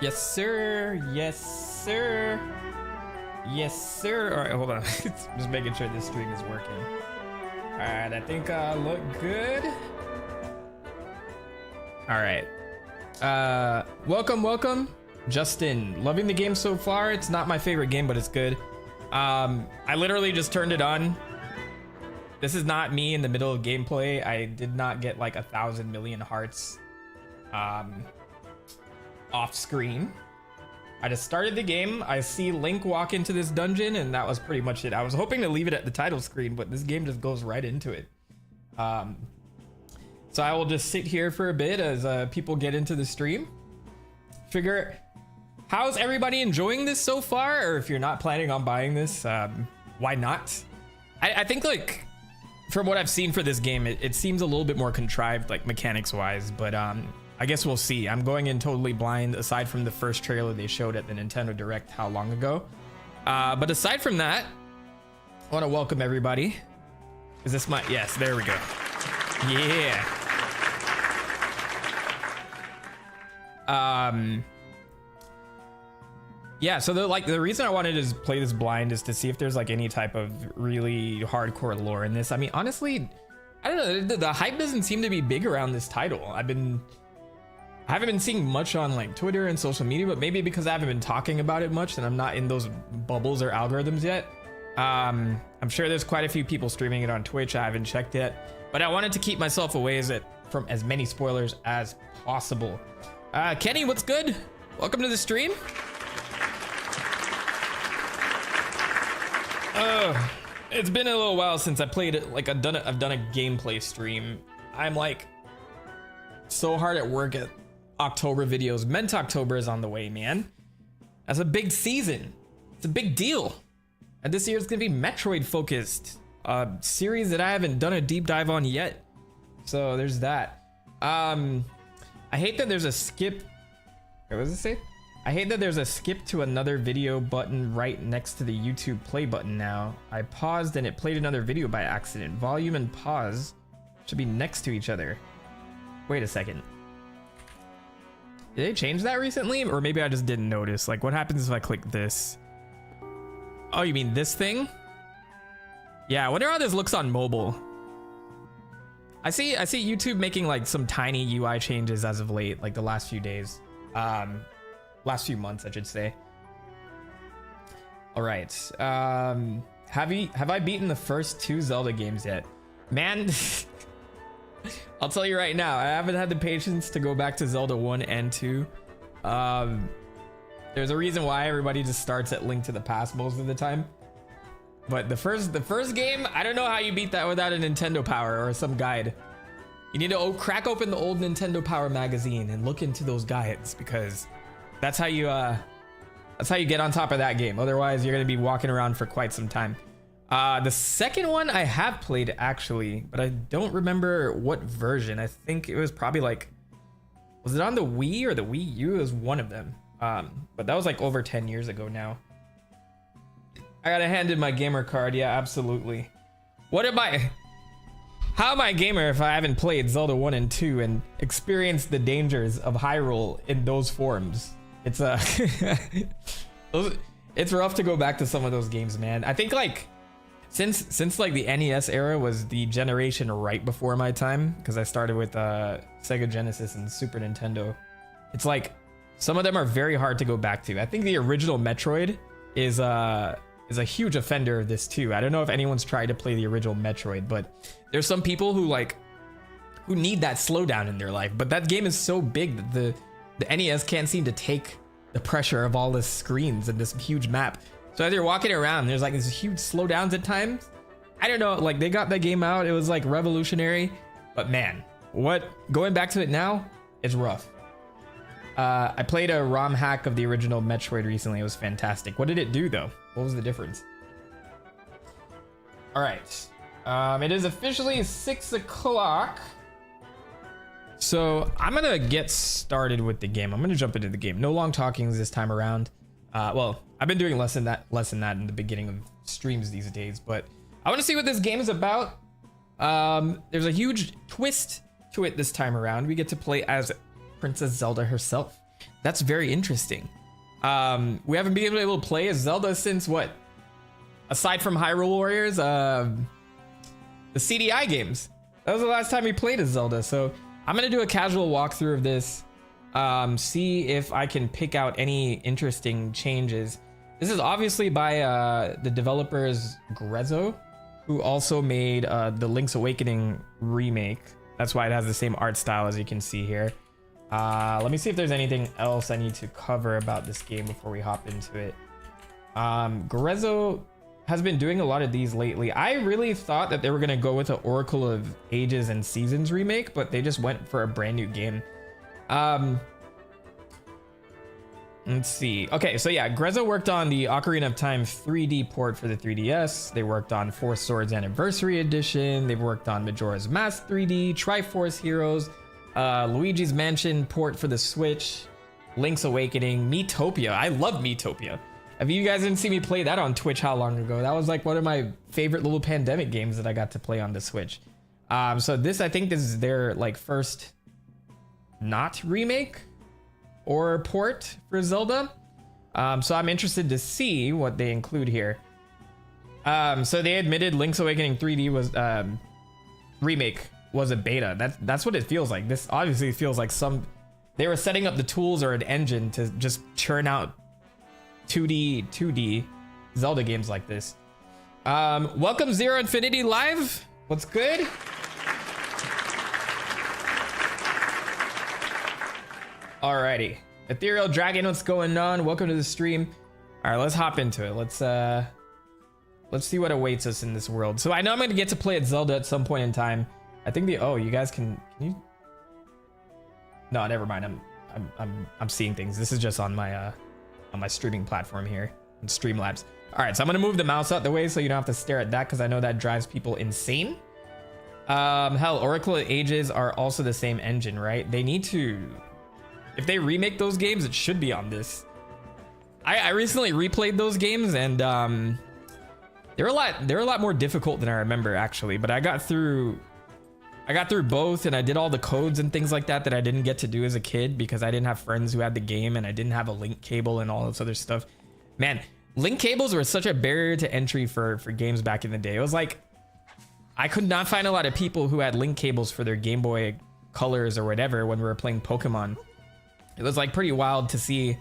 Yes, sir. Yes, sir. Yes, sir. All right, hold on. Just making sure this stream is working. All right, I think I look good. All right. Welcome. Justin, loving the game so far. It's not my favorite game, but it's good. I literally just turned it on. This is not me in the middle of gameplay. I did not get like 1,000 million hearts off screen. I just started the game. I see Link walk into this dungeon, and that was pretty much it. I was hoping to leave it at the title screen, but this game just goes right into it. So I will just sit here for a bit as people get into the stream. Figure, how's everybody enjoying this so far? Or if you're not planning on buying this, why not? I think, like, from what I've seen for this game, it seems a little bit more contrived, like mechanics wise, but I guess we'll see. I'm going in totally blind, aside from the first trailer they showed at the Nintendo Direct how long ago. But aside from that, I want to welcome everybody. Is this my, yes, there we go. Yeah. Yeah, so the reason I wanted to play this blind is to see if there's like any type of really hardcore lore in this. I mean, honestly, I don't know, the hype doesn't seem to be big around this title. I haven't been seeing much on like Twitter and social media, but maybe because I haven't been talking about it much and I'm not in those bubbles or algorithms yet. I'm sure there's quite a few people streaming it on Twitch. I haven't checked yet, but I wanted to keep myself away from as many spoilers as possible. Kenny, what's good? Welcome to the stream. It's been a little while since I played it. Like I've done a gameplay stream. I'm like so hard at work at October videos. TheMentok is on the way, man. That's a big season. It's a big deal. And this year it's gonna be Metroid focused. A series that I haven't done a deep dive on yet. So there's that. I hate that there's a skip. What does it say? I hate that there's a skip to another video button right next to the YouTube play button now. I paused and it played another video by accident. Volume and pause should be next to each other. Wait a second. Did they change that recently? Or maybe I just didn't notice. Like, what happens if I click this? Oh, you mean this thing? Yeah, I wonder how this looks on mobile. I see YouTube making like some tiny UI changes as of late, like the last few days. Last few months, I should say. All right. Have I beaten the first 2 Zelda games yet? Man, I'll tell you right now, I haven't had the patience to go back to Zelda 1 and 2. There's a reason why everybody just starts at Link to the Past most of the time. But the first game, I don't know how you beat that without a Nintendo Power or some guide. You need to crack open the old Nintendo Power magazine and look into those guides, because that's how you get on top of that game. Otherwise, you're gonna be walking around for quite some time. The second one I have played actually, but I don't remember what version. I think it was probably like, was it on the Wii or the Wii U? It was one of them. But that was like over 10 years ago now. I gotta hand in my gamer card. Yeah, absolutely. How am I a gamer if I haven't played Zelda 1 and 2 and experienced the dangers of Hyrule in those forms? It's it's rough to go back to some of those games, man. I think like since like the NES era was the generation right before my time, because I started with Sega Genesis and Super Nintendo. It's like some of them are very hard to go back to. I think the original Metroid is a huge offender of this too. I don't know if anyone's tried to play the original Metroid, but there's some people who need that slowdown in their life. But that game is so big that the NES can't seem to take the pressure of all the screens and this huge map. So as you're walking around, there's like these huge slowdowns at times. I don't know, like they got that game out, it was like revolutionary, but man, going back to it now, it's rough. I played a ROM hack of the original Metroid recently. It was fantastic. What did it do though? What was the difference? All right. It is officially 6 o'clock. So I'm gonna get started with the game. I'm gonna jump into the game. No long talkings this time around. Well, I've been doing less than that in the beginning of streams these days, but I want to see what this game is about. There's a huge twist to it this time around. We get to play as Princess Zelda herself, That's very interesting. We haven't been able to play as Zelda since what? Aside from Hyrule Warriors, the CDI games. That was the last time we played as Zelda. So I'm gonna do a casual walkthrough of this. See if I can pick out any interesting changes. This is obviously by the developers Grezzo, who also made the Link's Awakening remake. That's why it has the same art style as you can see here. Let me see if there's anything else I need to cover about this game before we hop into it. Grezzo has been doing a lot of these lately. I really thought that they were gonna go with an Oracle of Ages and Seasons remake, but they just went for a brand new game. Let's see. Okay, so yeah, Grezzo worked on the Ocarina of Time 3D port for the 3DS. They worked on Four Swords Anniversary Edition. They've worked on Majora's Mask 3D, Triforce Heroes, Luigi's Mansion port for the Switch, Link's Awakening, Miitopia. I love Miitopia. If you guys didn't see me play that on Twitch how long ago, that was like one of my favorite little pandemic games that I got to play on the Switch. So this, I think this is their like first not remake or port for Zelda. So I'm interested to see what they include here. So they admitted Link's Awakening 3D was remake was a beta. That's what it feels like. This obviously feels like they were setting up the tools or an engine to just churn out 2D Zelda games like this. Welcome Zero Infinity Live. What's good? Alrighty, Ethereal Dragon, what's going on? Welcome to the stream. All right, let's hop into it. Let's see what awaits us in this world. So I know I'm gonna get to play at Zelda at some point in time. I think you guys can you? No, never mind. I'm seeing things. This is just on my streaming platform here in Streamlabs. All right, so I'm gonna move the mouse out the way so you don't have to stare at that because I know that drives people insane. Hell, Oracle of Ages are also the same engine, right? They need to. If they remake those games, it should be on this. I recently replayed those games and they're a lot more difficult than I remember actually. But I got through both and I did all the codes and things like that I didn't get to do as a kid because I didn't have friends who had the game and I didn't have a link cable and all this other stuff. Man, link cables were such a barrier to entry for games back in the day. It was like I could not find a lot of people who had link cables for their Game Boy Colors or whatever when we were playing Pokemon. It was like pretty wild to see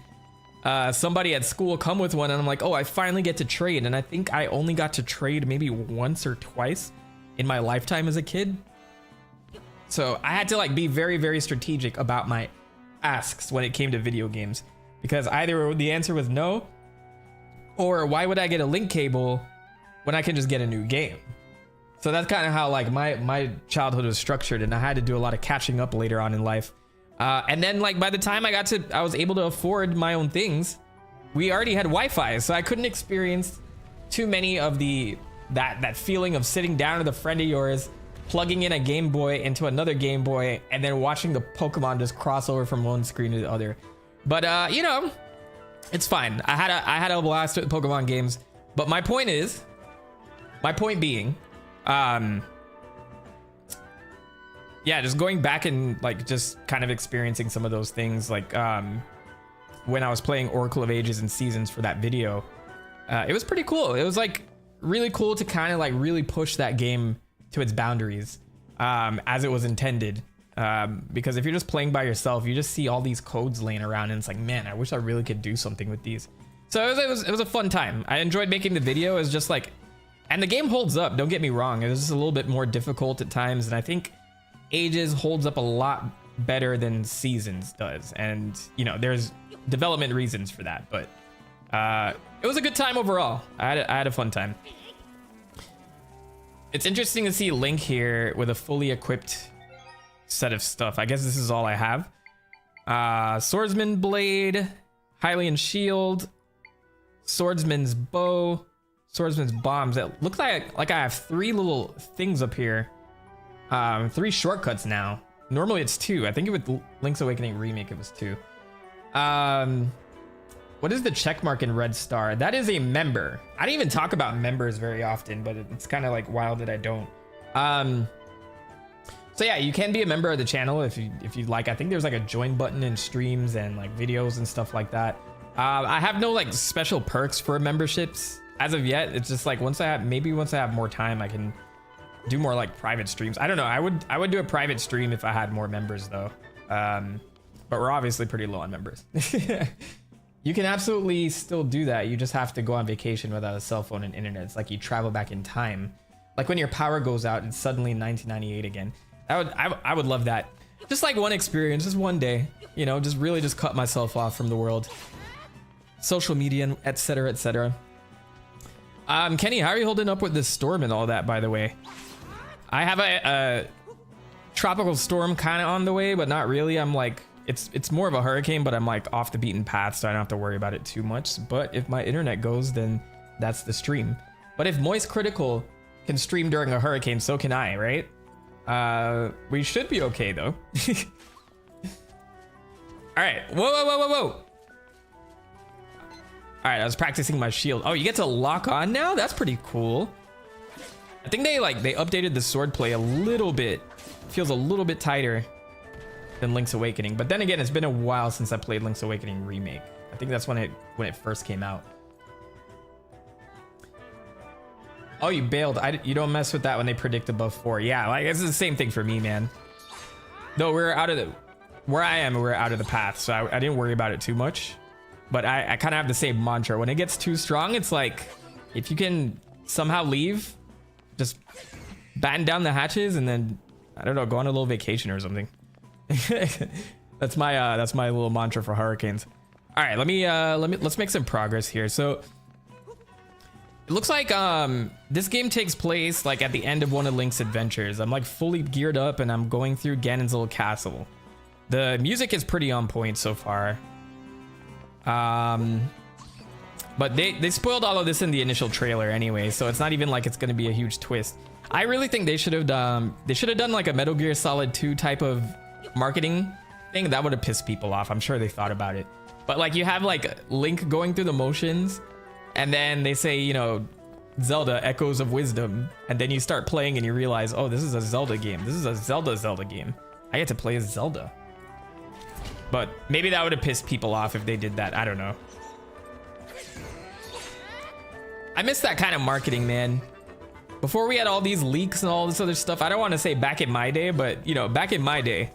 somebody at school come with one and I'm like, oh, I finally get to trade. And I think I only got to trade maybe once or twice in my lifetime as a kid. So I had to like be very, very strategic about my asks when it came to video games because either the answer was no, or why would I get a link cable when I can just get a new game? So that's kind of how like my childhood was structured and I had to do a lot of catching up later on in life. And then like by the time I was able to afford my own things, we already had Wi-Fi, so I couldn't experience too many of that feeling of sitting down with a friend of yours, plugging in a Game Boy into another Game Boy, and then watching the Pokemon just cross over from one screen to the other. But you know, it's fine. I had a blast with Pokemon games. But my point being, yeah, just going back and like just kind of experiencing some of those things, like when I was playing Oracle of Ages and Seasons for that video, it was pretty cool. It was like really cool to kind of like really push that game to its boundaries as it was intended. Because if you're just playing by yourself, you just see all these codes laying around and it's like, man, I wish I really could do something with these. So it was a fun time. I enjoyed making the video. It was just like, and the game holds up, don't get me wrong. It was just a little bit more difficult at times, and I think Ages holds up a lot better than Seasons does, and you know there's development reasons for that, but it was a good time overall. I had a fun time. It's interesting to see Link here with a fully equipped set of stuff. I guess this is all I have. Swordsman Blade, Hylian Shield, Swordsman's Bow, Swordsman's Bombs. It looks like I have 3 little things up here. 3 shortcuts now. Normally it's 2. I think with Link's Awakening Remake it was 2. What is the check mark in red star? That is a member. I don't even talk about members very often, but it's kind of like wild that I don't. So yeah, you can be a member of the channel if you'd like. I think there's like a join button in streams and like videos and stuff like that. I have no like special perks for memberships as of yet. It's just like once I have more time, I can do more like private streams. I don't know. I would do a private stream if I had more members though. But we're obviously pretty low on members. You can absolutely still do that. You just have to go on vacation without a cell phone and internet. It's like you travel back in time. Like when your power goes out and suddenly 1998 again. I would love that. Just like one experience, just one day, you know, just really just cut myself off from the world. Social media, etc., etc. Kenny, how are you holding up with this storm and all that, by the way? I have a tropical storm kind of on the way, but not really. I'm like, it's more of a hurricane, but I'm like off the beaten path, so I don't have to worry about it too much. But if my internet goes, then that's the stream. But if Moist Critical can stream during a hurricane, so can I, right? We should be okay though. All right, whoa. All right, I was practicing my shield. Oh, you get to lock on now? That's pretty cool. I think they updated the swordplay a little bit. Feels a little bit tighter than Link's Awakening. But then again, it's been a while since I played Link's Awakening Remake. I think that's when it first came out. Oh, you bailed. You don't mess with that when they predict above 4. Yeah, like it's the same thing for me, man. No, we're out of the we're out of the path, so I didn't worry about it too much. But I kind of have the same mantra. When it gets too strong, it's like, if you can somehow leave, just batten down the hatches and then, I don't know, go on a little vacation or something. That's my little mantra for hurricanes. All right, let's make some progress here. So it looks like this game takes place like at the end of one of Link's adventures. I'm like fully geared up and I'm going through Ganon's little castle. The music is pretty on point so far. But they spoiled all of this in the initial trailer anyway, so it's not even like it's going to be a huge twist. I really think they should have done like a Metal Gear Solid 2 type of marketing thing. That would have pissed people off. I'm sure they thought about it. But like you have like Link going through the motions and then they say, you know, Zelda Echoes of Wisdom, and then you start playing and you realize, oh, this is a Zelda game. This is a Zelda game. I get to play as Zelda. But maybe that would have pissed people off if they did that. I don't know. I miss that kind of marketing, man. Before we had all these leaks and all this other stuff, I don't want to say back in my day, but you know, back in my day,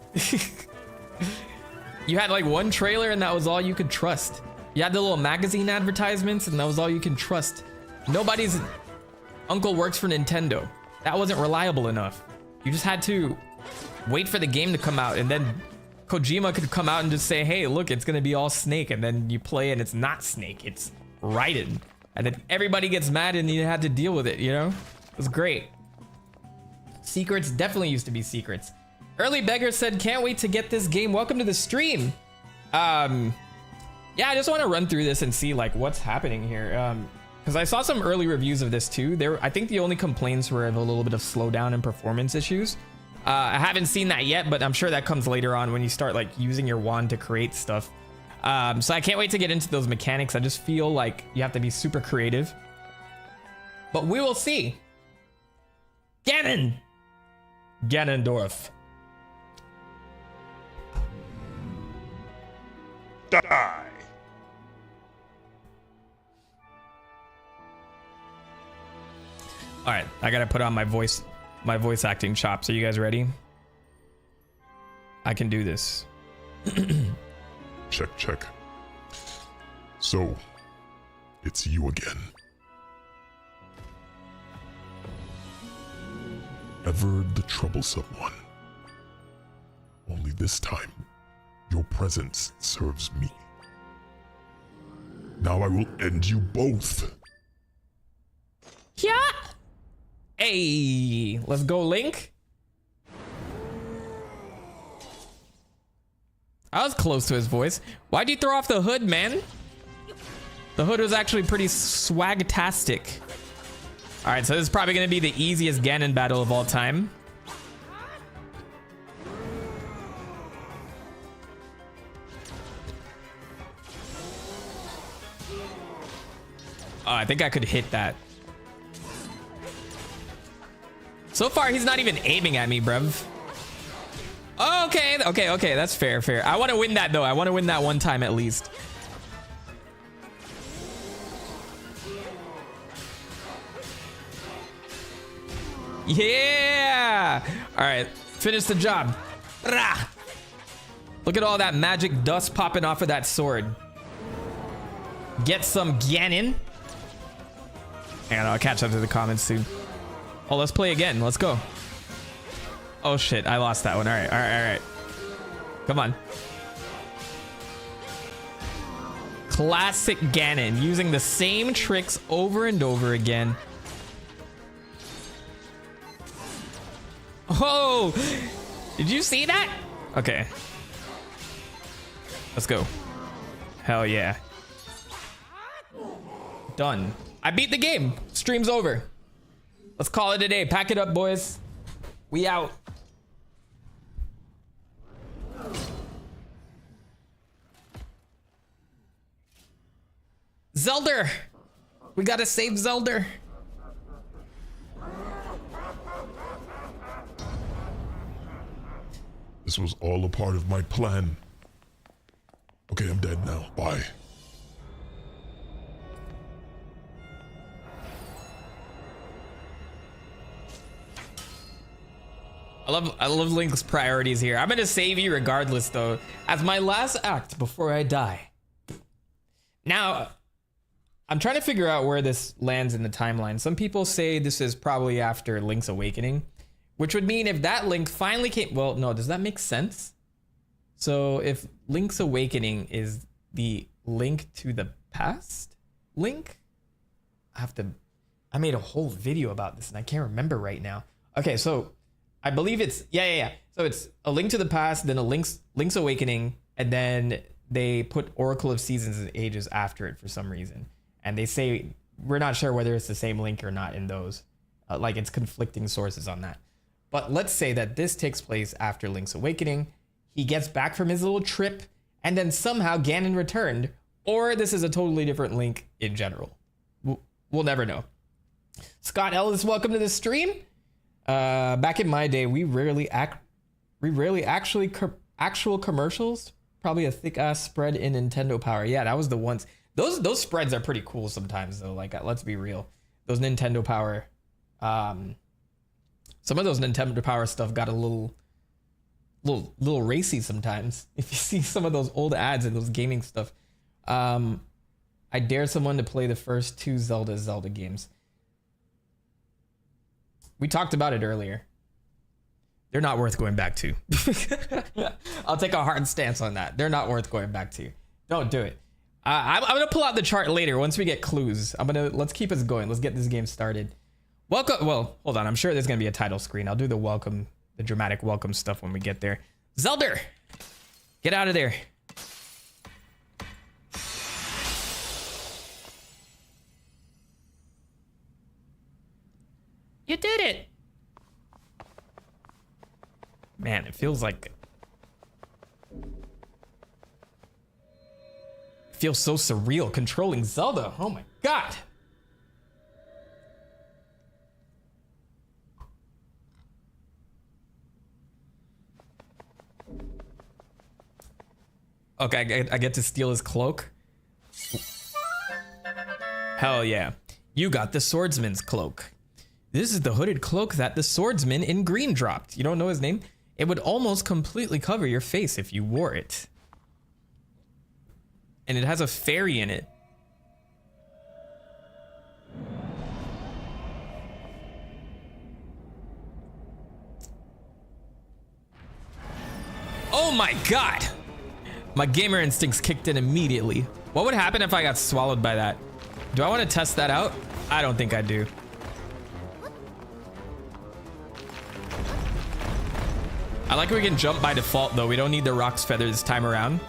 you had like one trailer and that was all you could trust. You had the little magazine advertisements and that was all you can trust. Nobody's uncle works for Nintendo. That wasn't reliable enough. You just had to wait for the game to come out, and then Kojima could come out and just say, hey, look, it's gonna be all Snake, and then you play and it's not Snake, it's Raiden. And then everybody gets mad and you had to deal with it, you know? It was great. Secrets definitely used to be secrets. Early Beggar said, can't wait to get this game. Welcome to the stream. Yeah, I just want to run through this and see like what's happening here. Because I saw some early reviews of this too. I think the only complaints were of a little bit of slowdown and performance issues. I haven't seen that yet, but I'm sure that comes later on when you start like using your wand to create stuff. So I can't wait to get into those mechanics. I just feel like you have to be super creative. But we will see. Ganon! Ganondorf. Die! All right, I gotta put on my voice acting chops. Are you guys ready? I can do this. Check. So, it's you again. Ever the troublesome one. Only this time, your presence serves me. Now I will end you both. Yeah. Hey, let's go, Link. I was close to his voice. Why'd you throw off the hood, man? The hood was actually pretty swag-tastic. All right, so this is probably gonna be the easiest Ganon battle of all time. Oh, I think I could hit that. So far, he's not even aiming at me, bruv. Okay, okay, that's fair, fair. I want to win that though. I want to win that one time at least. Yeah! All right, finish the job. Rah! Look at all that magic dust popping off of that sword. Get some Ganon. Hang on, I'll catch up to the comments soon. Oh, let's play again. Let's go. Oh shit, I lost that one. All right, all right, all right. Come on. Classic Ganon, using the same tricks over and over again. Oh, did you see that? Okay. Let's go. Hell yeah. Done. I beat the game. Stream's over. Let's call it a day. Pack it up, boys. We out. Zelda. We gotta save Zelda. This was all a part of my plan. Okay, I'm dead now. Bye. I love Link's priorities here. I'm gonna save you regardless though, as my last act before I die. Now, I'm trying to figure out where this lands in the timeline. Some people say this is probably after Link's Awakening, which would mean if that Link finally came, well, no, does that make sense? So if Link's Awakening is the Link to the past Link, I made a whole video about this and I can't remember right now. Okay, so I believe it's, yeah. So it's a Link to the past, then a Link's Awakening, and then they put Oracle of Seasons and Ages after it for some reason. And they say, we're not sure whether it's the same Link or not in those. Like it's conflicting sources on that. But let's say that this takes place after Link's Awakening. He gets back from his little trip, and then somehow Ganon returned. Or this is a totally different Link in general. We'll never know. Scott Ellis, welcome to the stream. Back in my day, we rarely actually actual commercials. Probably a thick ass spread in Nintendo Power. Yeah, that was the ones. Those spreads are pretty cool sometimes though. Like, let's be real. Those Nintendo Power, some of those Nintendo Power stuff got a little racy sometimes. If you see some of those old ads and those gaming stuff. I dare someone to play the first two Zelda games. We talked about it earlier. They're not worth going back to. I'll take a hard stance on that. They're not worth going back to. Don't do it. I'm gonna pull out the chart later once we get clues. Let's keep us going. Let's get this game started. Welcome. Well, hold on. I'm sure there's gonna be a title screen. I'll do the dramatic welcome stuff when we get there. Zelda, get out of there. You did it. Man, it feels so surreal controlling Zelda. Oh my god. Okay, I get to steal his cloak. Hell yeah. You got the swordsman's cloak. This is the hooded cloak that the swordsman in green dropped. You don't know his name? It would almost completely cover your face if you wore it. And it has a fairy in it. Oh my god! My gamer instincts kicked in immediately. What would happen if I got swallowed by that? Do I want to test that out? I don't think I do. I like we can jump by default though. We don't need the Rock's Feather this time around.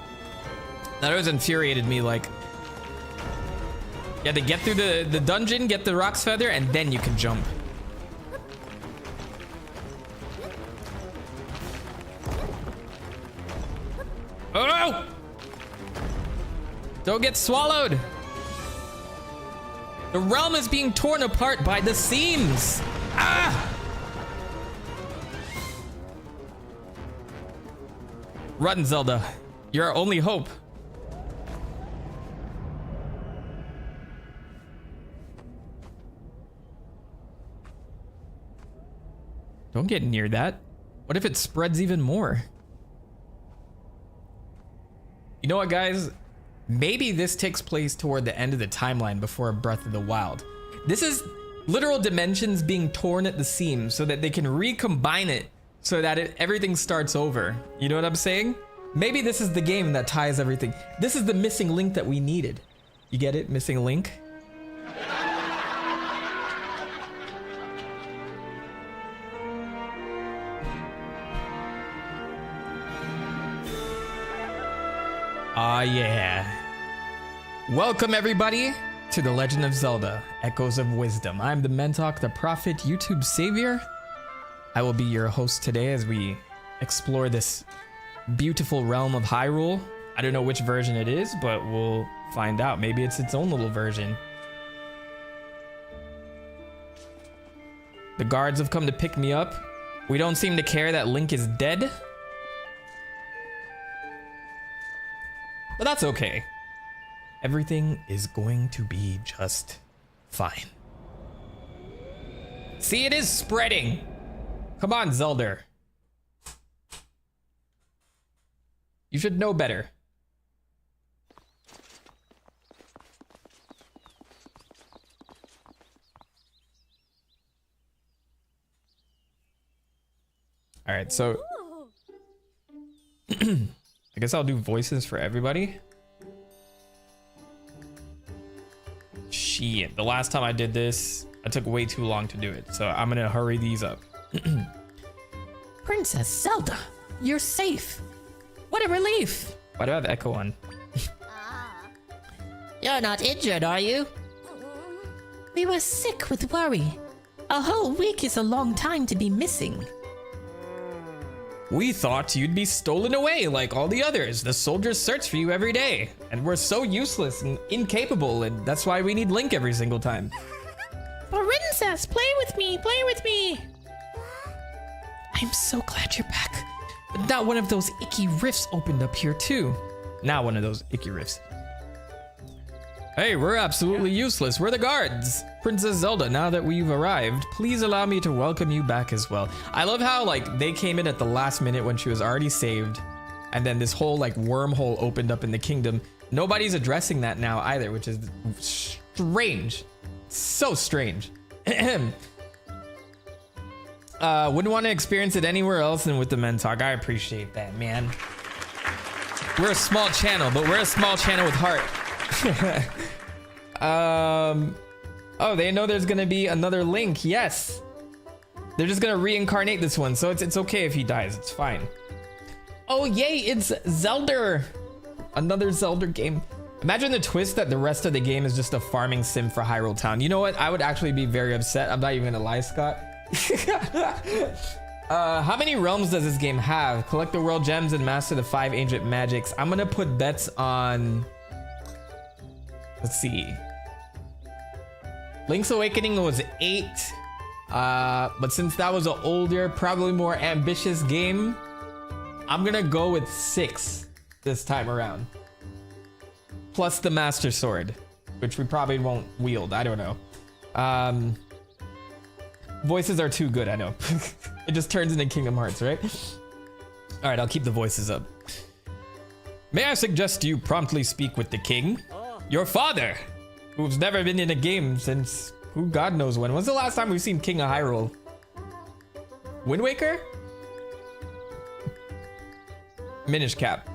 That always infuriated me, like, you had to get through the dungeon, get the Rock's Feather, and then you can jump. Oh! Don't get swallowed! The realm is being torn apart by the seams! Ah! Run, Zelda. You're our only hope. Don't get near that. What if it spreads even more? You know what, guys? Maybe this takes place toward the end of the timeline before Breath of the Wild. This is literal dimensions being torn at the seams so that they can recombine it so that everything starts over. You know what I'm saying? Maybe this is the game that ties everything. This is the missing link that we needed. You get it? Missing link? Ah, yeah. Welcome, everybody, to The Legend of Zelda, Echoes of Wisdom. I'm TheMentok, the Prophet YouTube Savior. I will be your host today as we explore this beautiful realm of Hyrule. I don't know which version it is, but we'll find out. Maybe it's its own little version. The guards have come to pick me up. We don't seem to care that Link is dead. But that's okay. Everything is going to be just fine. See, it is spreading. Come on, Zelda. You should know better. All right, so I guess I'll do voices for everybody. Shit, the last time I did this, I took way too long to do it, so I'm gonna hurry these up. Princess Zelda, you're safe. What a relief. Why do I have echo on? You're not injured, are you? We were sick with worry. A whole week is a long time to be missing. We thought you'd be stolen away like all the others. The soldiers search for you every day, and we're so useless and incapable, and that's why we need Link every single time. Princess, play with me, play with me. I'm so glad you're back. But now one of those icky rifts opened up here too. Now one of those icky rifts. Hey, we're absolutely useless. We're the guards. Princess Zelda, now that we've arrived, please allow me to welcome you back as well. I love how like they came in at the last minute when she was already saved. And then this whole like wormhole opened up in the kingdom. Nobody's addressing that now either, which is strange. So strange. Wouldn't want to experience it anywhere else than with TheMentok. I appreciate that, man. We're a small channel, but we're a small channel with heart. Oh, they know there's gonna be another Link. Yes, they're just gonna reincarnate this one, so it's okay if he dies. It's fine. Oh yay, it's Zelda. Another Zelda game. Imagine the twist that the rest of the game is just a farming sim for Hyrule Town. You know what? I would actually be very upset. I'm not even gonna lie, Scott. How many realms does this game have? Collect the world gems and master the 5 ancient magics. I'm gonna put bets on, let's see, Link's Awakening was 8, but since that was an older, probably more ambitious game, I'm gonna go with 6 this time around. Plus the Master Sword, which we probably won't wield. I don't know. Voices are too good, I know. It just turns into Kingdom Hearts, right? All right, I'll keep the voices up. May I suggest you promptly speak with the king? Your father, who's never been in a game since who God knows when. When's the last time we've seen King of Hyrule? Wind Waker? Minish Cap.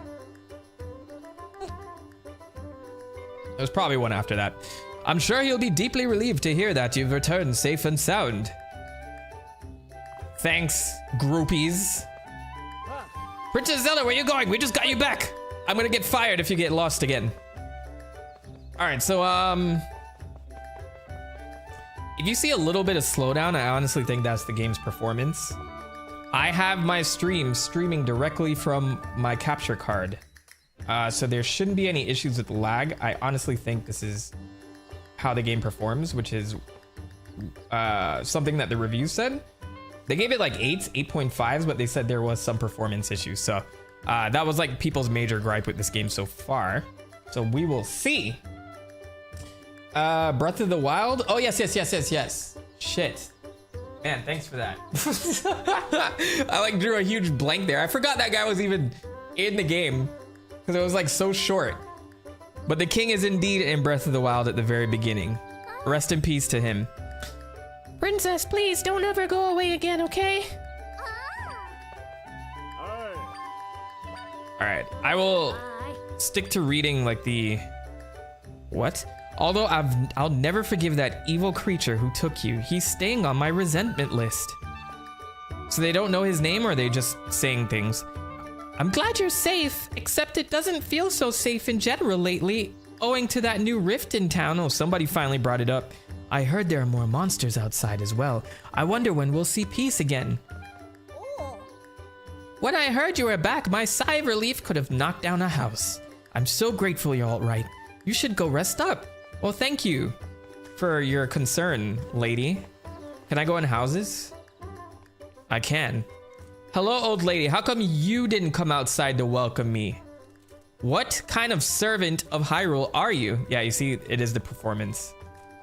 There's probably one after that. I'm sure he'll be deeply relieved to hear that you've returned safe and sound. Thanks, groupies. Princess Zelda, where you going? We just got you back. I'm gonna get fired if you get lost again. All right, so if you see a little bit of slowdown, I honestly think that's the game's performance. I have my stream streaming directly from my capture card, so there shouldn't be any issues with lag. I honestly think this is how the game performs, which is something that the reviews said. They gave it like 8.5s, but they said there was some performance issues. So That was like people's major gripe with this game so far. So we will see. Breath of the Wild. Oh, yes. Shit. Man, thanks for that. I like drew a huge blank there. I forgot that guy was even in the game because it was like so short. But the king is indeed in Breath of the Wild at the very beginning. Rest in peace to him. Princess, please don't ever go away again, okay? All right, I will stick to reading like the what? Although I'll never forgive that evil creature who took you. He's staying on my resentment list. So they don't know his name, or are they just saying things? I'm glad you're safe, except it doesn't feel so safe in general lately, owing to that new rift in town. Oh, somebody finally brought it up. I heard there are more monsters outside as well. I wonder when we'll see peace again. When I heard you were back, my sigh of relief could have knocked down a house. I'm so grateful you're all right. You should go rest up. Well, thank you for your concern, lady. Can I go in houses? I can. Hello, old lady. How come you didn't come outside to welcome me? What kind of servant of Hyrule are you? Yeah, you see, it is the performance.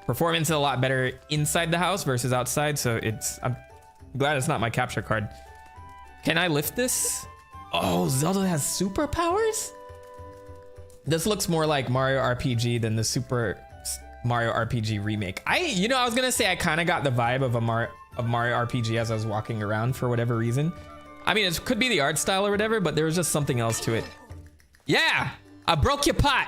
Performance is a lot better inside the house versus outside, so I'm glad it's not my capture card. Can I lift this? Oh, Zelda has superpowers? This looks more like Mario RPG than the Super Mario RPG remake. I was gonna say I kind of got the vibe of Mario RPG as I was walking around for whatever reason. I mean, it could be the art style or whatever, but there was just something else to it. Yeah, I broke your pot.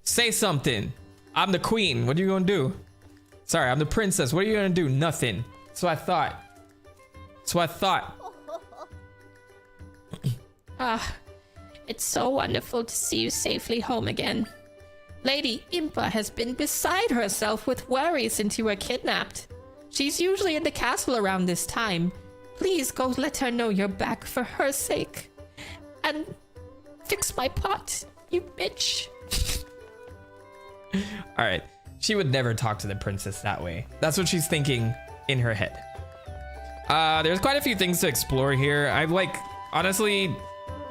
Say something. I'm the queen. What are you gonna do? Sorry, I'm the princess. What are you gonna do? Nothing. So I thought. It's so wonderful to see you safely home again. Lady Impa has been beside herself with worry since you were kidnapped. She's usually in the castle around this time. Please go let her know you're back for her sake. And fix my pot, you bitch. All right. She would never talk to the princess that way. That's what she's thinking in her head. There's quite a few things to explore here. Honestly,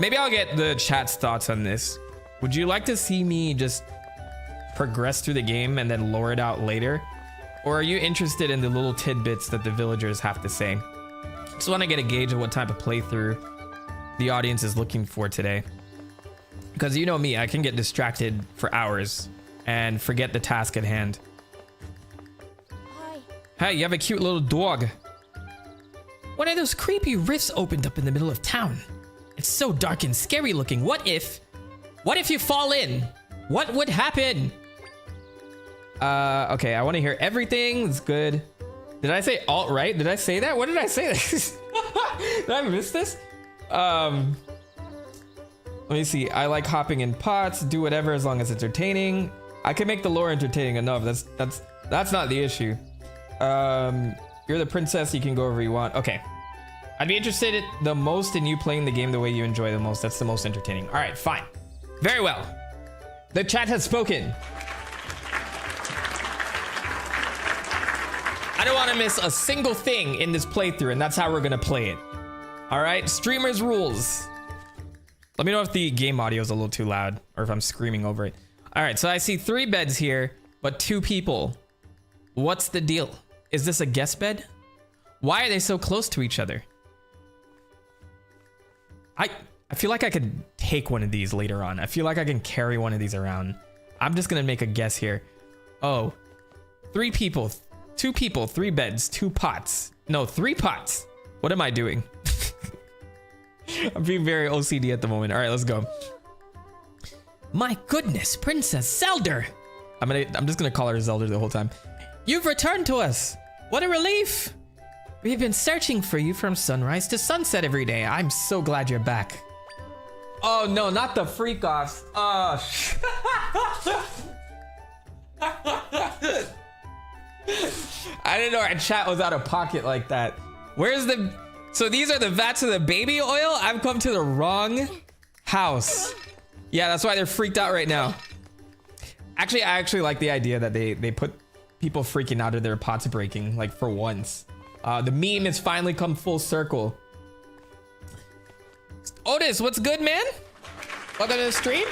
maybe I'll get the chat's thoughts on this. Would you like to see me just progress through the game and then lore it out later? Or are you interested in the little tidbits that the villagers have to say? Just want to get a gauge of what type of playthrough the audience is looking for today. Because you know me, I can get distracted for hours and forget the task at hand. Hi. Hey, you have a cute little dog. One of those creepy rifts opened up in the middle of town. It's so dark and scary looking. What if you fall in? What would happen? Okay, I want to hear everything. It's good. Did I say alt right? Did I say that? What did I say? Did I miss this? Let me see. I like hopping in pots. Do whatever as long as it's entertaining. I can make the lore entertaining enough. That's not the issue. You're the princess. You can go wherever you want. Okay. I'd be interested the most in you playing the game the way you enjoy the most. That's the most entertaining. All right, fine. Very well. The chat has spoken. I don't want to miss a single thing in this playthrough, and that's how we're going to play it. All right, streamers rules. Let me know if the game audio is a little too loud or if I'm screaming over it. All right, so I see 3 beds here, but 2 people. What's the deal? Is this a guest bed? Why are they so close to each other? I feel like I could take one of these later on. I feel like I can carry one of these around. I'm just gonna make a guess here. Oh, 3 people, 2 people, 3 beds, 2 pots. No, 3 pots. What am I doing? I'm being very OCD at the moment. All right, let's go. My goodness, Princess Zelda! I'm just gonna call her Zelda the whole time. You've returned to us. What a relief! We've been searching for you from sunrise to sunset every day. I'm so glad you're back. Oh no, not the freak offs. Oh, I didn't know our chat was out of pocket like that. So these are the vats of the baby oil? I've come to the wrong house. Yeah, that's why they're freaked out right now. Actually, I actually like the idea that they put people freaking out of their pots breaking, like for once. The meme has finally come full circle. Otis, what's good, man? Welcome to the stream.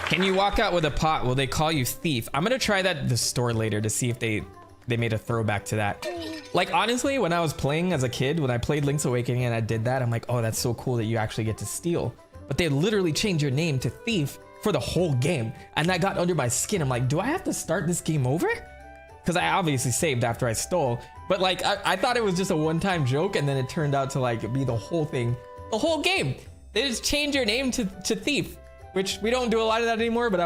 Can you walk out with a pot? Will they call you thief? I'm gonna try that at the store later to see if they made a throwback to that. Like, honestly, when I was playing as a kid, when I played Link's Awakening and I did that, I'm like, oh, that's so cool that you actually get to steal. But they literally changed your name to thief for the whole game. And that got under my skin. I'm like, do I have to start this game over? Because I obviously saved after I stole. But like, I thought it was just a one-time joke, and then it turned out to like be the whole thing. The whole game. They just changed your name to thief. Which we don't do a lot of that anymore, but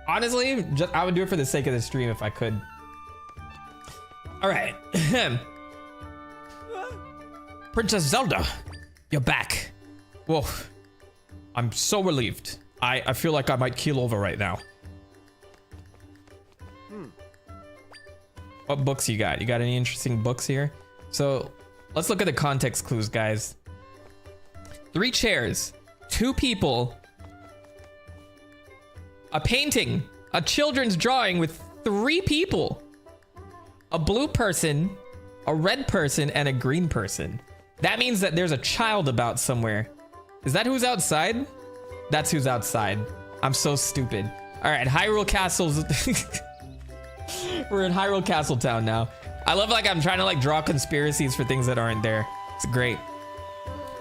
honestly, I would do it for the sake of the stream if I could. All right. Princess Zelda, you're back. Whoa. I'm so relieved. I feel like I might keel over right now. What books you got? You got any interesting books here? So let's look at the context clues, guys. 3 chairs, 2 people, a painting, a children's drawing with 3 people, a blue person, a red person, and a green person. That means that there's a child about somewhere. Is that who's outside? That's who's outside. I'm so stupid. All right, Hyrule Castle's... We're in Hyrule Castle Town now. I love like I'm trying to like draw conspiracies for things that aren't there. It's great.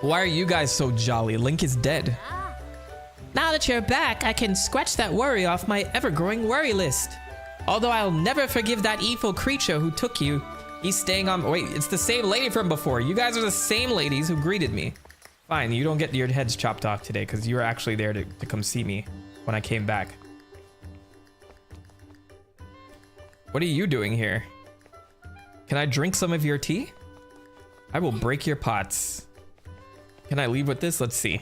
Why are you guys so jolly? Link is dead. Now that you're back, I can scratch that worry off my ever-growing worry list. Although I'll never forgive that evil creature who took you. He's staying on... Wait, it's the same lady from before. You guys are the same ladies who greeted me. Fine, you don't get your heads chopped off today because you were actually there to come see me when I came back. What are you doing here? Can I drink some of your tea? I will break your pots. Can I leave with this? Let's see.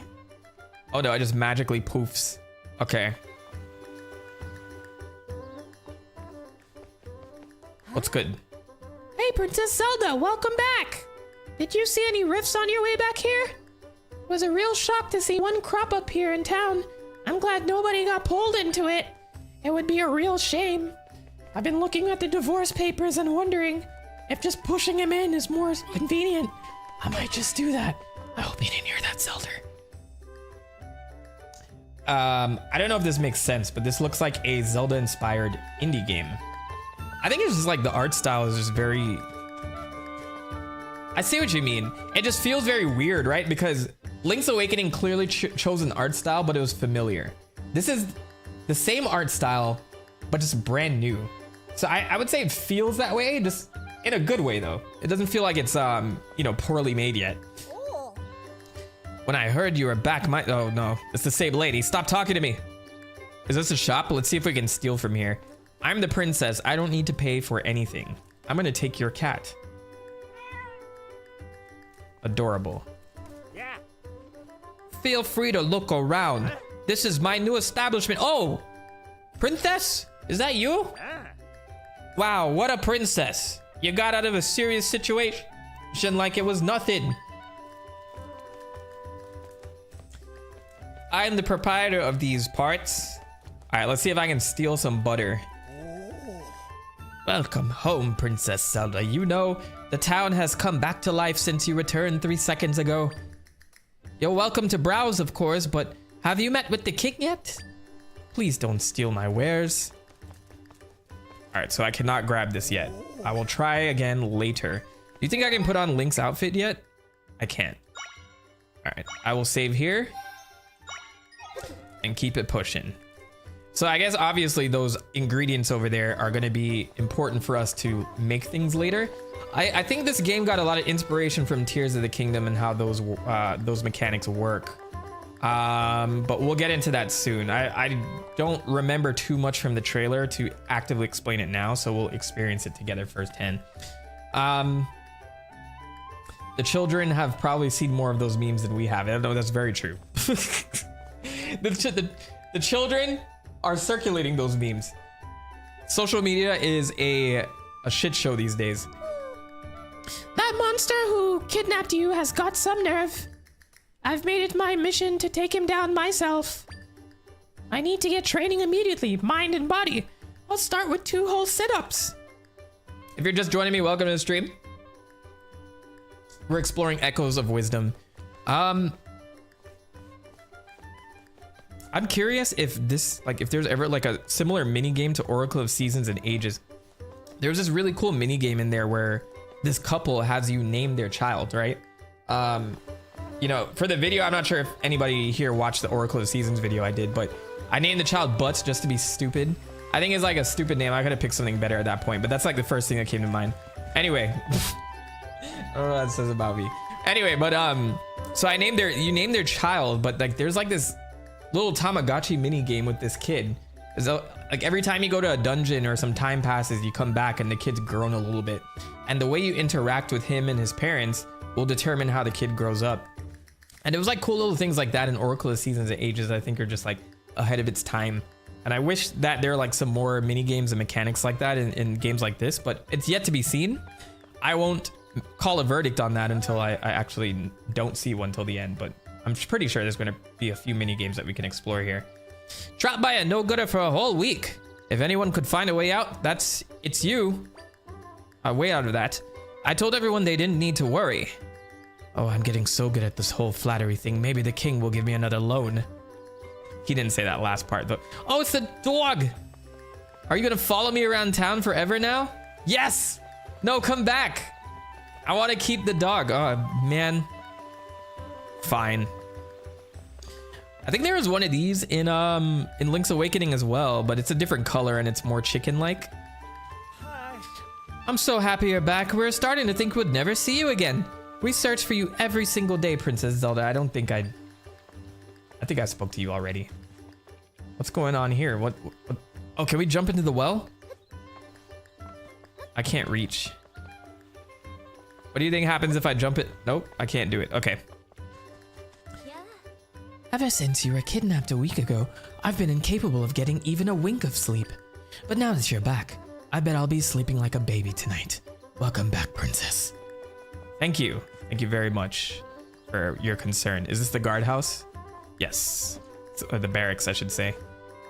Oh no, it just magically poofs. Okay. What's good? Hey, Princess Zelda, welcome back. Did you see any rifts on your way back here? It was a real shock to see one crop up here in town. I'm glad nobody got pulled into it. It would be a real shame. I've been looking at the divorce papers and wondering if just pushing him in is more convenient. I might just do that. I hope you didn't hear that, Zelda. I don't know if this makes sense, but this looks like a Zelda-inspired indie game. I think it's just like the art style is just very... I see what you mean. It just feels very weird, right? Because Link's Awakening clearly chose an art style, but it was familiar. This is the same art style, but just brand new. So I would say it feels that way, just in a good way though. It doesn't feel like it's, you know, poorly made yet. When I heard you were back, oh no, it's the same lady. Stop talking to me. Is this a shop? Let's see if we can steal from here. I'm the princess. I don't need to pay for anything. I'm gonna take your cat. Adorable. Yeah. Feel free to look around. This is my new establishment. Oh, princess, is that you? Wow, what a princess. You got out of a serious situation like it was nothing. I'm the proprietor of these parts. All right, let's see if I can steal some butter. Welcome home, Princess Zelda. You know, the town has come back to life since you returned 3 seconds ago. You're welcome to browse, of course, but have you met with the king yet? Please don't steal my wares. All right, so I cannot grab this yet. I will try again later. Do you think I can put on Link's outfit yet? I can't. All right, I will save here and keep it pushing. So I guess obviously those ingredients over there are going to be important for us to make things later. I think this game got a lot of inspiration from Tears of the Kingdom and how those mechanics work. But we'll get into that soon. I don't remember too much from the trailer to actively explain it now, so we'll experience it together firsthand. The children have probably seen more of those memes than we have. I don't know, that's very true. The children are circulating those memes. Social media is a shit show these days. That monster who kidnapped you has got some nerve. I've made it my mission to take him down myself. I need to get training immediately, mind and body. I'll start with 2 whole sit-ups. If you're just joining me, welcome to the stream. We're exploring Echoes of Wisdom. I'm curious if this, like, if there's ever like a similar mini game to Oracle of Seasons and Ages. There's this really cool mini game in there where this couple has you name their child, right? You know, for the video, I'm not sure if anybody here watched the Oracle of Seasons video I did, but I named the child Butts just to be stupid. I think it's like a stupid name. I could have picked something better at that point, but that's like the first thing that came to mind. Anyway, I don't know what that says about me. Anyway, but so you name their child, but like there's like this little Tamagotchi mini game with this kid. So, like every time you go to a dungeon or some time passes, you come back and the kid's grown a little bit, and the way you interact with him and his parents will determine how the kid grows up. And it was like cool little things like that in Oracle of Seasons and Ages. I think are just like ahead of its time. And I wish that there are like some more mini games and mechanics like that in games like this, but it's yet to be seen. I won't call a verdict on that until I actually don't see one till the end, but I'm pretty sure there's going to be a few mini games that we can explore here. Trapped by a no-gooder for a whole week. If anyone could find a way out, it's you. A way out of that. I told everyone they didn't need to worry. Oh, I'm getting so good at this whole flattery thing. Maybe the king will give me another loan. He didn't say that last part though. Oh, it's the dog. Are you gonna follow me around town forever now? Yes. No, come back. I want to keep the dog. Oh man. Fine. I think there was one of these in Link's Awakening as well, but it's a different color and it's more chicken-like. I'm so happy you're back. We're starting to think we'd never see you again. We search for you every single day, Princess Zelda. I think I spoke to you already. What's going on here? What? Oh, can we jump into the well? I can't reach. What do you think happens if I jump it? Nope, I can't do it. Okay. Yeah. Ever since you were kidnapped a week ago, I've been incapable of getting even a wink of sleep. But now that you're back, I bet I'll be sleeping like a baby tonight. Welcome back, Princess. Thank you. Thank you very much for your concern. Is this the guardhouse? Yes. The barracks, I should say.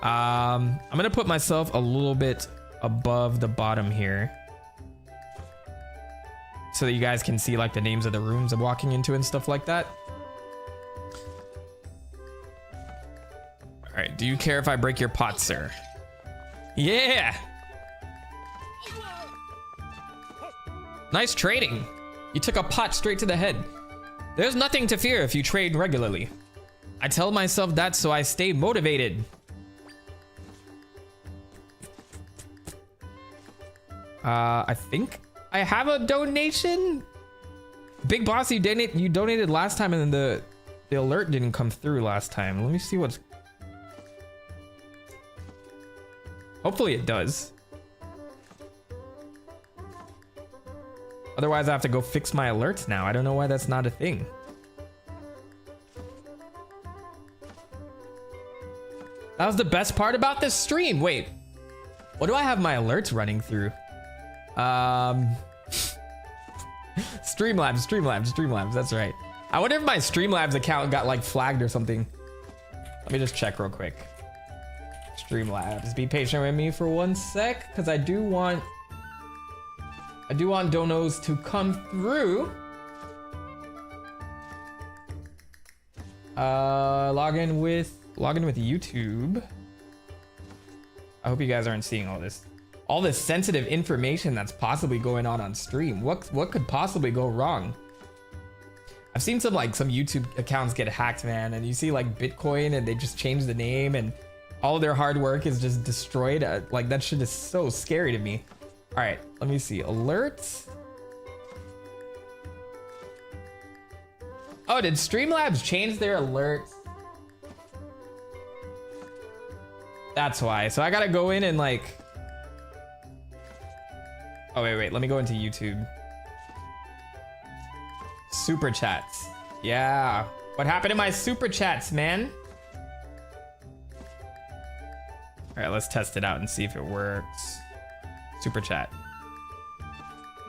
I'm gonna put myself a little bit above the bottom here so that you guys can see like the names of the rooms I'm walking into and stuff like that. All right, do you care if I break your pot, sir? Yeah. Nice trading. You took a pot straight to the head. There's nothing to fear if you trade regularly. I tell myself that so I stay motivated. I think I have a donation. Big Boss, you donated last time and then the alert didn't come through last time. Let me see what's... Hopefully it does. Otherwise I have to go fix my alerts now. I don't know why that's not a thing. That was the best part about this stream. Wait, what do I have my alerts running through? Streamlabs, that's right. I wonder if my Streamlabs account got like flagged or something. Let me just check real quick. Streamlabs, be patient with me for 1 sec, because I do want donos to come through. Log in with YouTube. I hope you guys aren't seeing all this sensitive information that's possibly going on stream. What could possibly go wrong? I've seen some YouTube accounts get hacked, man, and you see like Bitcoin and they just change the name and all their hard work is just destroyed. Like that shit is so scary to me. All right, let me see. Alerts. Oh, did Streamlabs change their alerts? That's why. So I gotta go in and like... Oh, wait. Let me go into YouTube. Super chats. Yeah. What happened to my super chats, man? All right, let's test it out and see if it works. Super chat.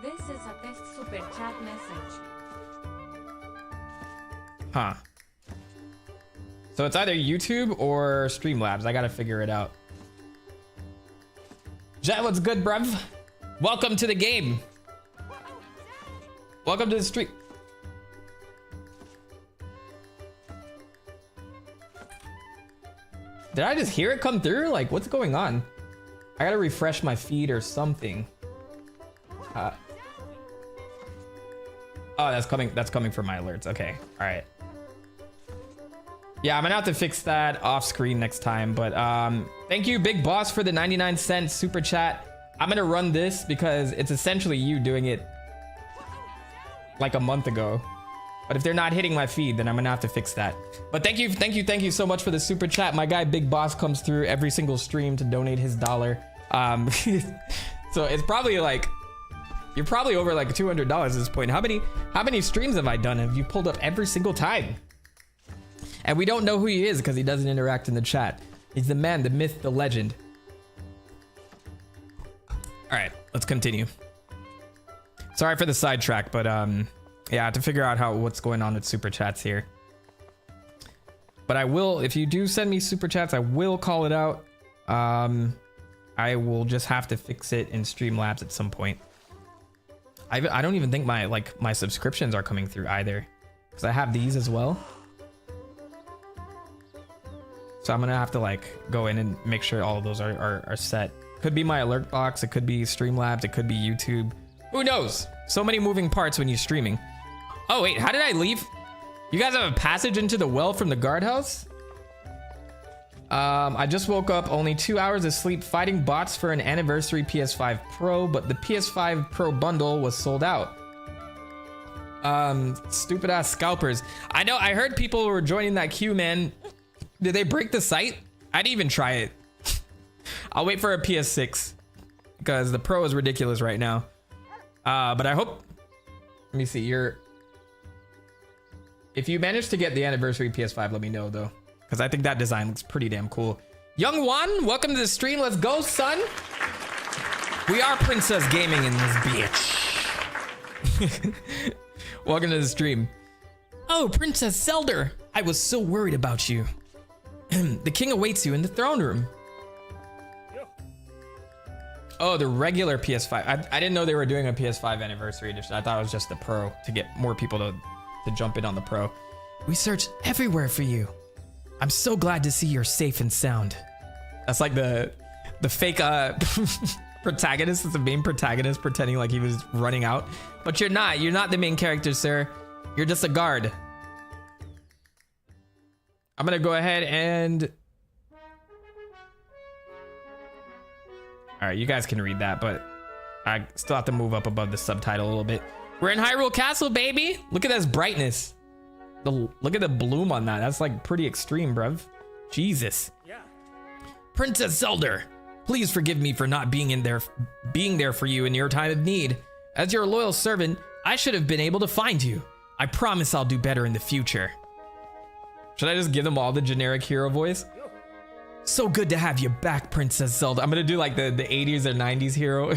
This is a test super chat message. Huh. So it's either YouTube or Streamlabs. I gotta figure it out. Jet, what's good, bruv? Welcome to the game. Welcome to the stream. Did I just hear it come through? Like, what's going on? I gotta refresh my feed or something. Oh, that's coming from my alerts. Okay, all right. Yeah, I'm gonna have to fix that off screen next time. But thank you, Big Boss, for the 99-cent super chat. I'm gonna run this because it's essentially you doing it like a month ago. But if they're not hitting my feed, then I'm gonna have to fix that. But thank you so much for the super chat. My guy Big Boss comes through every single stream to donate his $1. So it's probably like, you're probably over like $200 at this point. How many streams have I done? Have you pulled up every single time? And we don't know who he is because he doesn't interact in the chat. He's the man, the myth, the legend. All right, let's continue. Sorry for the sidetrack, but yeah, I have to figure out what's going on with super chats here. But I will, if you do send me super chats, I will call it out. I will just have to fix it in Streamlabs at some point. I don't even think my subscriptions are coming through either, because I have these as well. So I'm gonna have to like go in and make sure all of those are set. Could be my alert box, it could be Streamlabs, it could be YouTube. Who knows? So many moving parts when you're streaming. Oh wait, how did I leave? You guys have a passage into the well from the guardhouse? I just woke up, only 2 hours of sleep, fighting bots for an anniversary PS5 Pro, but the PS5 Pro bundle was sold out. Stupid ass scalpers. I know, I heard people were joining that queue, man. Did they break the site? I'd even try it. I'll wait for a PS6 because the Pro is ridiculous right now. But I hope, let me see, if you manage to get the anniversary PS5, let me know though, because I think that design looks pretty damn cool. Young Juan, welcome to the stream. Let's go, son. We are Princess Gaming in this bitch. Welcome to the stream. Oh, Princess Zelda, I was so worried about you. The king awaits you in the throne room. Oh, the regular PS5. I didn't know they were doing a PS5 anniversary edition. I thought it was just the Pro to get more people to jump in on the Pro. We searched everywhere for you. I'm so glad to see you're safe and sound. That's like the fake protagonist. It's the main protagonist pretending like he was running out. But you're not. You're not the main character, sir. You're just a guard. I'm gonna go ahead and... All right, you guys can read that, but I still have to move up above the subtitle a little bit. We're in Hyrule Castle, baby. Look at this brightness. Look at the bloom on that. That's like pretty extreme, bruv. Jesus. Yeah. Princess Zelda, please forgive me for not being there for you in your time of need. As your loyal servant, I should have been able to find you. I promise I'll do better in the future. Should I just give them all the generic hero voice? So good to have you back, Princess Zelda. I'm gonna do like the 80s or 90s hero.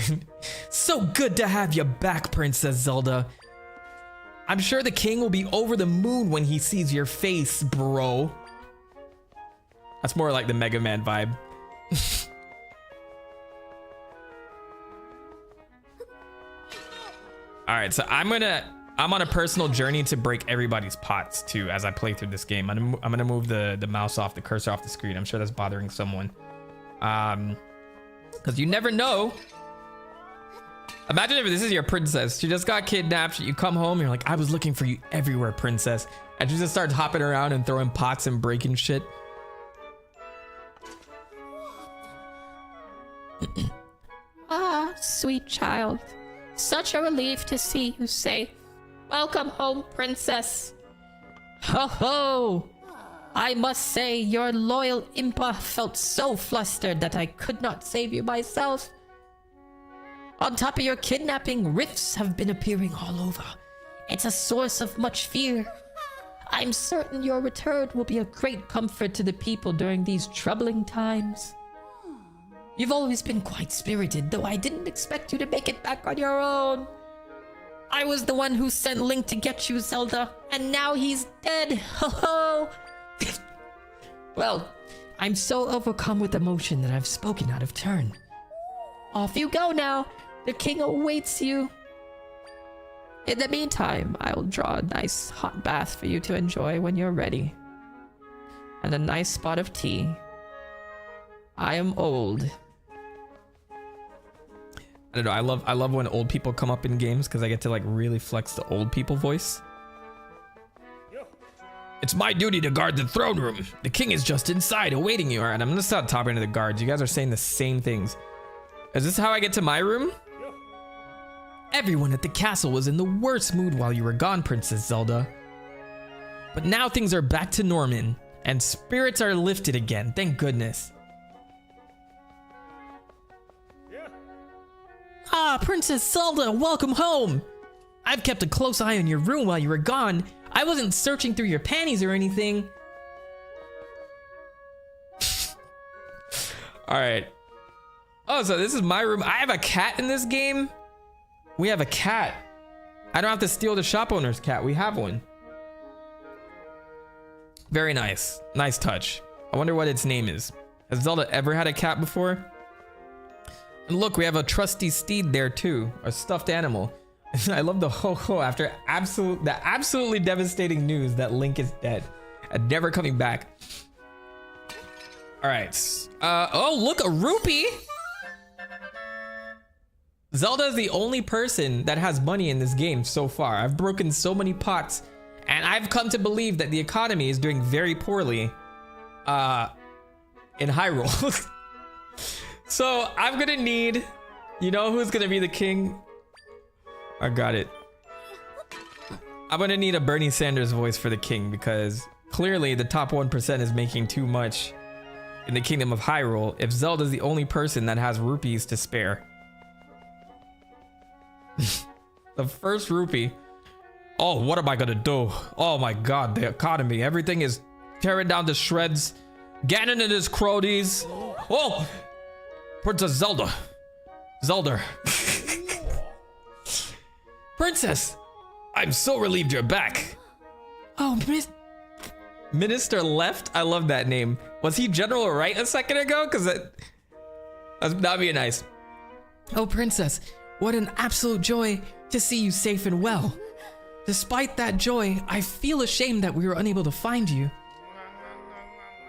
So good to have you back, Princess Zelda. I'm sure the king will be over the moon when he sees your face, bro. That's more like the Mega Man vibe. All right, so I'm on a personal journey to break everybody's pots too as I play through this game. I'm gonna move the mouse off, the cursor off the screen. I'm sure that's bothering someone. Because you never know. Imagine if this is your princess. She just got kidnapped. You come home, you're like, I was looking for you everywhere, princess. And she just starts hopping around and throwing pots and breaking shit. Ah, sweet child. Such a relief to see you safe. Welcome home, princess. Ho ho! I must say, your loyal Impa felt so flustered that I could not save you myself. On top of your kidnapping, rifts have been appearing all over. It's a source of much fear. I'm certain your return will be a great comfort to the people during these troubling times. You've always been quite spirited, though I didn't expect you to make it back on your own. I was the one who sent Link to get you, Zelda, and now he's dead. Ho ho! Well, I'm so overcome with emotion that I've spoken out of turn. Off you go now. The king awaits you. In the meantime, I'll draw a nice hot bath for you to enjoy when you're ready. And a nice spot of tea. I am old. I don't know. I love when old people come up in games because I get to like really flex the old people voice. It's my duty to guard the throne room. The king is just inside awaiting you. All right, I'm gonna start talking to the guards. You guys are saying the same things. Is this how I get to my room? Everyone at the castle was in the worst mood while you were gone, Princess Zelda. But now things are back to normal and spirits are lifted again. Thank goodness. Ah, Princess Zelda, welcome home. I've kept a close eye on your room while you were gone. I wasn't searching through your panties or anything. All right. Oh, so this is my room. I have a cat in this game. We have a cat. I don't have to steal the shop owner's cat. We have one. Very nice. Nice touch. I wonder what its name is. Has Zelda ever had a cat before? And look, we have a trusty steed there too. A stuffed animal. I love the ho-ho after the absolutely devastating news that Link is dead and never coming back. All right. Oh, look, a rupee. Zelda is the only person that has money in this game so far. I've broken so many pots and I've come to believe that the economy is doing very poorly in Hyrule. So I'm gonna need, you know who's gonna be the king? I got it. I'm gonna need a Bernie Sanders voice for the king because clearly the top 1% is making too much in the kingdom of Hyrule if Zelda's the only person that has rupees to spare. The first rupee. Oh, what am I gonna do? Oh my god, the economy. Everything is tearing down to shreds. Ganon and his cronies. Oh! Princess Zelda. Zelda. Princess, I'm so relieved you're back. Oh, Minister Left? I love that name. Was he General Right a second ago? Because that'd be nice. Oh, Princess, what an absolute joy to see you safe and well. Despite that joy, I feel ashamed that we were unable to find you.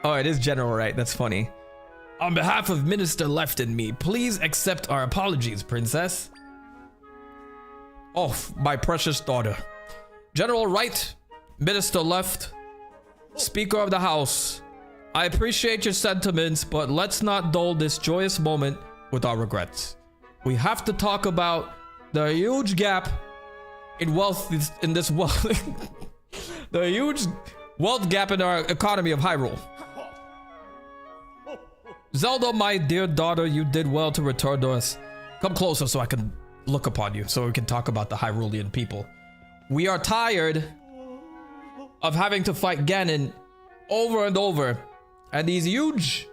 Oh, it is General Right. That's funny. On behalf of Minister Left and me, please accept our apologies, Princess. Oh, my precious daughter. General Right, Minister Left, Speaker of the House, I appreciate your sentiments, but let's not dull this joyous moment with our regrets. We have to talk about the huge gap in wealth in this wealth. The huge wealth gap in our economy of Hyrule. Zelda, my dear daughter, you did well to return to us. Come closer so I can look upon you, so we can talk about the Hyrulean people. We are tired of having to fight Ganon over and over, and these huge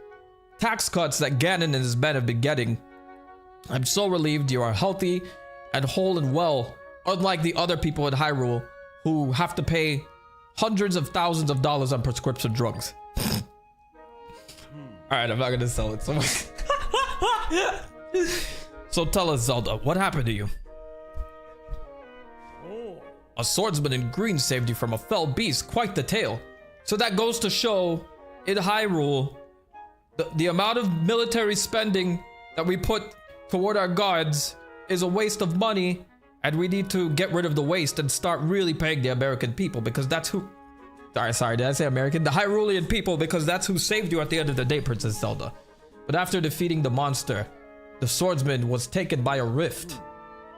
tax cuts that Ganon and his men have been getting. I'm so relieved you are healthy and whole and well, unlike the other people in Hyrule who have to pay hundreds of thousands of dollars on prescription drugs. All right, I'm not gonna sell it so much. So tell us, Zelda, what happened to you? A swordsman in green saved you from a fell beast, quite the tale. So that goes to show, in Hyrule, the amount of military spending that we put toward our guards is a waste of money, and we need to get rid of the waste and start really paying the American people, because that's who... Sorry, did I say American? The Hyrulean people, because that's who saved you at the end of the day, Princess Zelda. But after defeating the monster, the swordsman was taken by a rift.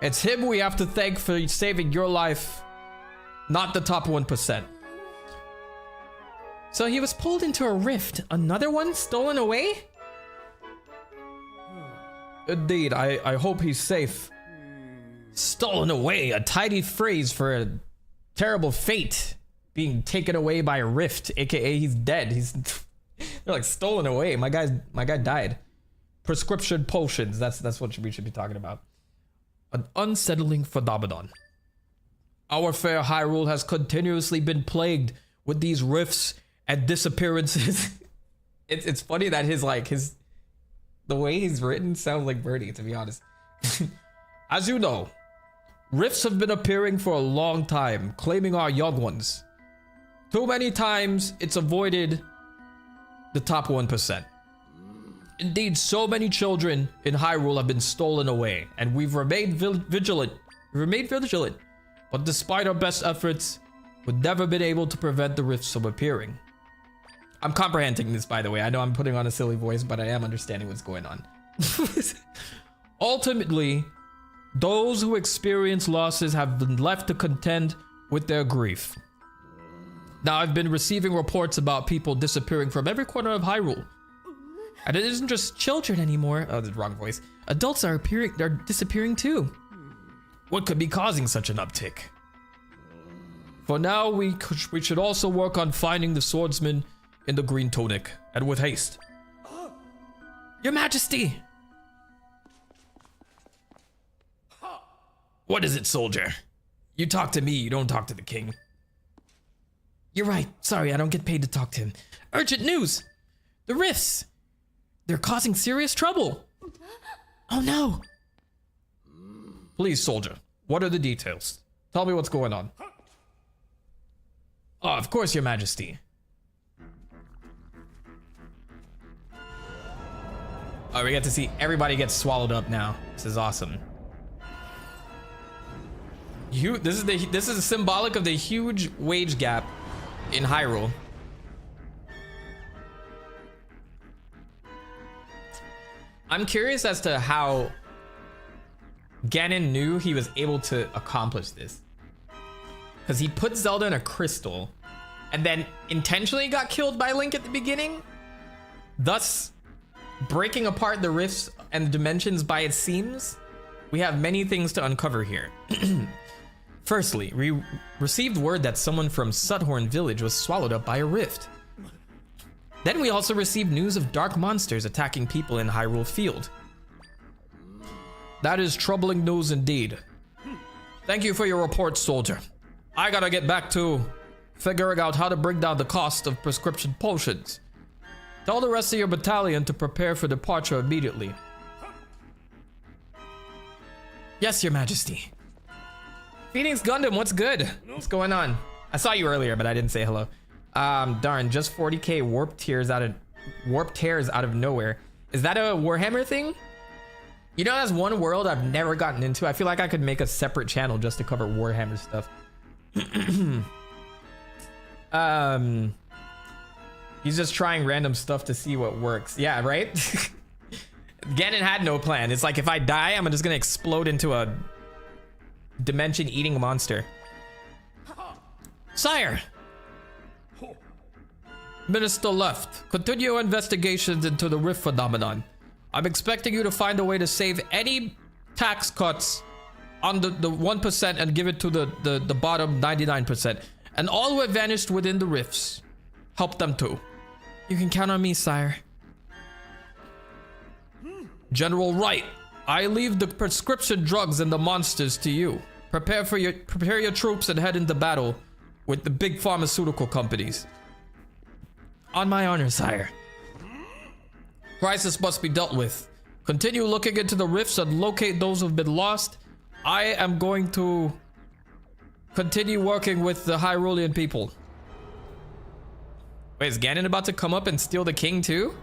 It's him we have to thank for saving your life, not the top 1%. So he was pulled into a rift. Another one stolen away? Indeed, I hope he's safe. Stolen away, a tidy phrase for a terrible fate. Being taken away by a rift, aka he's dead. They're like stolen away. My guy died. Prescription potions. That's what we should be talking about. An unsettling phenomenon. Our fair Hyrule has continuously been plagued with these rifts and disappearances. It's funny that the way he's written sounds like Birdie, to be honest. As you know, rifts have been appearing for a long time, claiming our young ones. Too many times it's avoided the top 1%. Indeed, so many children in Hyrule have been stolen away, and we've remained vigilant. But despite our best efforts, we've never been able to prevent the rifts from appearing. I'm comprehending this, by the way. I know I'm putting on a silly voice, but I am understanding what's going on. Ultimately, those who experience losses have been left to contend with their grief. Now, I've been receiving reports about people disappearing from every corner of Hyrule. And it isn't just children anymore. Oh, the wrong voice. Adults are disappearing too. What could be causing such an uptick? For now, we should also work on finding the swordsman in the green tunic, and with haste. Your Majesty! What is it, soldier? You talk to me, you don't talk to the king. You're right. Sorry, I don't get paid to talk to him. Urgent news! The rifts! They're causing serious trouble. Oh no! Please, soldier, what are the details? Tell me what's going on. Oh, of course, Your Majesty. Oh, we get to see everybody get swallowed up now. This is awesome. This is symbolic of the huge wage gap in Hyrule. I'm curious as to how Ganon knew he was able to accomplish this. Because he put Zelda in a crystal and then intentionally got killed by Link at the beginning, thus breaking apart the rifts and the dimensions by its seams. We have many things to uncover here. Firstly, we received word that someone from Sudhorn village was swallowed up by a rift. Then we also received news of dark monsters attacking people in Hyrule Field. That is troubling news indeed. Thank you for your report, soldier. I gotta get back to figuring out how to bring down the cost of prescription potions. Tell the rest of your battalion to prepare for departure immediately. Yes, Your Majesty. Phoenix Gundam, what's good? What's going on? I saw you earlier, but I didn't say hello. Darn, just 40k warp tears out of nowhere. Is that a Warhammer thing? You know, that's one world I've never gotten into. I feel like I could make a separate channel just to cover Warhammer stuff. He's just trying random stuff to see what works. Yeah, right? Ganon had no plan. It's like, if I die, I'm just gonna explode into a dimension-eating monster. Sire! Minister left. Continue your investigations into the rift phenomenon. I'm expecting you to find a way to save any tax cuts on the 1% and give it to the bottom 99%. And all who have vanished within the rifts, help them too. You can count on me, sire. General Wright, I leave the prescription drugs and the monsters to you. Prepare your troops and head into battle with the big pharmaceutical companies. On my honor, sire. Crisis must be dealt with. Continue looking into the rifts and locate those who've been lost. I am going to continue working with the Hyrulean people. Wait, is Ganon about to come up and steal the king too?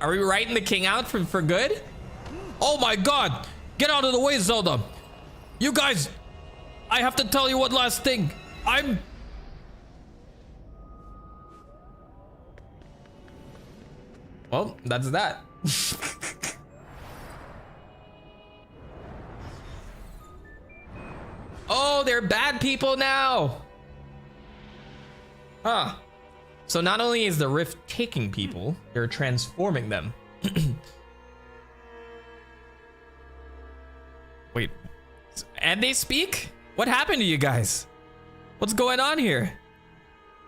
Are we writing the king out for good? Oh my god! Get out of the way, Zelda! You guys! I have to tell you one last thing. Well, that's that. Oh, they're bad people now. Huh. So not only is the rift taking people, they're transforming them. Wait. And they speak? What happened to you guys? What's going on here?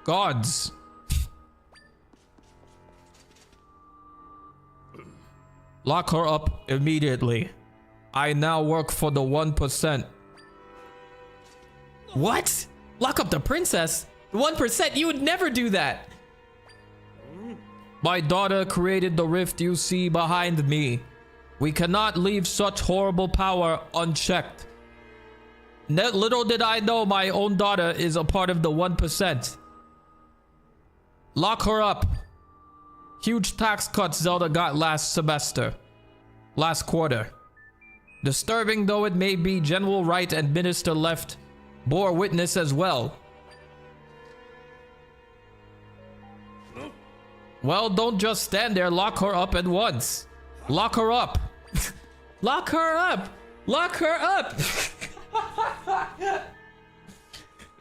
Gods. Lock her up immediately. I now work for the 1%. What? Lock up the princess? The 1%? You would never do that. My daughter created the rift you see behind me. We cannot leave such horrible power unchecked. Little did I know my own daughter is a part of the 1%. Lock her up. Huge tax cuts Zelda got last quarter. Disturbing though it may be, General Right and Minister Left bore witness as well. Well, don't just stand there. Lock her up at once. Lock her up. Lock her up. Lock her up.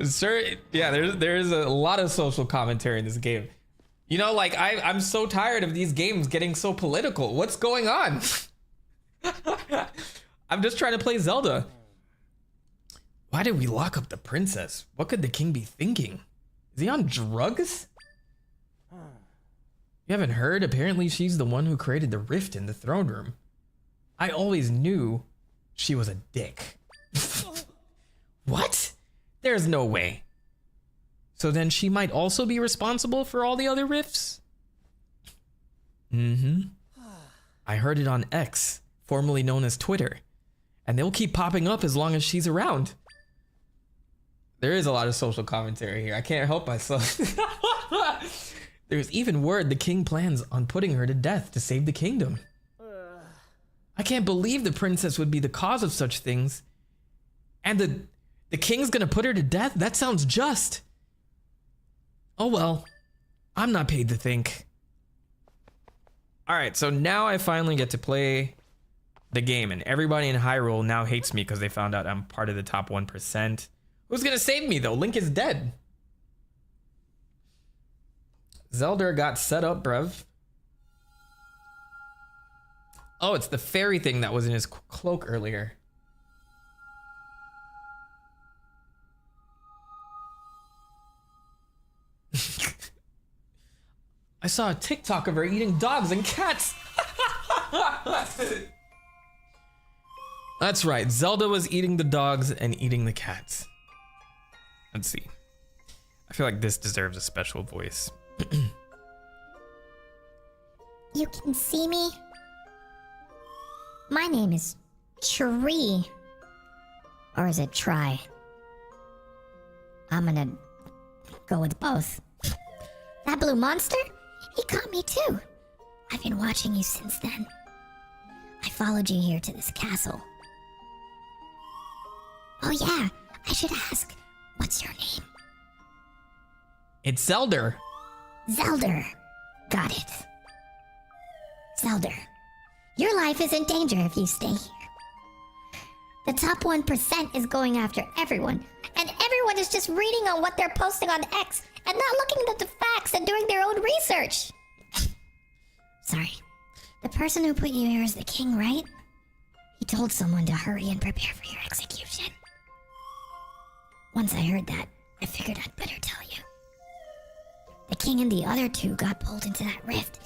Sir, yeah, there's a lot of social commentary in this game. You know, like I'm so tired of these games getting so political. What's going on? I'm just trying to play Zelda. Why did we lock up the princess? What could the king be thinking? Is he on drugs? You haven't heard? Apparently she's the one who created the rift in the throne room. I always knew she was a dick. What? There's no way. So then she might also be responsible for all the other rifts? I heard it on X, formerly known as Twitter. And they'll keep popping up as long as she's around. There is a lot of social commentary here. I can't help myself. There's even word the king plans on putting her to death to save the kingdom. I can't believe the princess would be the cause of such things. And the king's gonna put her to death? That sounds just. Oh well, I'm not paid to think. All right, so now I finally get to play the game, and everybody in Hyrule now hates me because they found out I'm part of the top 1%. Who's gonna save me though? Link is dead. Zelda got set up, bruv. Oh, it's the fairy thing that was in his cloak earlier. I saw a TikTok of her eating dogs and cats. That's right, Zelda was eating the dogs and eating the cats. Let's see. I feel like this deserves a special voice. You can see me? My name is Tree. Or is it Try? I'm gonna go with both. That blue monster? He caught me too. I've been watching you since then. I followed you here to this castle. Oh yeah, I should ask, what's your name? It's Zelda. Zelda. Got it. Zelda, your life is in danger if you stay here. The top 1% is going after everyone, and everyone is just reading on what they're posting on X and not looking at the facts and doing their own research. Sorry. The person who put you here is the king, right? He told someone to hurry and prepare for your execution. Once I heard that, I figured I'd better tell you. The king and the other two got pulled into that rift.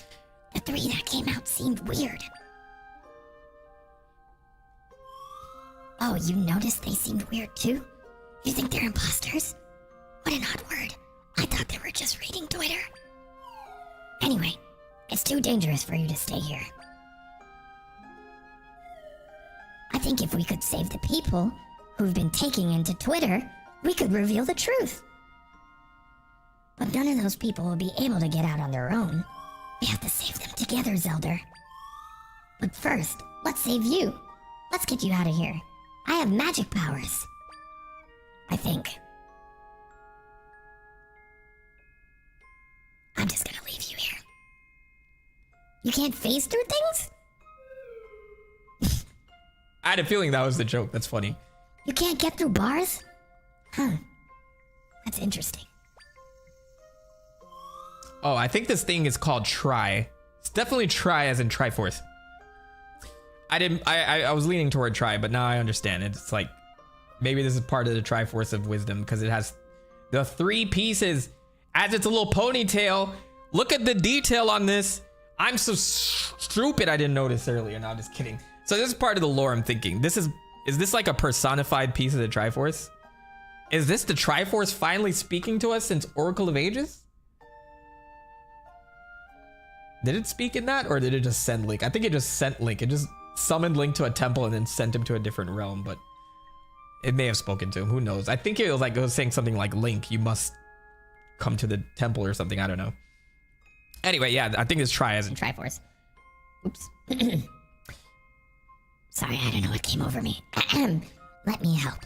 The three that came out seemed weird. Oh, you noticed they seemed weird too? You think they're imposters? What an odd word. I thought they were just reading Twitter. Anyway, it's too dangerous for you to stay here. I think if we could save the people who've been taking into Twitter, we could reveal the truth. But none of those people will be able to get out on their own. We have to save them together, Zelda. But first, let's save you. Let's get you out of here. I have magic powers. I think. I'm just gonna leave you here. You can't phase through things? I had a feeling that was the joke. That's funny. You can't get through bars? Huh. That's interesting. Oh, I think this thing is called Try. It's definitely Try as in Triforce. I was leaning toward Try, but now I understand. It's like, maybe this is part of the Triforce of Wisdom because it has the 3 pieces as its a little ponytail. Look at the detail on this. I'm so stupid I didn't notice earlier. No, I'm just kidding. So this is part of the lore I'm thinking. Is this like a personified piece of the Triforce? Is this the Triforce finally speaking to us since Oracle of Ages? Did it speak in that, or did it just send Link? I think it just sent Link. It just summoned Link to a temple and then sent him to a different realm, but it may have spoken to him. Who knows? I think it was saying something like, Link, you must come to the temple or something. I don't know. Anyway, yeah, I think it's try as in Triforce. Oops. Sorry, I don't know what came over me. Let me help.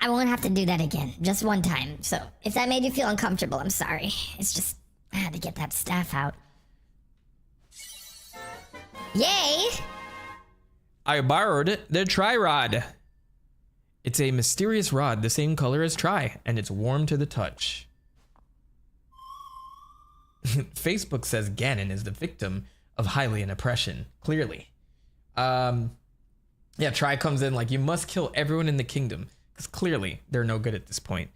I won't have to do that again. Just one time. So if that made you feel uncomfortable, I'm sorry. It's just I had to get that staff out. Yay! I borrowed the Tri Rod. It's a mysterious rod the same color as Tri, and it's warm to the touch. Facebook says Ganon is the victim of Hylian oppression. Clearly. Yeah, Tri comes in like, you must kill everyone in the kingdom, because clearly they're no good at this point.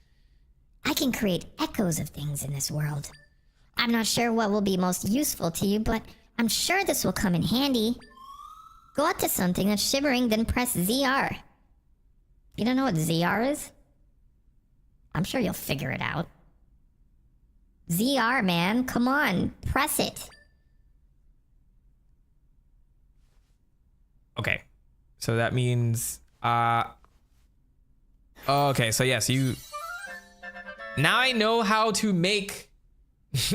I can create echoes of things in this world. I'm not sure what will be most useful to you, but I'm sure this will come in handy. Go up to something that's shimmering, then press ZR. You don't know what ZR is? I'm sure you'll figure it out. ZR, man. Come on. Press it. Okay. So that means... okay, so yes, you... Now I know how to make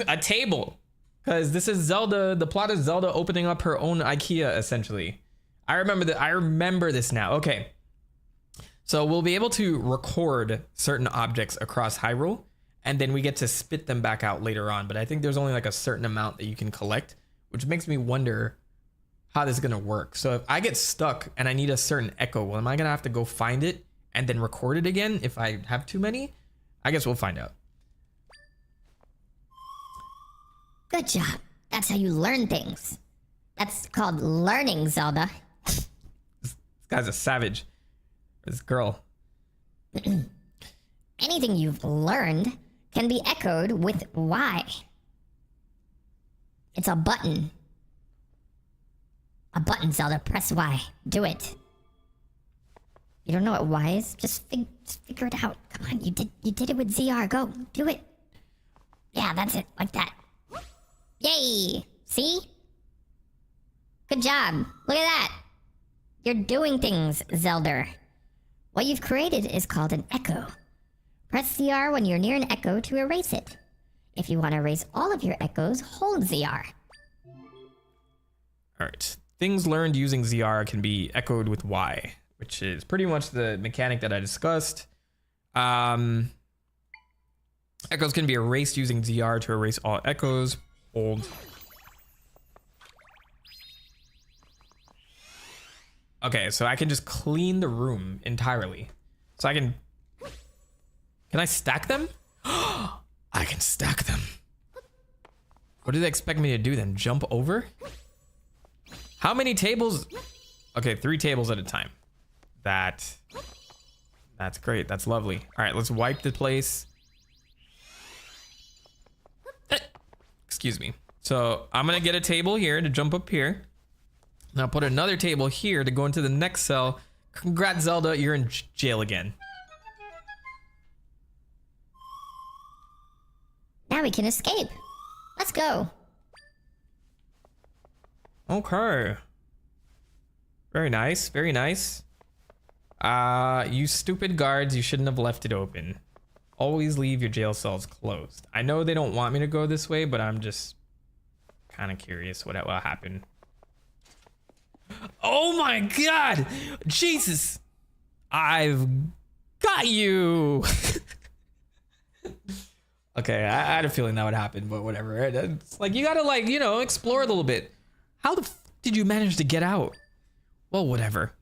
a table. Because this is Zelda... The plot is Zelda opening up her own IKEA, essentially. I remember this now. Okay. So we'll be able to record certain objects across Hyrule, and then we get to spit them back out later on. But I think there's only like a certain amount that you can collect, which makes me wonder how this is going to work. So if I get stuck and I need a certain echo, well, am I going to have to go find it and then record it again if I have too many? I guess we'll find out. Good job. That's how you learn things. That's called learning, Zelda. This guy's a savage. This girl. Anything you've learned can be echoed with Y. It's a button. A button, Zelda. Press Y. Do it. You don't know what Y is? Just figure it out. Come on, you did it with ZR. Go, do it. Yeah, that's it. Like that. Yay! See? Good job. Look at that. You're doing things, Zelda. What you've created is called an echo. Press ZR when you're near an echo to erase it. If you want to erase all of your echoes, hold ZR. All right. Things learned using ZR can be echoed with Y, which is pretty much the mechanic that I discussed. Echoes can be erased using ZR to erase all echoes. Hold. Okay, so I can just clean the room entirely. So can I stack them? I can stack them. What do they expect me to do then? Jump over? How many tables? Okay, 3 tables at a time. That's great. That's lovely. All right, let's wipe the place. Excuse me. So I'm gonna get a table here to jump up here. Now put another table here to go into the next cell. Congrats, Zelda, you're in jail again. Now we can escape. Let's go. Okay. Very nice, very nice. You stupid guards, you shouldn't have left it open. Always leave your jail cells closed. I know they don't want me to go this way, but I'm just kind of curious what will happen. Oh my god! Jesus! I've got you! Okay, I had a feeling that would happen, but whatever. It's like, you gotta, like, you know, explore a little bit. How the f did you manage to get out? Well, whatever.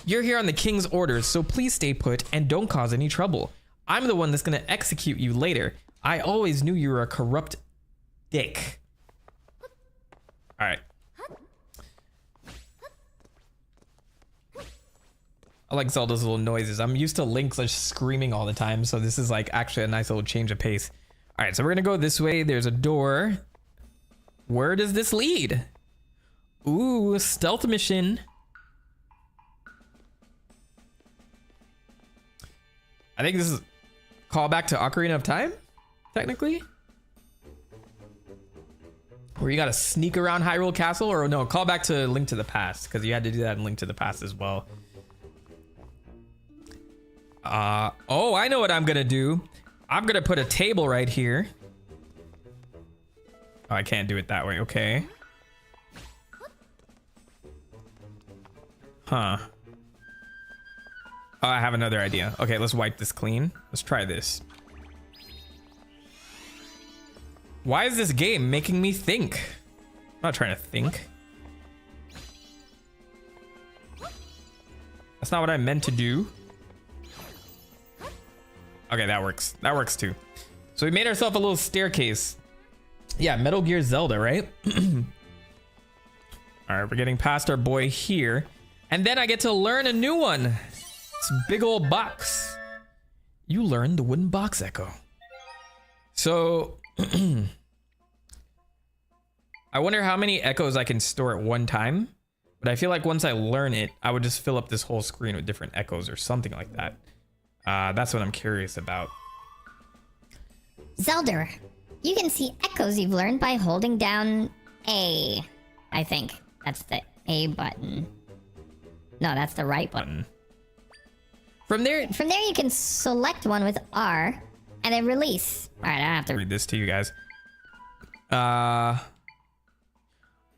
You're here on the king's orders, so please stay put and don't cause any trouble. I'm the one that's gonna execute you later. I always knew you were a corrupt dick. Alright. I like Zelda's little noises. I'm used to Link's like screaming all the time, so this is like actually a nice little change of pace. All right, so we're gonna go this way. There's a door. Where does this lead? Ooh, stealth mission. I think this is call back to Ocarina of Time, technically. Where you gotta sneak around Hyrule Castle, or no, call back to Link to the Past, because you had to do that in Link to the Past as well. Oh, I know what I'm gonna do. I'm gonna put a table right here. Oh, I can't do it that way, okay. Huh. Oh, I have another idea. Okay, let's wipe this clean. Let's try this. Why is this game making me think? I'm not trying to think. That's not what I meant to do. Okay, that works. That works too. So we made ourselves a little staircase. Yeah, Metal Gear Zelda, right? All right, we're getting past our boy here. And then I get to learn a new one. This big old box. You learned the wooden box echo. So... I wonder how many echoes I can store at one time, but I feel like once I learn it, I would just fill up this whole screen with different echoes or something like that. That's what I'm curious about. Zelda, you can see echoes you've learned by holding down A. I think that's the A button. No, that's the right button. From there you can select one with R and then release. All right, I have to read this to you guys.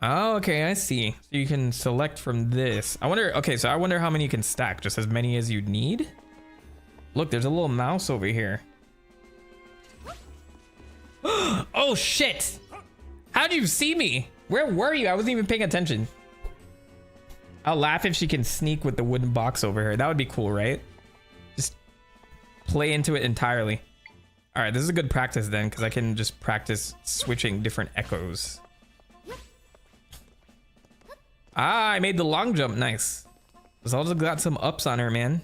Oh, okay, I see. So you can select from this. I wonder, okay, so I wonder how many you can stack. Just as many as you need? Look, there's a little mouse over here. Oh, shit! How'd you see me? Where were you? I wasn't even paying attention. I'll laugh if she can sneak with the wooden box over here. That would be cool, right? Just play into it entirely. All right, this is a good practice then, because I can just practice switching different echoes. Ah, I made the long jump. Nice. Zelda's got some ups on her, man.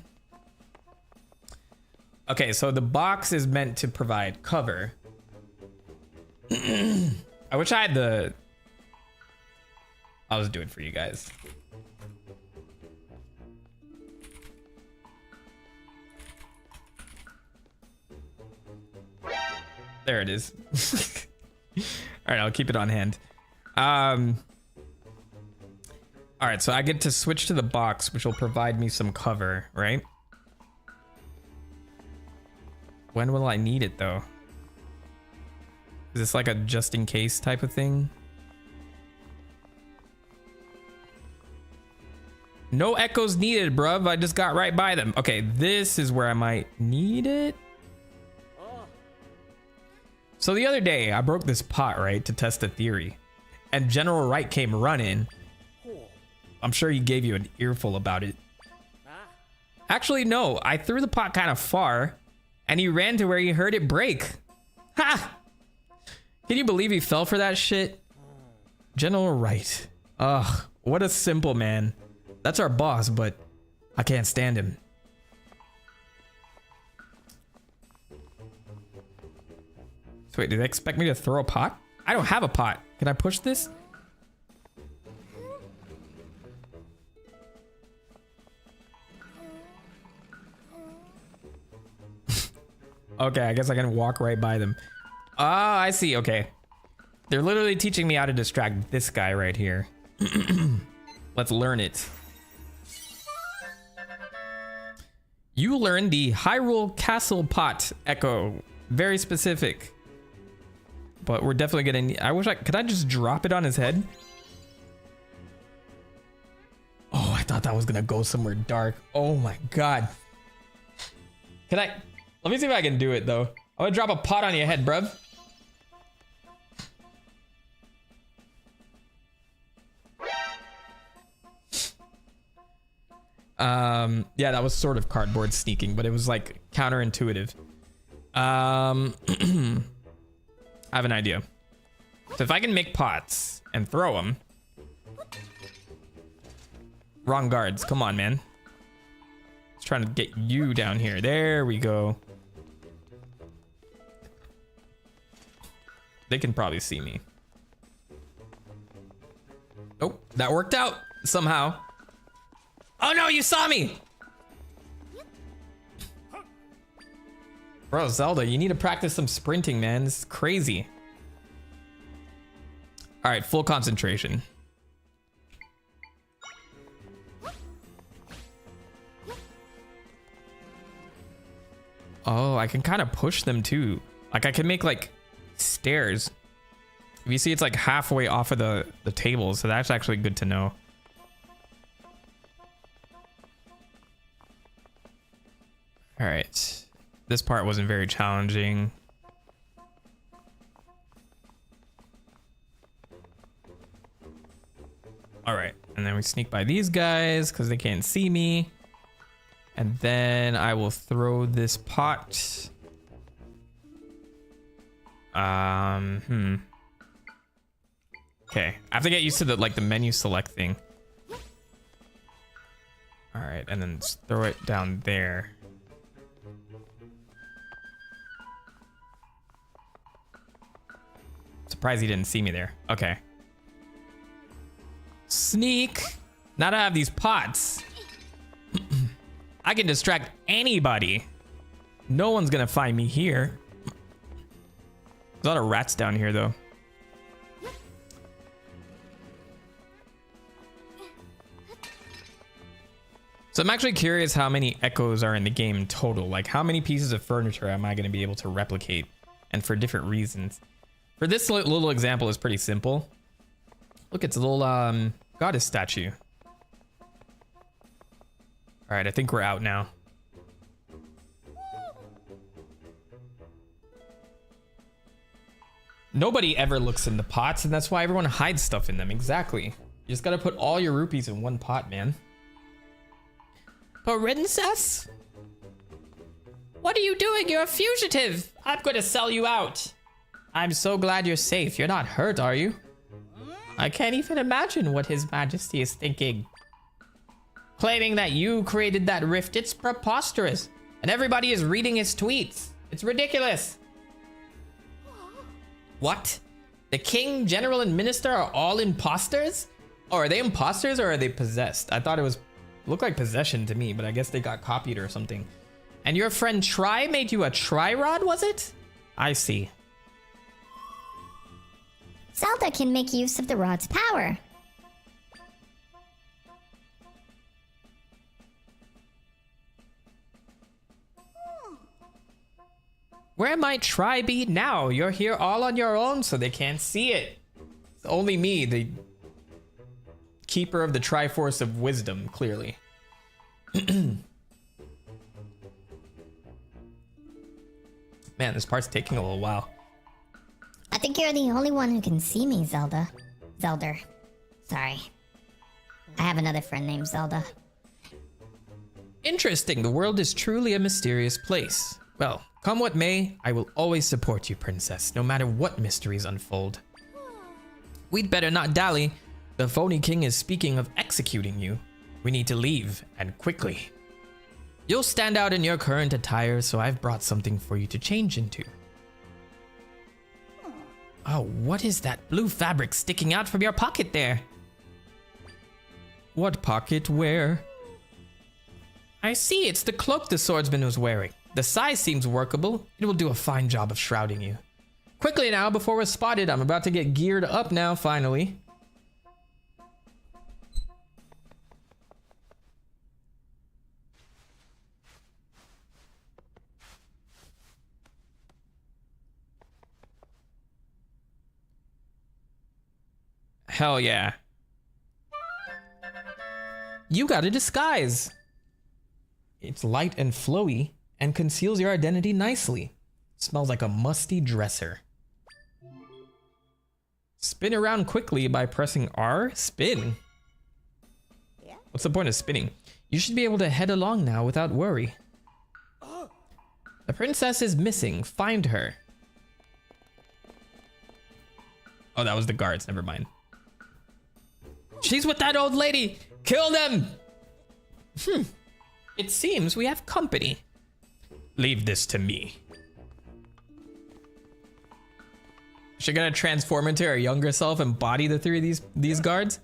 Okay, so the box is meant to provide cover. I wish I had the... I'll just do it for you guys. There it is. All right, I'll keep it on hand. All right, so I get to switch to the box, which will provide me some cover, right? When will I need it, though? Is this like a just-in-case type of thing? No echoes needed, bruv. I just got right by them. Okay, this is where I might need it. So the other day, I broke this pot, right, to test a theory. And General Wright came running. I'm sure he gave you an earful about it. Actually, no. I threw the pot kind of far, and he ran to where he heard it break. Ha! Can you believe he fell for that shit? General Wright. Ugh, what a simple man. That's our boss, but I can't stand him. So wait, do they expect me to throw a pot? I don't have a pot. Can I push this? Okay, I guess I can walk right by them. Ah, I see. Okay. They're literally teaching me how to distract this guy right here. Let's learn it. You learn the Hyrule Castle pot echo. Very specific. But we're definitely gonna need... Could I just drop it on his head? Oh, I thought that was gonna go somewhere dark. Oh my god. Can I... Let me see if I can do it, though. I'm gonna drop a pot on your head, bruv. Yeah, that was sort of cardboard sneaking, but it was like counterintuitive. I have an idea. So if I can make pots and throw them. Wrong guards. Come on, man. Just trying to get you down here. There we go. They can probably see me. Oh, that worked out somehow. Oh no, you saw me! Bro, Zelda, you need to practice some sprinting, man. This is crazy. All right, full concentration. Oh, I can kind of push them too. Like I can make like stairs. If you see, it's like halfway off of the table, so that's actually good to know. All right, this part wasn't very challenging. All right, and then we sneak by these guys because they can't see me. And then I will throw this pot. Okay, I have to get used to the menu select thing. All right, and then just throw it down there. Surprised he didn't see me there. Okay. Sneak. Now that I have these pots, I can distract anybody. No one's gonna find me here. There's a lot of rats down here though. So I'm actually curious how many echoes are in the game total. Like how many pieces of furniture am I gonna be able to replicate, and for different reasons. For this little example is pretty simple. Look, it's a little goddess statue. All right, I think we're out now. Nobody ever looks in the pots, and that's why everyone hides stuff in them. Exactly. You just gotta put all your rupees in one pot, man. Princess? What are you doing? You're a fugitive. I'm gonna sell you out. I'm so glad you're safe. You're not hurt, are you? I can't even imagine what His Majesty is thinking. Claiming that you created that rift, it's preposterous. And everybody is reading his tweets. It's ridiculous. What? The king, general, and minister are all imposters? Oh, are they imposters or are they possessed? I thought it looked like possession to me, but I guess they got copied or something. And your friend Tri made you a tri-rod, was it? I see. Zelda can make use of the rod's power. Where might Tri be now? You're here all on your own, so they can't see it. It's only me, the keeper of the Triforce of Wisdom, clearly. Man, this part's taking a little while. I think you're the only one who can see me, Zelda. Zelda. Sorry. I have another friend named Zelda. Interesting. The world is truly a mysterious place. Well, come what may, I will always support you, Princess, no matter what mysteries unfold. We'd better not dally. The phony king is speaking of executing you. We need to leave, and quickly. You'll stand out in your current attire, so I've brought something for you to change into. Oh, what is that blue fabric sticking out from your pocket there? What pocket? Where? I see, it's the cloak the swordsman was wearing. The size seems workable. It will do a fine job of shrouding you. Quickly now, before we're spotted, I'm about to get geared up now, finally. Hell yeah. You got a disguise. It's light and flowy and conceals your identity nicely. Smells like a musty dresser. Spin around quickly by pressing R. Spin. What's the point of spinning? You should be able to head along now without worry. The princess is missing. Find her. Oh, that was the guards. Never mind. She's with that old lady. Kill them. It seems we have company. Leave this to me. Is she gonna transform into her younger self and body the three of these guards?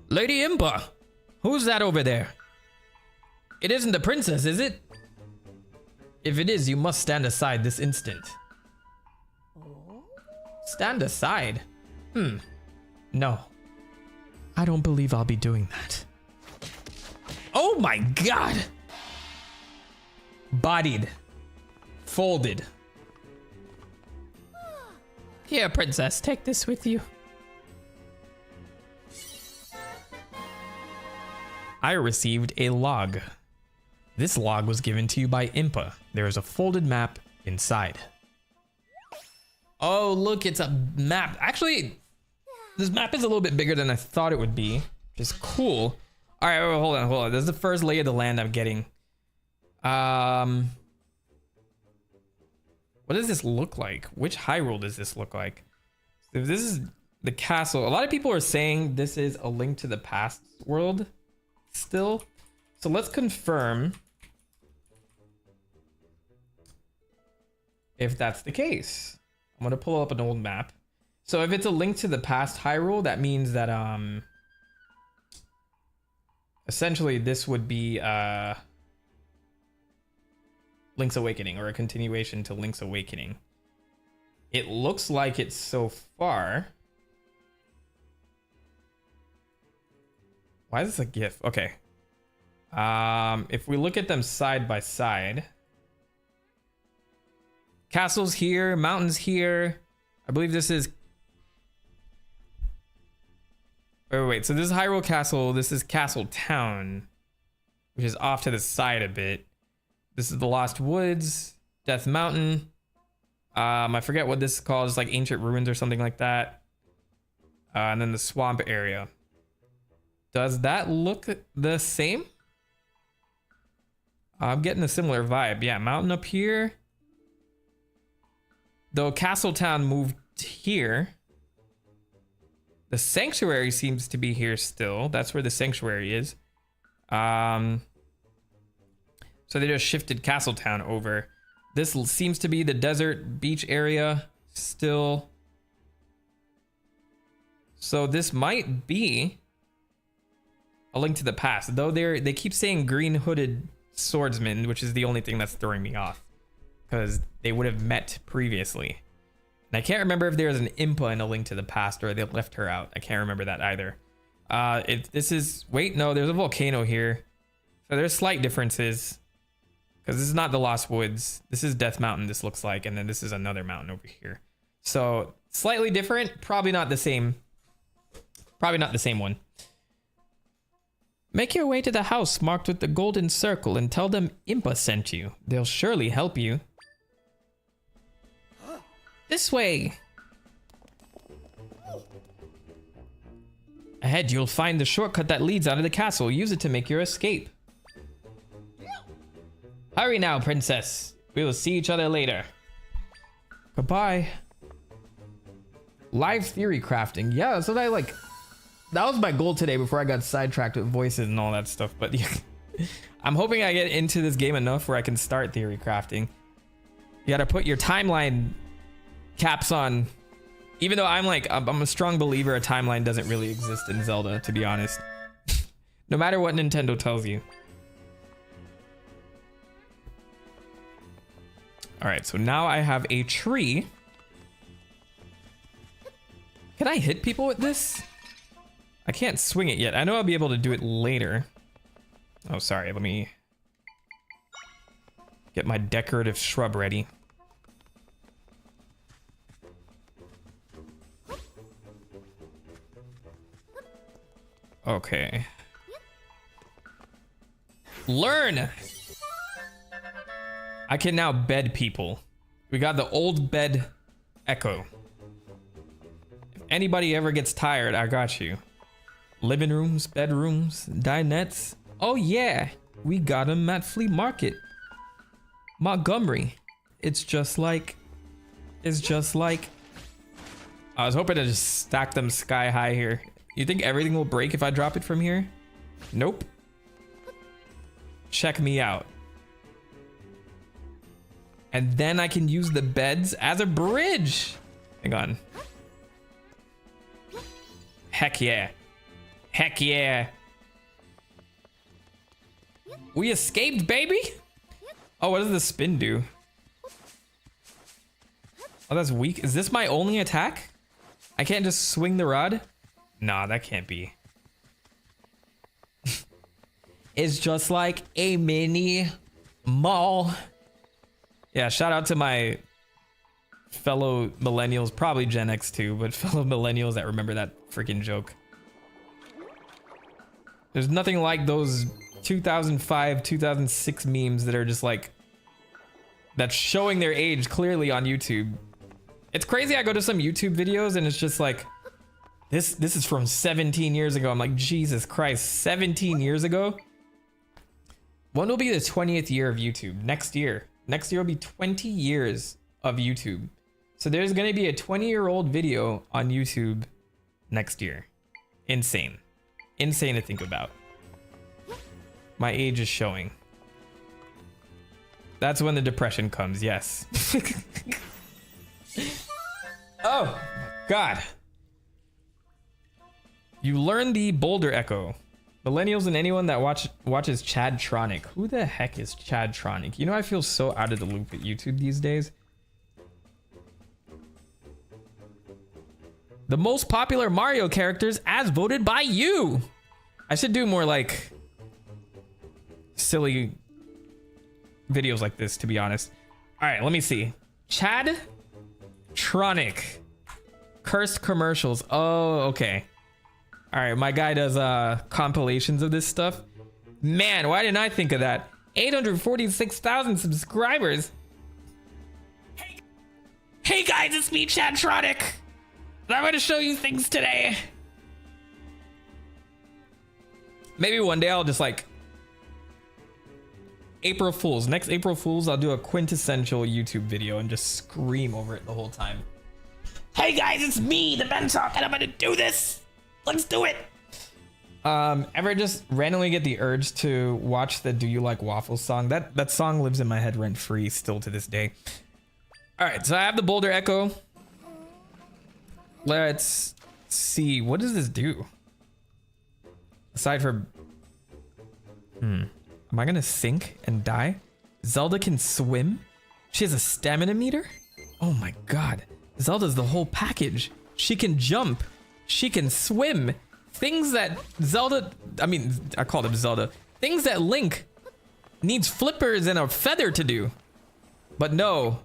Lady Impa, who's that over there? It isn't the princess, is it? If it is, you must stand aside this instant. Stand aside? No. I don't believe I'll be doing that. Oh my god! Bodied. Folded. Here, princess, take this with you. I received a log. This log was given to you by Impa. There is a folded map inside. Oh, look, it's a map. Actually, this map is a little bit bigger than I thought it would be, which is cool. All right, hold on. This is the first lay of the land I'm getting. What does this look like? Which Hyrule does this look like? If this is the castle, a lot of people are saying this is a Link to the Past world still. So let's confirm if that's the case. I'm gonna pull up an old map. So if it's a Link to the Past Hyrule, that means that essentially this would be Link's Awakening, or a continuation to Link's Awakening. It looks like it so far. Why is this a GIF? Okay. If we look at them side by side, castles here, mountains here. I believe this is. Wait. So this is Hyrule Castle. This is Castle Town, which is off to the side a bit. This is the Lost Woods, Death Mountain. I forget what this is called. It's like Ancient Ruins or something like that. And then the swamp area. Does that look the same? I'm getting a similar vibe. Yeah, mountain up here. Though Castle Town moved here. The sanctuary seems to be here still. That's where the sanctuary is. So they just shifted Castletown over. This seems to be the desert beach area still. So this might be a Link to the Past, though they keep saying green hooded swordsman, which is the only thing that's throwing me off, because they would have met previously. And I can't remember if there was an Impa in a Link to the Past or they left her out. I can't remember that either. Wait, no, there's a volcano here. So there's slight differences. Because this is not the Lost Woods. This is Death Mountain, this looks like. And then this is another mountain over here. So slightly different. Probably not the same. Probably not the same one. Make your way to the house marked with the golden circle and tell them Impa sent you. They'll surely help you. This way. Ahead, you'll find the shortcut that leads out of the castle. Use it to make your escape. Hurry now, princess. We will see each other later. Goodbye. Live theory crafting. Yeah, so that was my goal today before I got sidetracked with voices and all that stuff. But I'm hoping I get into this game enough where I can start theory crafting. You gotta put your timeline caps on. Even though I'm a strong believer a timeline doesn't really exist in Zelda, to be honest. No matter what Nintendo tells you. All right, so now I have a tree. Can I hit people with this? I can't swing it yet. I know I'll be able to do it later. Oh, sorry. Let me get my decorative shrub ready. Okay. Learn! I can now bed people. We got the old bed echo. If anybody ever gets tired, I got you. Living rooms, bedrooms, dinettes. Oh yeah, we got them at Flea Market. Montgomery. It's just like. I was hoping to just stack them sky high here. You think everything will break if I drop it from here? Nope. Check me out. And then I can use the beds as a bridge. Hang on. Heck yeah. Heck yeah. We escaped, baby. Oh, what does the spin do? Oh, that's weak. Is this my only attack? I can't just swing the rod? Nah, that can't be. It's just like a mini mall. Yeah, shout out to my fellow millennials, probably Gen X too, but fellow millennials that remember that freaking joke. There's nothing like those 2005, 2006 memes that are just like, that's showing their age clearly on YouTube. It's crazy. I go to some YouTube videos and it's just like, this is from 17 years ago. I'm like, Jesus Christ, 17 years ago? When will be the 20th year of YouTube? Next year. Next year will be 20 years of YouTube. So there's going to be a 20-year-old video on YouTube next year. Insane. Insane to think about. My age is showing. That's when the depression comes, yes. Oh, God. You learn the Boulder Echo. Millennials and anyone that watches Chadtronic. Who the heck is Chadtronic? You know, I feel so out of the loop at YouTube these days. The most popular Mario characters as voted by you. I should do more like silly videos like this, to be honest. All right, let me see. Chadtronic. Cursed commercials. Oh, okay. All right, my guy does compilations of this stuff. Man, why didn't I think of that? 846,000 subscribers. Hey guys, it's me, Chadtronic. And I'm going to show you things today. Maybe one day I'll just like April Fools. Next April Fools, I'll do a quintessential YouTube video and just scream over it the whole time. Hey guys, it's me, TheMentok, and I'm gonna do this. Let's do it. Ever just randomly get the urge to watch the Do You Like Waffles song? That song lives in my head rent free still to this day. All right, so I have the Boulder Echo. Let's see. What does this do? Aside from... Am I gonna sink and die? Zelda can swim? She has a stamina meter? Oh my god. Zelda's the whole package. She can jump. She can swim. Things that Zelda... I mean, I called him Zelda. Things that Link needs flippers and a feather to do. But no,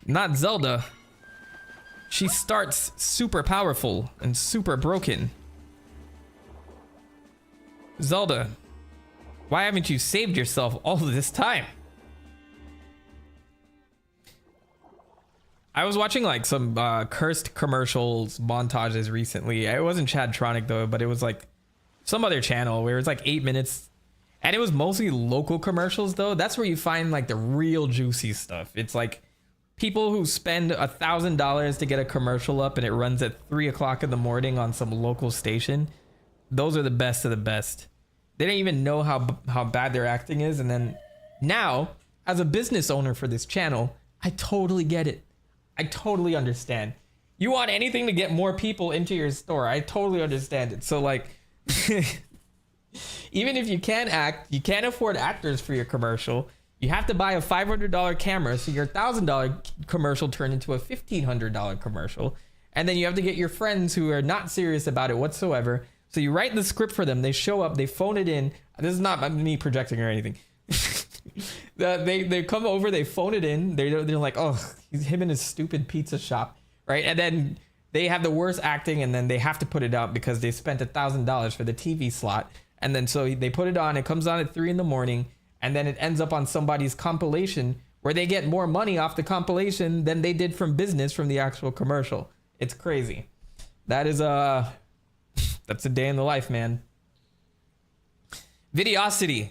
not Zelda. She starts super powerful and super broken. Zelda, why haven't you saved yourself all of this time? I was watching like some cursed commercials montages recently. It wasn't Chadtronic though, but it was like some other channel where it was like 8 minutes. And it was mostly local commercials though. That's where you find like the real juicy stuff. It's like people who spend $1,000 to get a commercial up and it runs at 3 o'clock in the morning on some local station. Those are the best of the best. They don't even know how bad their acting is. And then now, as a business owner for this channel, I totally get it. I totally understand. You want anything to get more people into your store. I totally understand it. So like, even if you can't act, you can't afford actors for your commercial. You have to buy a $500 camera. So your $1,000 commercial turned into a $1,500 commercial. And then you have to get your friends who are not serious about it whatsoever. So you write the script for them. They show up, they phone it in. This is not me projecting or anything. They come over, they phone it in. They're like, oh, him and his stupid pizza shop, right? And then they have the worst acting, and then they have to put it out because they spent $1,000 for the TV slot. And then so they put it on. It comes on at 3 in the morning, and then it ends up on somebody's compilation where they get more money off the compilation than they did from business from the actual commercial. It's crazy. That is that's a day in the life, man. Videosity.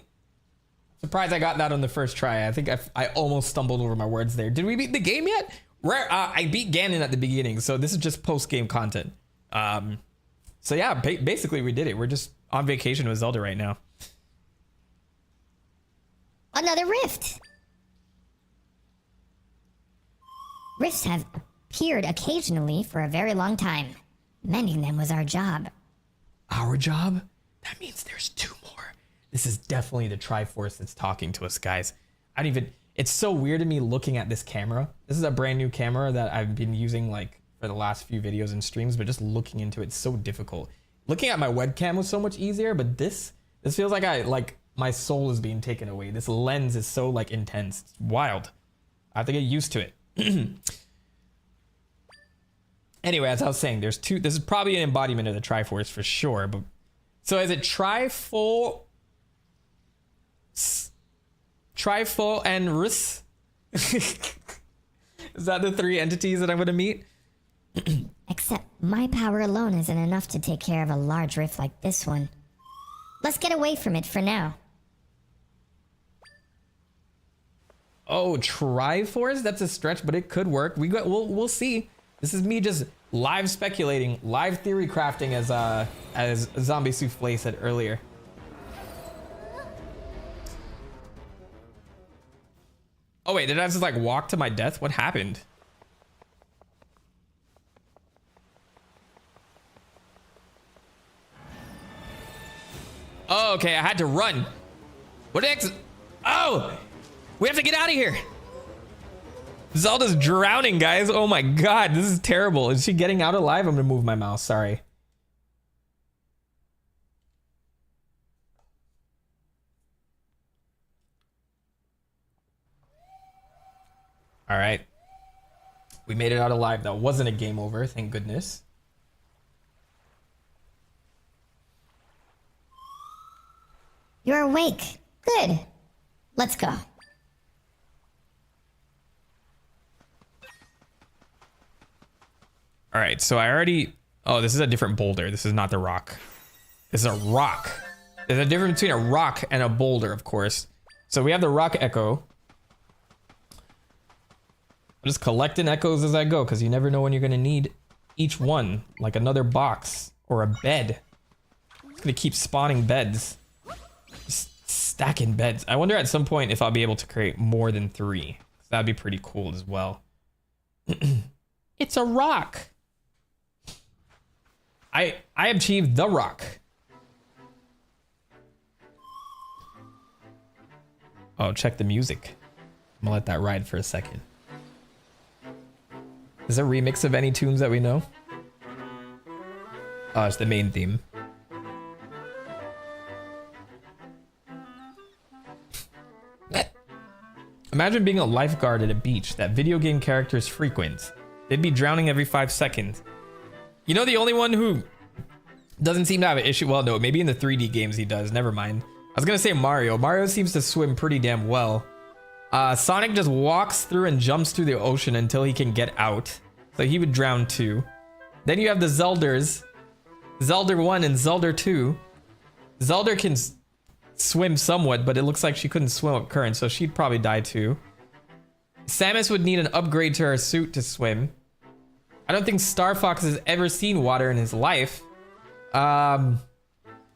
Surprised I got that on the first try. I think I almost stumbled over my words there. Did we beat the game yet? I beat Ganon at the beginning, so this is just post-game content. So yeah, basically we did it. We're just on vacation with Zelda right now. Another rift. Rifts have appeared occasionally for a very long time. Mending them was our job. Our job? That means there's 2 more. This is definitely the Triforce that's talking to us, guys. It's so weird to me looking at this camera. This is a brand new camera that I've been using like for the last few videos and streams, but just looking into it's so difficult. looking at my webcam was so much easier, but this feels like my soul is being taken away. This lens is so like intense. It's wild. I have to get used to it. Anyway, as I was saying, there's two. This is probably an embodiment of the Triforce for sure. But so is it Trifol and Rus? Is that the three entities that I'm gonna meet? Except my power alone isn't enough to take care of a large rift like this one. Let's get away from it for now. Oh, Triforce? That's a stretch, but it could work. We'll see. This is me just live speculating, live theory crafting, as Zombie Souffle said earlier. Oh wait, did I just like walk to my death? What happened? Oh, okay, I had to run. What the heck? Oh, we have to get out of here. Zelda's drowning, guys. Oh my god, this is terrible. Is she getting out alive? I'm gonna move my mouse, sorry. All right. We made it out alive. That wasn't a game over, thank goodness. You're awake. Good. Let's go. All right, so I already... Oh, this is a different boulder. This is not the rock. This is a rock. There's a difference between a rock and a boulder, of course. So we have the rock echo. I'm just collecting echoes as I go, because you never know when you're going to need each one. Like another box or a bed. It's going to keep spawning beds. Just stacking beds. I wonder at some point if I'll be able to create more than 3. That'd be pretty cool as well. It's a rock. I achieved the rock. Oh, check the music. I'm gonna let that ride for a second. Is there a remix of any tunes that we know? Oh, it's the main theme. Imagine being a lifeguard at a beach that video game characters frequent. They'd be drowning every 5 seconds. You know, the only one who doesn't seem to have an issue. Well, no, maybe in the 3D games he does. Never mind. I was gonna say Mario. Mario seems to swim pretty damn well. Sonic just walks through and jumps through the ocean until he can get out. So he would drown too. Then you have the Zelders. Zelda 1 and Zelda 2. Zelda can swim somewhat, but it looks like she couldn't swim up current, so she'd probably die too. Samus would need an upgrade to her suit to swim. I don't think Star Fox has ever seen water in his life. Who am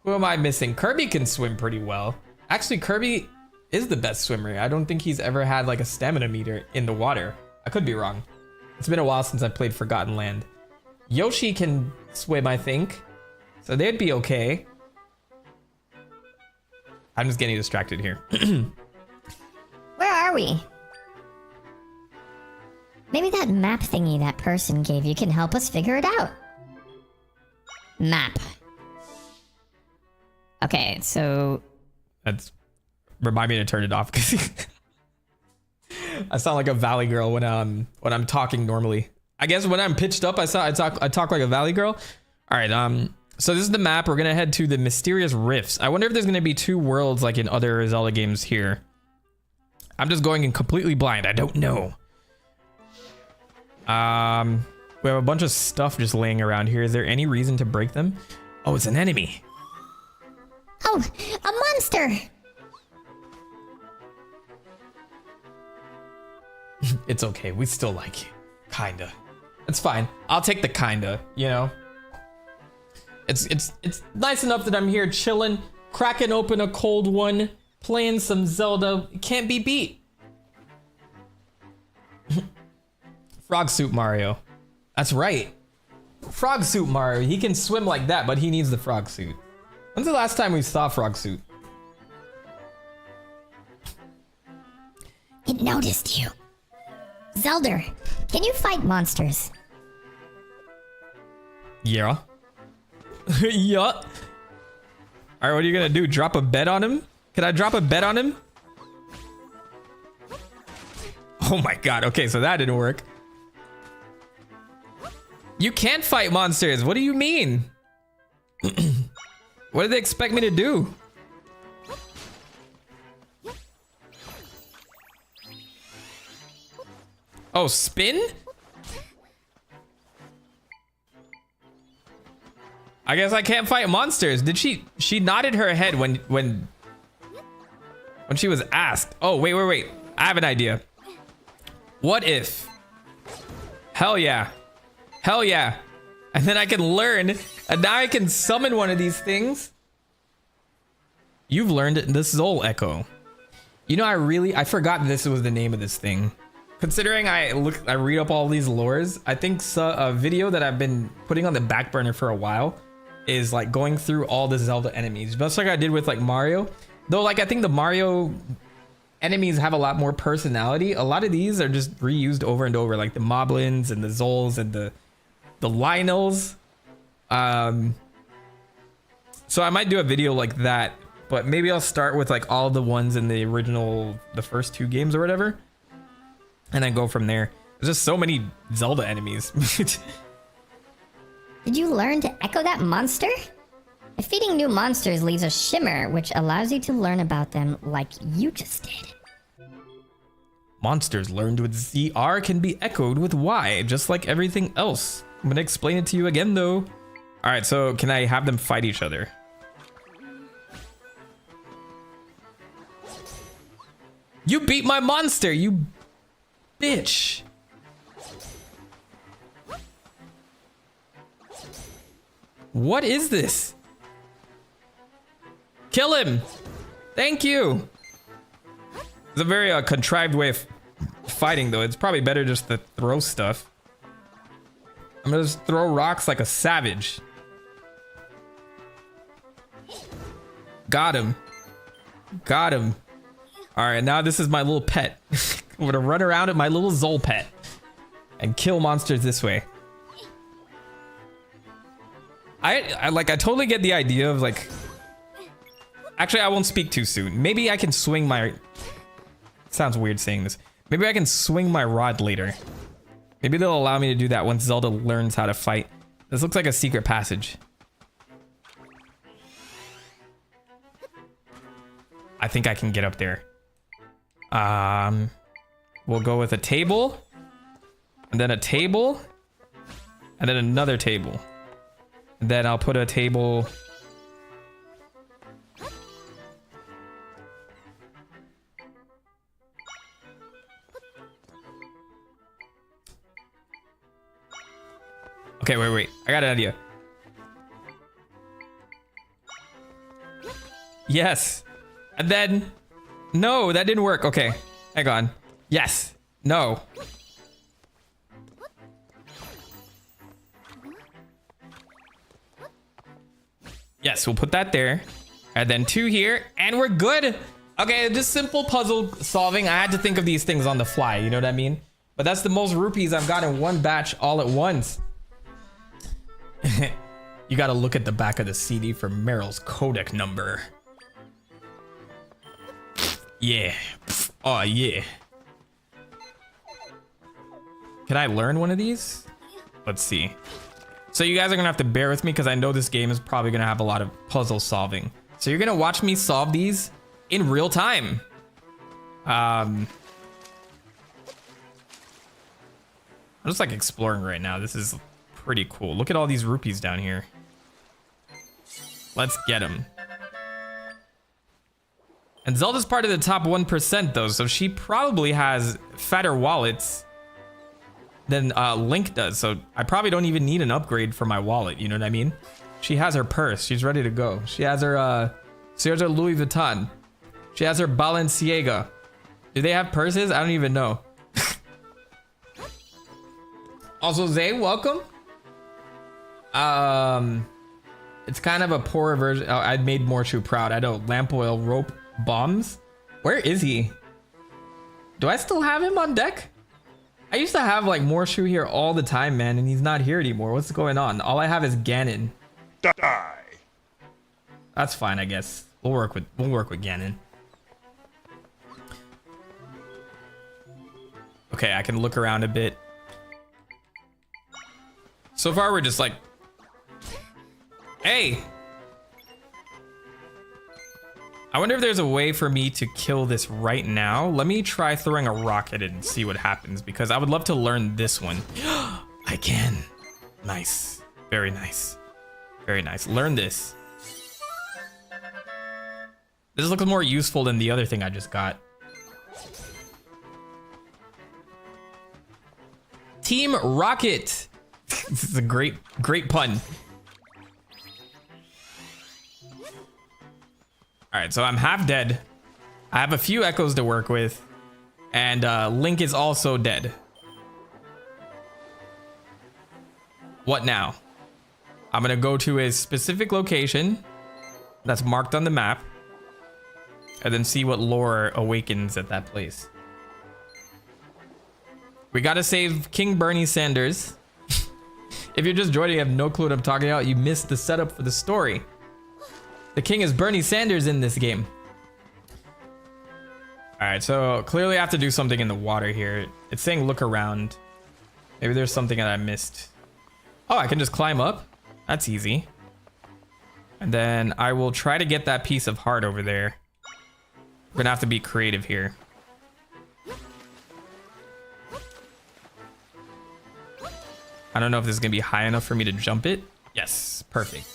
I missing? Kirby can swim pretty well. Actually, Kirby is the best swimmer. I don't think he's ever had like a stamina meter in the water. I could be wrong. It's been a while since I played Forgotten Land. Yoshi can swim, I think. So they'd be okay. I'm just getting distracted here. Where are we? Maybe that map thingy that person gave you can help us figure it out. Map. Okay, so... That's... Remind me to turn it off, because I sound like a valley girl when I'm talking normally. I guess when I'm pitched up, I talk like a valley girl. All right, so this is the map. We're gonna head to the mysterious rifts. I wonder if there's gonna be 2 worlds like in other Zelda games here. I'm just going in completely blind. I don't know. We have a bunch of stuff just laying around here. Is there any reason to break them? Oh, it's an enemy. Oh, a monster! It's okay. We still like you. Kinda. It's fine. I'll take the kinda, you know? It's nice enough that I'm here chilling, cracking open a cold one, playing some Zelda. It can't be beat. Frog suit Mario. That's right. Frog suit Mario. He can swim like that, but he needs the frog suit. When's the last time we saw frog suit? It noticed you. Zelda, can you fight monsters? Yeah. Yeah. All right, what are you gonna do? Drop a bet on him? Can I drop a bet on him? Oh my god. Okay, so that didn't work. You can't fight monsters. What do you mean? What do they expect me to do? Oh, spin? I guess I can't fight monsters. Did she nodded her head when she was asked. Oh, wait. I have an idea. What if? Hell yeah. Hell yeah. And then I can learn, and now I can summon one of these things. You've learned the Zol Echo. You know, I forgot this was the name of this thing. Considering I read up all these lores, I think a video that I've been putting on the back burner for a while is like going through all the Zelda enemies, just like I did with like Mario. Though, like, I think the Mario enemies have a lot more personality. A lot of these are just reused over and over, like the Moblins and the Zols and the Lionels. So I might do a video like that, but maybe I'll start with like all the ones in the original, the first 2 games or whatever, and then go from there. There's just so many Zelda enemies. Did you learn to echo that monster? Defeating new monsters leaves a shimmer, which allows you to learn about them like you just did. Monsters learned with ZR can be echoed with Y, just like everything else. I'm gonna explain it to you again, though. All right, so can I have them fight each other? You beat my monster, you bitch. What is this? Kill him. Thank you. It's a very contrived way of fighting, though. It's probably better just to throw stuff. I'm gonna just throw rocks like a savage. Got him. Got him. All right, now this is my little pet. I'm gonna run around with my little Zol pet and kill monsters this way. I totally get the idea of like, actually I won't speak too soon. Maybe I can swing my, sounds weird saying this. Maybe I can swing my rod later. Maybe they'll allow me to do that once Zelda learns how to fight. This looks like a secret passage. I think I can get up there. We'll go with a table, and then a table, and then another table. And then I'll put a table. Okay, wait. I got an idea. Yes. And then, no, that didn't work. Okay, hang on. Yes. No. Yes, we'll put that there. And then 2 here, and we're good. Okay, just simple puzzle solving. I had to think of these things on the fly, you know what I mean? But that's the most rupees I've got in one batch all at once. You gotta look at the back of the CD for Meryl's codec number. Yeah. Oh, yeah. Can I learn one of these? Let's see. So you guys are gonna have to bear with me because I know this game is probably gonna have a lot of puzzle solving. So you're gonna watch me solve these in real time. I'm just like exploring right now. This is pretty cool. Look at all these rupees down here. Let's get them. And Zelda's part of the top 1% though, so she probably has fatter wallets than Link does. So I probably don't even need an upgrade for my wallet, you know what I mean? She has her purse, she's ready to go. She has her Louis Vuitton. She has her Balenciaga. Do they have purses? I don't even know. Also, Zay, welcome. It's kind of a poor version. Oh, I made Morshu proud. I know. Lamp oil, rope, bombs. Where is he? Do I still have him on deck? I used to have like Morshu here all the time, man, and he's not here anymore. What's going on? All I have is Ganon. Die. That's fine, I guess. We'll work with Ganon. Okay, I can look around a bit. So far, we're just like, hey. I wonder if there's a way for me to kill this right now. Let me try throwing a rock at it and see what happens, because I would love to learn this one. I can. Nice. Very nice. Very nice. Learn this. This looks more useful than the other thing I just got. Team Rocket. This is a great pun. All right, so I'm half dead. I have a few echoes to work with, and Link is also dead. What now? I'm gonna go to a specific location that's marked on the map, and then see what lore awakens at that place. We gotta save King Bernie Sanders. If you're just joining, you have no clue what I'm talking about. You missed the setup for the story. The king is Bernie Sanders in this game. All right, so clearly I have to do something in the water here. It's saying look around. Maybe there's something that I missed. Oh, I can just climb up. That's easy. And then I will try to get that piece of heart over there. We're gonna have to be creative here. I don't know if this is gonna be high enough for me to jump it. Yes, perfect.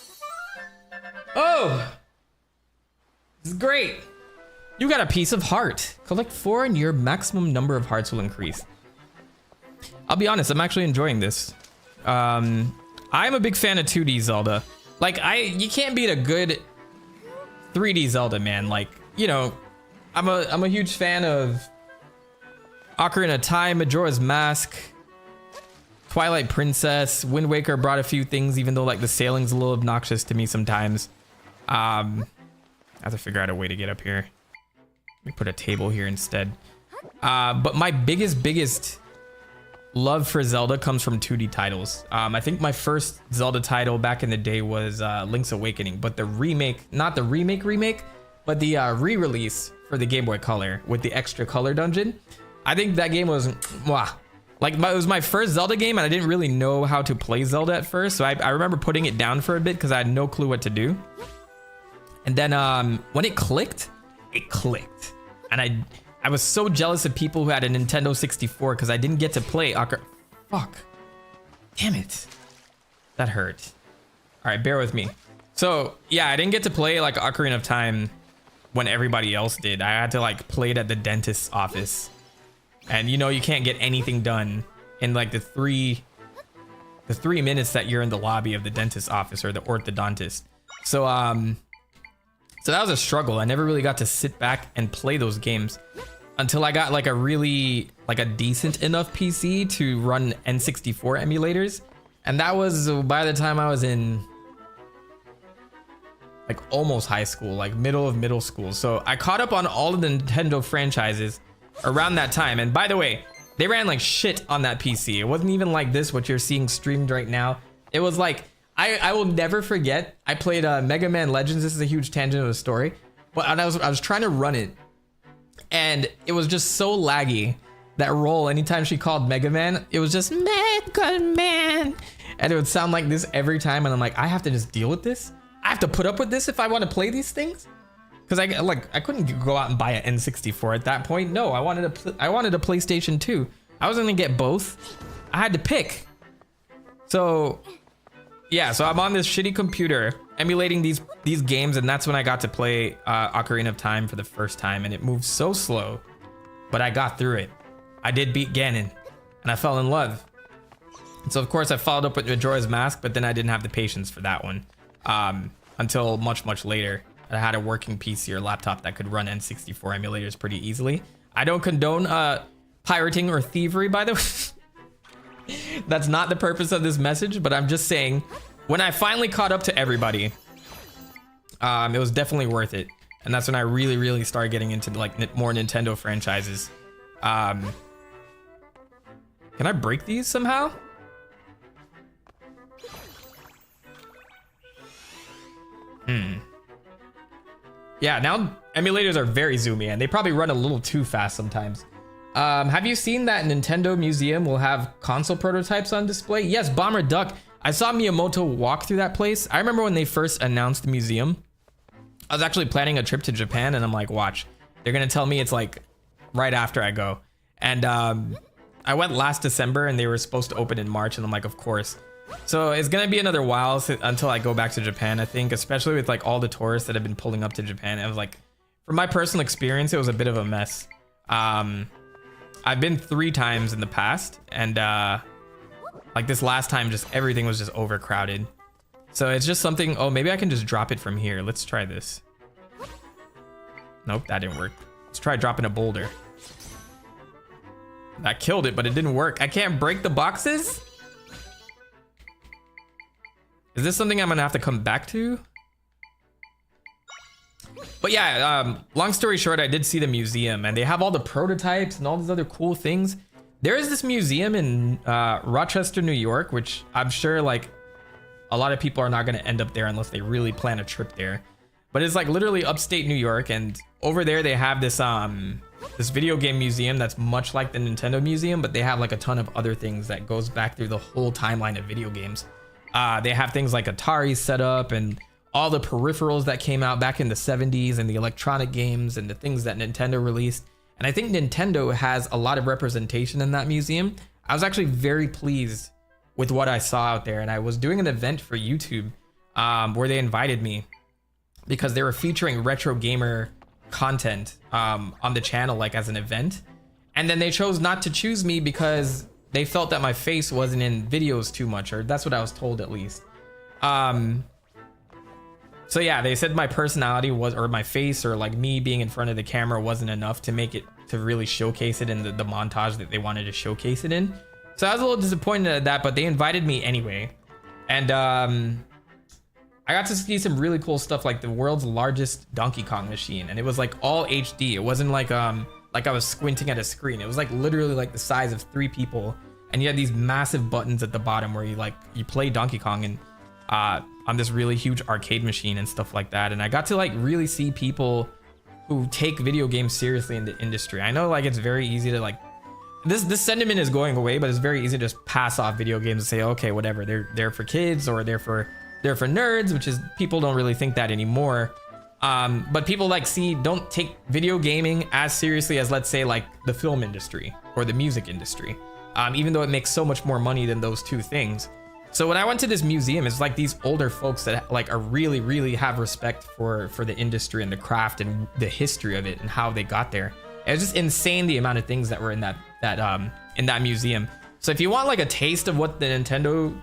Oh, this is great. You got a piece of heart. Collect 4 and your maximum number of hearts will increase. I'll be honest, I'm actually enjoying this. I'm a big fan of 2D Zelda. Like, you can't beat a good 3D Zelda, man. Like, you know, I'm a huge fan of Ocarina of Time, Majora's Mask, Twilight Princess. Wind Waker brought a few things, even though like the sailing's a little obnoxious to me sometimes. I have to figure out a way to get up here. Let me put a table here instead. But my biggest love for Zelda comes from 2D titles. I think my first Zelda title back in the day was Link's Awakening, but the remake, not the remake, but the re-release for the Game Boy Color with the extra color dungeon. I think that game was, mwah. Like, it was my first Zelda game, and I didn't really know how to play Zelda at first, so I remember putting it down for a bit because I had no clue what to do. And then when it clicked. And I was so jealous of people who had a Nintendo 64 because I didn't get to play Fuck. Damn it. That hurt. All right, bear with me. So, yeah, I didn't get to play like Ocarina of Time when everybody else did. I had to like play it at the dentist's office. And you know, you can't get anything done in like the three minutes that you're in the lobby of the dentist's office or the orthodontist. So that was a struggle. I never really got to sit back and play those games until I got like a decent enough PC to run N64 emulators. And that was by the time I was in like almost high school, like middle of middle school. So I caught up on all of the Nintendo franchises around that time. And by the way, they ran like shit on that PC. It wasn't even like this, what you're seeing streamed right now. It was like, I will never forget. I played Mega Man Legends. This is a huge tangent of the story, but I was trying to run it, and it was just so laggy. That roll, anytime she called Mega Man, it was just Mega Man, and it would sound like this every time. And I'm like, I have to just deal with this. I have to put up with this if I want to play these things, because I couldn't go out and buy an N64 at that point. No, I wanted a PlayStation 2. I was gonna get both. I had to pick. So. Yeah, so I'm on this shitty computer emulating these games, and that's when I got to play Ocarina of Time for the first time, and it moved so slow, but I got through it. I did beat Ganon, and I fell in love. And so of course I followed up with Majora's Mask, but then I didn't have the patience for that one until much later. I had a working PC or laptop that could run N64 emulators pretty easily. I don't condone pirating or thievery, by the way. That's not the purpose of this message, but I'm just saying, when I finally caught up to everybody, it was definitely worth it. And that's when I really started getting into like more Nintendo franchises. Can I break these somehow? Yeah, now emulators are very zoomy and they probably run a little too fast sometimes. Have you seen that Nintendo Museum will have console prototypes on display? Yes, Bomber Duck. I saw Miyamoto walk through that place. I remember when they first announced the museum. I was actually planning a trip to Japan and I'm like, watch, they're gonna tell me it's like right after I go. And I went last December and they were supposed to open in March and I'm like, of course. So it's gonna be another while until I go back to Japan, I think, especially with like all the tourists that have been pulling up to Japan. I was like, from my personal experience, it was a bit of a mess. I've been 3 times in the past and like this last time, just everything was just overcrowded. So it's just something, oh, maybe I can just drop it from here. Let's try this. Nope, that didn't work. Let's try dropping a boulder. That killed it, but it didn't work. I can't break the boxes? Is this something I'm gonna have to come back to? But yeah, long story short, I did see the museum and they have all the prototypes and all these other cool things. There is this museum in Rochester, New York, which I'm sure like a lot of people are not gonna end up there unless they really plan a trip there. But it's like literally upstate New York, and over there they have this this video game museum that's much like the Nintendo Museum, but they have like a ton of other things that goes back through the whole timeline of video games. They have things like Atari set up and all the peripherals that came out back in the 70s and the electronic games and the things that Nintendo released. And I think Nintendo has a lot of representation in that museum. I was actually very pleased with what I saw out there. And I was doing an event for YouTube where they invited me because they were featuring retro gamer content on the channel, like as an event. And then they chose not to choose me because they felt that my face wasn't in videos too much, or that's what I was told at least. So yeah, they said my personality was, or my face, or like me being in front of the camera wasn't enough to make it, to really showcase it in the montage that they wanted to showcase it in. So I was a little disappointed at that, but they invited me anyway. And I got to see some really cool stuff, like the world's largest Donkey Kong machine. And it was like all HD. It wasn't like I was squinting at a screen. It was like literally like the size of 3 people. And you had these massive buttons at the bottom where you play Donkey Kong and on this really huge arcade machine and stuff like that. And I got to like really see people who take video games seriously in the industry. I know like it's very easy to like, this sentiment is going away, but it's very easy to just pass off video games and say, okay, whatever, they're for kids, or they're for nerds, which is, people don't really think that anymore. But people like don't take video gaming as seriously as, let's say, like the film industry or the music industry, even though it makes so much more money than those two things. So when I went to this museum, it's like these older folks that like are really have respect for the industry and the craft and the history of it and how they got there. It was just insane, the amount of things that were in that museum. So if you want like a taste of what the Nintendo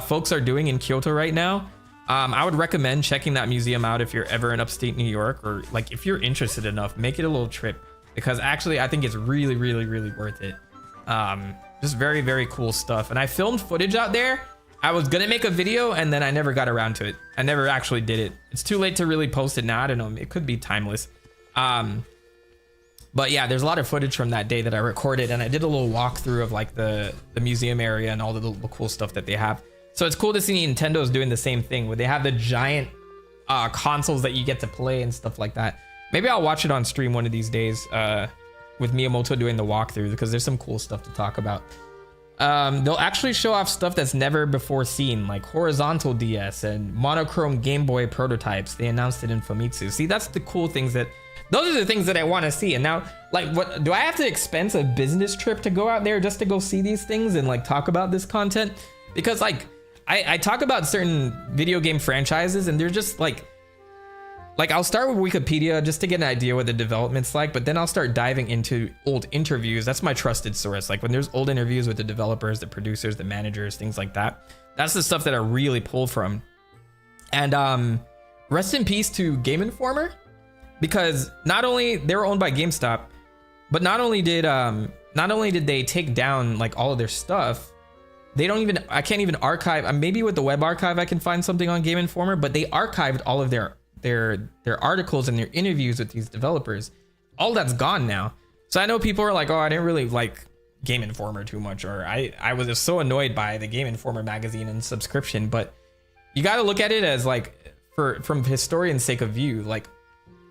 folks are doing in Kyoto right now, I would recommend checking that museum out if you're ever in upstate New York, or like if you're interested enough, make it a little trip, because actually I think it's really worth it. Just very cool stuff. And I filmed footage out there. I was gonna make a video and then I never got around to it. I never actually did it. It's too late to really post it now. I don't know, it could be timeless. But yeah, there's a lot of footage from that day that I recorded, and I did a little walkthrough of like the museum area and all the cool stuff that they have. So it's cool to see Nintendo's doing the same thing, where they have the giant consoles that you get to play and stuff like that. Maybe I'll watch it on stream one of these days with Miyamoto doing the walkthrough, because there's some cool stuff to talk about. They'll actually show off stuff that's never before seen, like horizontal DS and monochrome Game Boy prototypes. They announced it in Famitsu. See, that's the cool things those are the things that I want to see. And now, like, what do I have to expense a business trip to go out there just to go see these things and like talk about this content? Because like I talk about certain video game franchises and they're just like I'll start with Wikipedia just to get an idea what the development's like, but then I'll start diving into old interviews. That's my trusted source. Like when there's old interviews with the developers, the producers, the managers, things like that. That's the stuff that I really pull from. And rest in peace to Game Informer, because not only they were owned by GameStop, but not only did they take down like all of their stuff, I can't even archive. Maybe with the web archive I can find something on Game Informer, but they archived all of their articles and their interviews with these developers. All that's gone now. So I know people are like, oh, I didn't really like Game Informer too much, or I was just so annoyed by the Game Informer magazine and subscription. But you got to look at it as like from historian's sake of view, like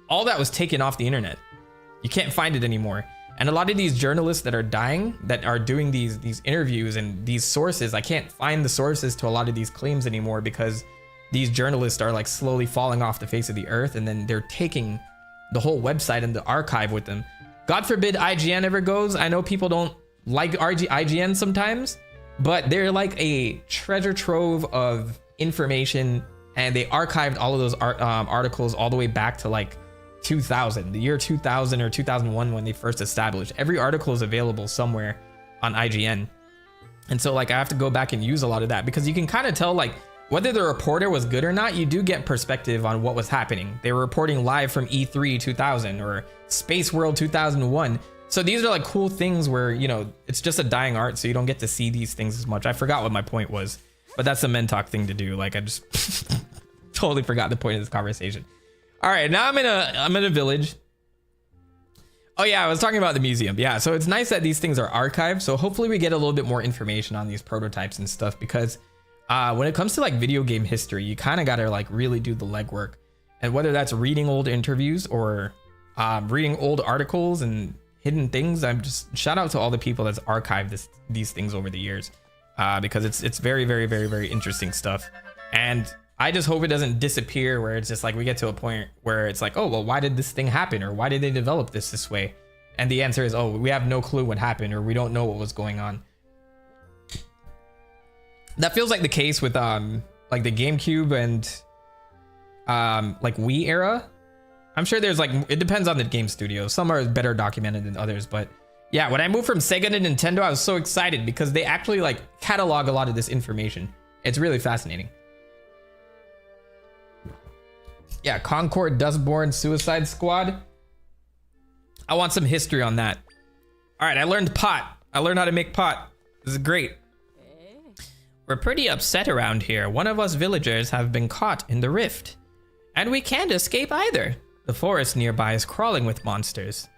all that was taken off the internet. You can't find it anymore. And a lot of these journalists that are dying, that are doing these interviews and these sources, I can't find the sources to a lot of these claims anymore because these journalists are like slowly falling off the face of the earth, and then they're taking the whole website and the archive with them. God forbid IGN ever goes. I know people don't like IGN sometimes, but they're like a treasure trove of information, and they archived all of those articles all the way back to like 2000, the year 2000 or 2001 when they first established. Every article is available somewhere on IGN. And so like I have to go back and use a lot of that because you can kind of tell like whether the reporter was good or not. You do get perspective on what was happening. They were reporting live from E3 2000 or Space World 2001. So these are like cool things where, you know, it's just a dying art, so you don't get to see these things as much. I forgot what my point was, but that's a Mentok thing to do. Like I just totally forgot the point of this conversation. All right, now I'm in a village. Oh yeah, I was talking about the museum. Yeah, so it's nice that these things are archived. So hopefully we get a little bit more information on these prototypes and stuff, because when it comes to like video game history, you kind of got to like really do the legwork. And whether that's reading old interviews or reading old articles and hidden things, I'm just shout out to all the people that's archived these things over the years, because it's very, very, very, very interesting stuff. And I just hope it doesn't disappear where it's just like we get to a point where it's like, oh, well, why did this thing happen? Or why did they develop this way? And the answer is, oh, we have no clue what happened, or we don't know what was going on. That feels like the case with like the GameCube and like Wii era. I'm sure there's like, it depends on the game studio. Some are better documented than others, but yeah, when I moved from Sega to Nintendo, I was so excited because they actually like catalog a lot of this information. It's really fascinating. Yeah, Concord, Dustborn, Suicide Squad. I want some history on that. All right, I learned pot. I learned how to make pot. This is great. We're pretty upset around here. One of us villagers have been caught in the rift, and we can't escape either. The forest nearby is crawling with monsters.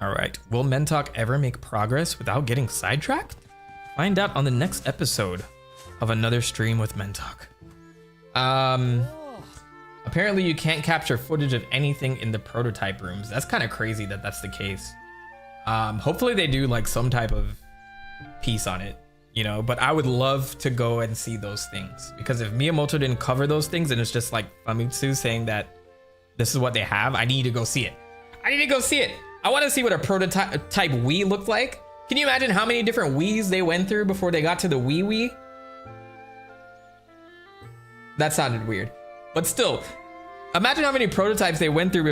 All right, will Mentok ever make progress without getting sidetracked? Find out on the next episode of Another Stream with Mentok. Apparently you can't capture footage of anything in the prototype rooms. That's kind of crazy that that's the case. Hopefully they do like some type of piece on it, you know, but I would love to go and see those things, because if Miyamoto didn't cover those things and it's just like Famitsu saying that this is what they have, I need to go see it. I need to go see it. I want to see what a prototype Wii looked like. Can you imagine how many different Wiis they went through before they got to the Wii? That sounded weird, but still, imagine how many prototypes they went through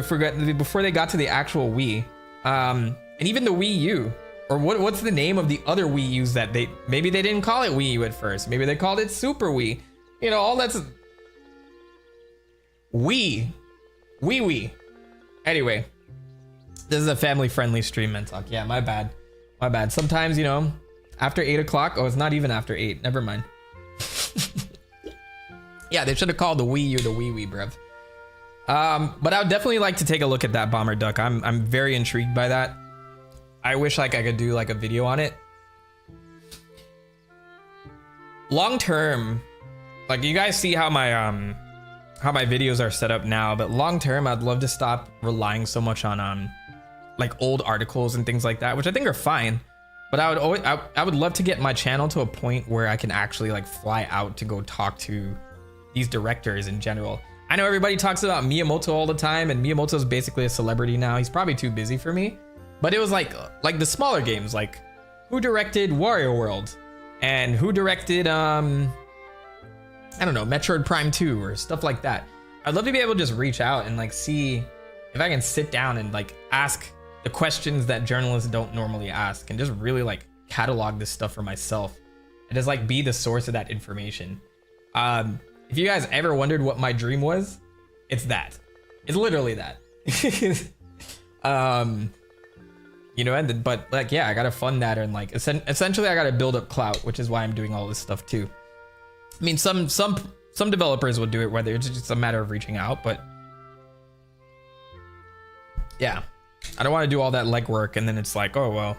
before they got to the actual Wii, and even the Wii U, or what's the name of the other Wii U's that maybe they didn't call it Wii U at first, maybe they called it Super Wii, you know, all that's Wii. Anyway, this is a family-friendly stream, Mentok. Yeah, my bad. Sometimes, you know, after 8 o'clock. Oh, it's not even after 8. Never mind. Yeah, they should have called the Wii U the Wii, bruv. But I would definitely like to take a look at that bomber duck. I'm very intrigued by that. I wish like I could do like a video on it. Long term, like you guys see how my videos are set up now, but long term, I'd love to stop relying so much on like old articles and things like that, which I think are fine. But I would love to get my channel to a point where I can actually like fly out to go talk to these directors in general. I know everybody talks about Miyamoto all the time, and Miyamoto's basically a celebrity now. He's probably too busy for me. But it was like the smaller games, like who directed Wario World, and who directed I don't know, Metroid Prime 2 or stuff like that. I'd love to be able to just reach out and like see if I can sit down and like ask the questions that journalists don't normally ask, and just really like catalog this stuff for myself and just like be the source of that information. If you guys ever wondered what my dream was, it's that. It's literally that. You know, but like, yeah, I gotta fund that, and like essentially I gotta build up clout, which is why I'm doing all this stuff too. I mean, some developers will do it, whether it's just a matter of reaching out, but yeah, I don't want to do all that legwork and then it's like, oh well,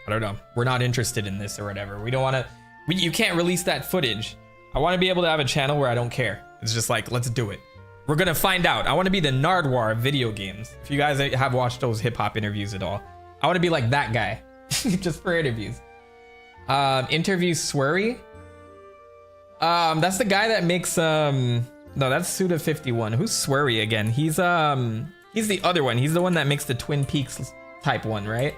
I don't know, we're not interested in this or whatever. We don't want You can't release that footage. I want to be able to have a channel where I don't care. It's just like, let's do it. We're gonna find out. I want to be the Nardwar of video games. If you guys have watched those hip hop interviews at all, I want to be like that guy, just for interviews. Interview Swery. That's the guy that makes no, that's Suda51. Who's Swery again? He's the other one. He's the one that makes the Twin Peaks type one, right?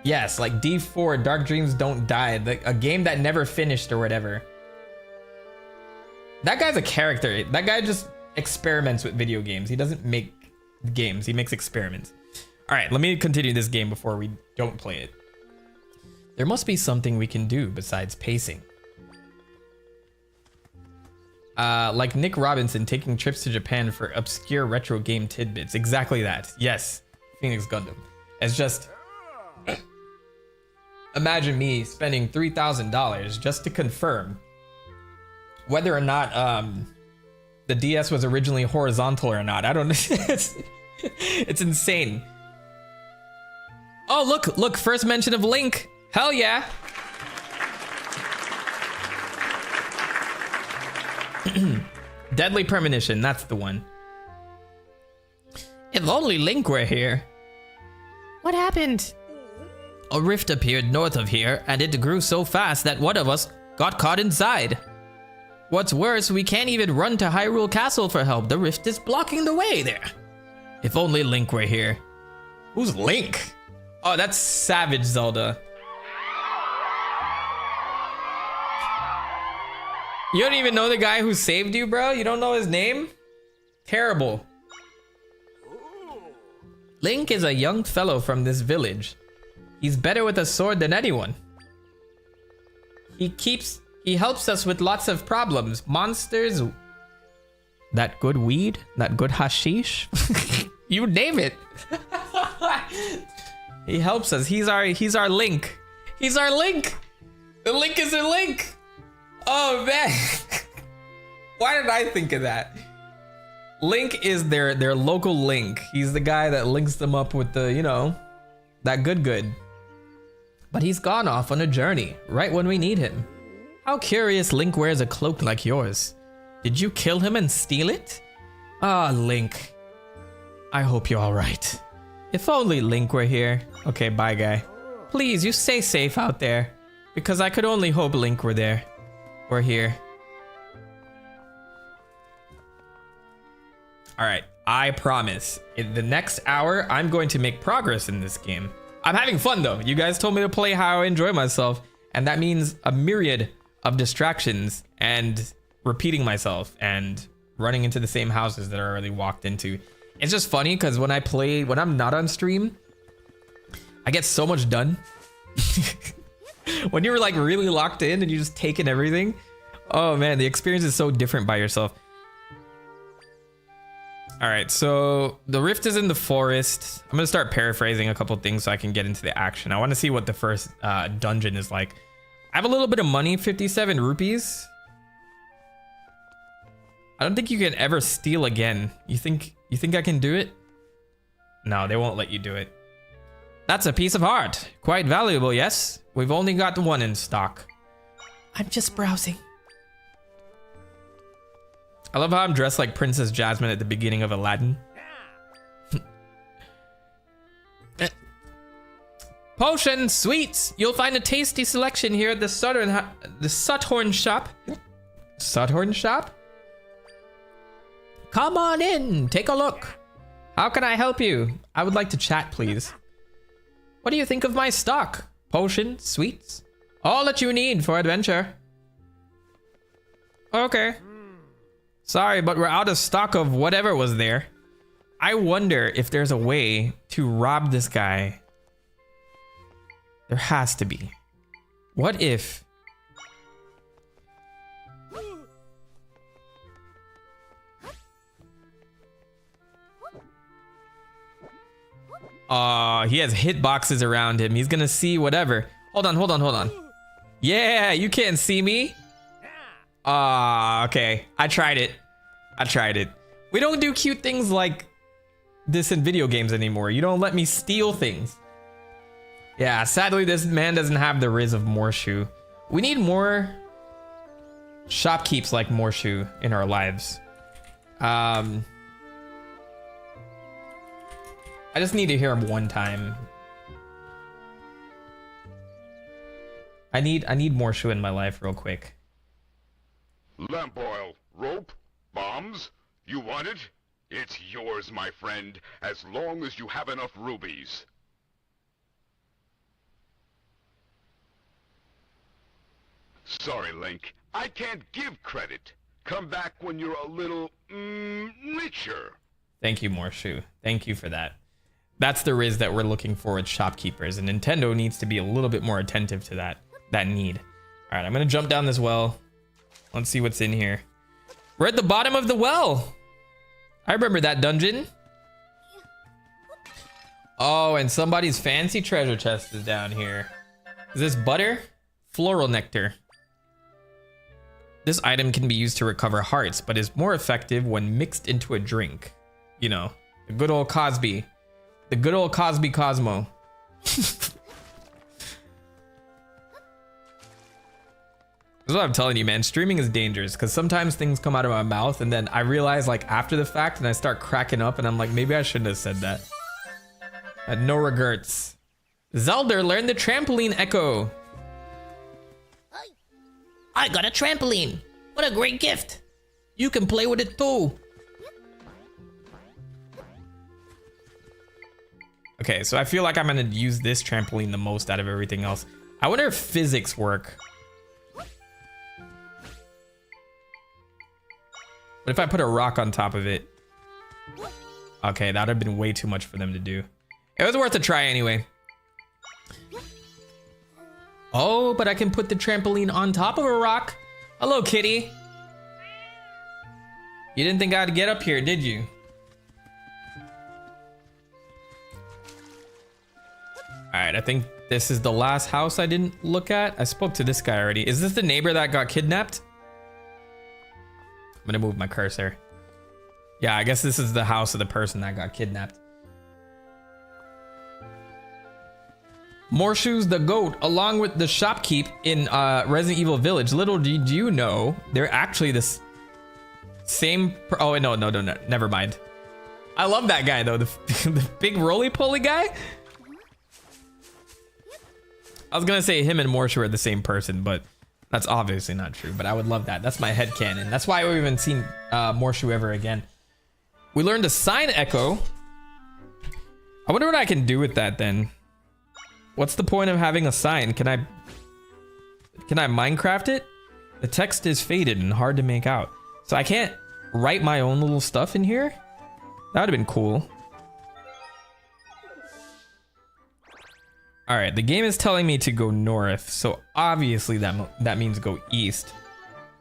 Yes, like D4, Dark Dreams Don't Die, a game that never finished or whatever. That guy's a character. That guy just experiments with video games. He doesn't make games, he makes experiments. All right, let me continue this game before we don't play it. There must be something we can do besides pacing. Like Nick Robinson taking trips to Japan for obscure retro game tidbits. Exactly that. Yes, Phoenix Gundam. It's just... imagine me spending $3,000 just to confirm whether or not the DS was originally horizontal or not. I don't know. It's insane. Oh, look, first mention of Link. Hell yeah. Deadly Premonition, that's the one. If only Link were here. What happened? A rift appeared north of here, and it grew so fast that one of us got caught inside. What's worse, we can't even run to Hyrule Castle for help. The rift is blocking the way there. If only Link were here. Who's Link? Oh, that's Savage Zelda. You don't even know the guy who saved you, bro? You don't know his name? Terrible. Link is a young fellow from this village. He's better with a sword than anyone. He helps us with lots of problems. Monsters. That good weed? That good hashish? You name it. He helps us. He's our Link. He's our Link. The Link is a Link. Oh man. Why did I think of that? Link is their local Link. He's the guy that links them up with the, you know, that good. But he's gone off on a journey right when we need him. How curious Link wears a cloak like yours. Did you kill him and steal it? Ah, Link. I hope you're all right. If only Link were here. Okay, bye, guy. Please, you stay safe out there. Because I could only hope Link were there. Or here. Alright, I promise. In the next hour, I'm going to make progress in this game. I'm having fun, though. You guys told me to play how I enjoy myself. And that means a myriad of distractions and repeating myself and running into the same houses that I already walked into. It's just funny because when I'm not on stream, I get so much done. When you're like really locked in and you're just taking everything, oh man, the experience is so different by yourself. All right, so the rift is in the forest. I'm gonna start paraphrasing a couple things so I can get into the action. I want to see what the first dungeon is like. I have a little bit of money, 57 rupees. I don't think you can ever steal again. You think I can do it? No, they won't let you do it. That's a piece of art. Quite valuable, yes? We've only got one in stock. I'm just browsing. I love how I'm dressed like Princess Jasmine at the beginning of Aladdin. Potions, sweets. You'll find a tasty selection here at the Suthorn shop. Suthorn shop? Come on in, take a look. How can I help you? I would like to chat, please. What do you think of my stock? Potions, sweets, all that you need for adventure. Okay. Sorry, but we're out of stock of whatever was there. I wonder if there's a way to rob this guy. There has to be. What if... he has hitboxes around him. He's gonna see whatever. Hold on. Yeah, you can't see me. Okay. I tried it. We don't do cute things like this in video games anymore. You don't let me steal things. Yeah, sadly, this man doesn't have the Riz of Morshu. We need more shopkeeps like Morshu in our lives. I just need to hear him one time. I need Morshu in my life real quick. Lamp oil, rope, bombs? You want it? It's yours, my friend, as long as you have enough rubies. Sorry, Link. I can't give credit. Come back when you're a little, richer. Thank you, Morshu. Thank you for that. That's the riz that we're looking for with shopkeepers, and Nintendo needs to be a little bit more attentive to that need. All right, I'm gonna jump down this well. Let's see what's in here. We're at the bottom of the well. I remember that dungeon. Oh, and somebody's fancy treasure chest is down here. Is this butter? Floral nectar. This item can be used to recover hearts, but is more effective when mixed into a drink. You know, the good old Cosby. The good old Cosby Cosmo. This is what I'm telling you, man. Streaming is dangerous because sometimes things come out of my mouth and then I realize like after the fact and I start cracking up and I'm like, maybe I shouldn't have said that. No regrets. Zelda learned the trampoline echo. I got a trampoline. What a great gift. You can play with it too. Okay, so I feel like I'm gonna use this trampoline the most out of everything else. I wonder if physics work. But if I put a rock on top of it? Okay, that would have been way too much for them to do. It was worth a try anyway. Oh, but I can put the trampoline on top of a rock. Hello, kitty. You didn't think I'd get up here, did you? All right, I think this is the last house I didn't look at. I spoke to this guy already. Is this the neighbor that got kidnapped? I'm gonna move my cursor. Yeah, I guess this is the house of the person that got kidnapped. Morshu's the goat, along with the shopkeep in Resident Evil Village. Little did you know, they're actually this same. Oh no, never mind. I love that guy though, the big roly-poly guy. I was gonna say him and Morshu are the same person, but that's obviously not true. But I would love that. That's my headcanon. That's why we haven't seen Morshu ever again. We learned a sign echo. I wonder what I can do with that then. What's the point of having a sign? Can I Minecraft it? The text is faded and hard to make out. So I can't write my own little stuff in here? That would have been cool. All right, the game is telling me to go north, so obviously that means go east.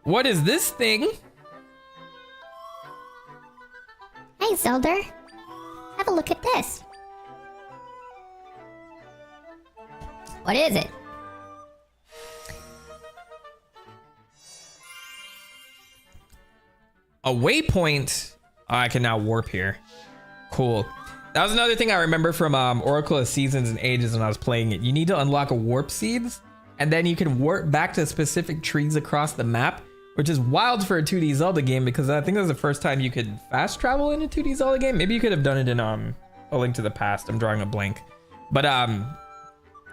What is this thing? Hey, Zelda. Have a look at this. What is it? A waypoint. Oh, I can now warp here. Cool. That was another thing I remember from Oracle of Seasons and Ages when I was playing it. You need to unlock a warp seeds, and then you can warp back to specific trees across the map, which is wild for a 2D Zelda game because I think that was the first time you could fast travel in a 2D Zelda game. Maybe you could have done it in A Link to the Past. I'm drawing a blank. But I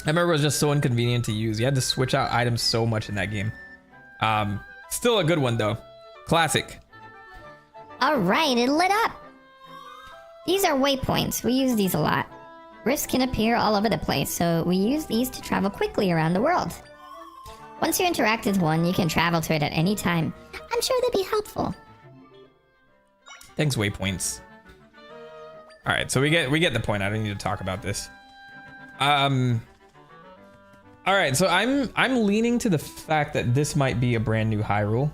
remember it was just so inconvenient to use. You had to switch out items so much in that game. Still a good one though. Classic. All right, it lit up. These are waypoints. We use these a lot. Rifts can appear all over the place, so we use these to travel quickly around the world. Once you interact with one, you can travel to it at any time. I'm sure they'd be helpful. Thanks, waypoints. All right, so we get the point. I don't need to talk about this. All right, so I'm leaning to the fact that this might be a brand new Hyrule.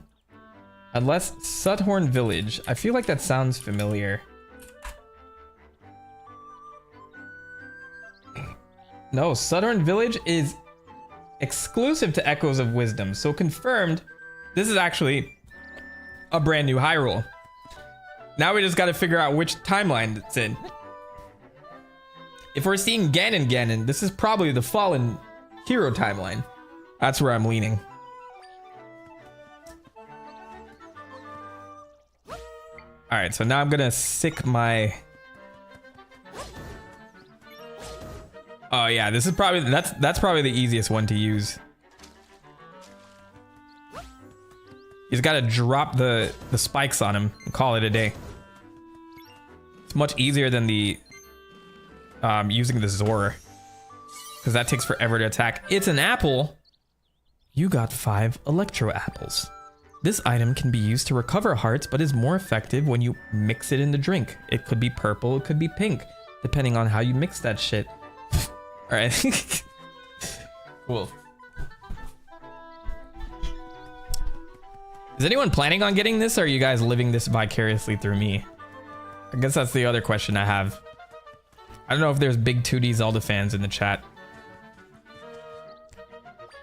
Unless Sudhorn Village. I feel like that sounds familiar. No, Sudhorn Village is exclusive to Echoes of Wisdom. So confirmed, this is actually a brand new Hyrule. Now we just got to figure out which timeline it's in. If we're seeing Ganon, this is probably the Fallen Hero timeline. That's where I'm leaning. All right, so now I'm gonna sick my. Oh yeah, this is probably that's probably the easiest one to use. He's got to drop the spikes on him and call it a day. It's much easier than the using the Zora, because that takes forever to attack. It's an apple. You got 5 electro apples. This item can be used to recover hearts, but is more effective when you mix it in the drink. It could be purple, it could be pink, depending on how you mix that shit. All right. Cool. Is anyone planning on getting this, or are you guys living this vicariously through me? I guess that's the other question I have. I don't know if there's big 2D Zelda fans in the chat.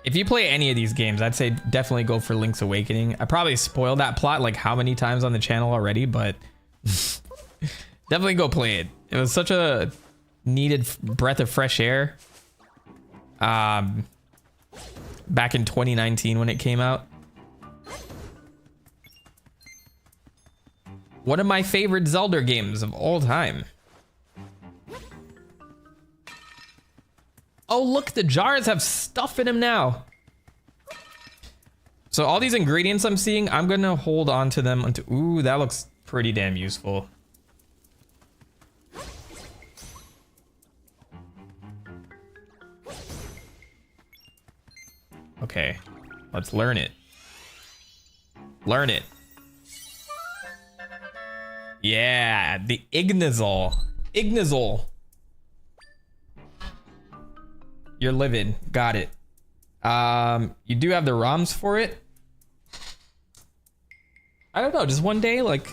If you play any of these games, I'd say definitely go for Link's Awakening. I probably spoiled that plot like how many times on the channel already, but definitely go play it. It was such a needed breath of fresh air. Back in 2019 when it came out. One of my favorite Zelda games of all time. Oh, look, the jars have stuff in them now. So all these ingredients I'm seeing, I'm gonna hold on to them until... Ooh, that looks pretty damn useful. Okay, let's learn it. Learn it. Yeah, the Ignazol. Ignazol. You're living. Got it. You do have the ROMs for it. I don't know, just one day, like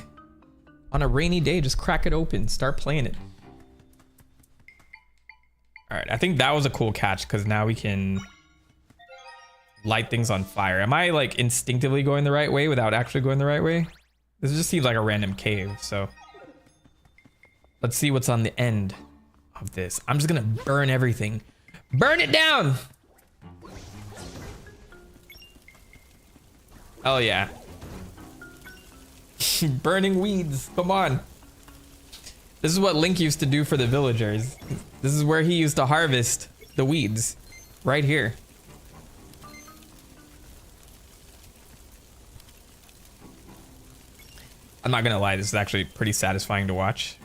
on a rainy day, just crack it open, start playing it. All right, I think that was a cool catch because now we can light things on fire. Am I like instinctively going the right way without actually going the right way? This just seems like a random cave, so let's see what's on the end of this. I'm just gonna burn everything. Burn it down! Oh yeah. Burning weeds, come on. This is what Link used to do for the villagers. This is where he used to harvest the weeds, right here. I'm not gonna lie, this is actually pretty satisfying to watch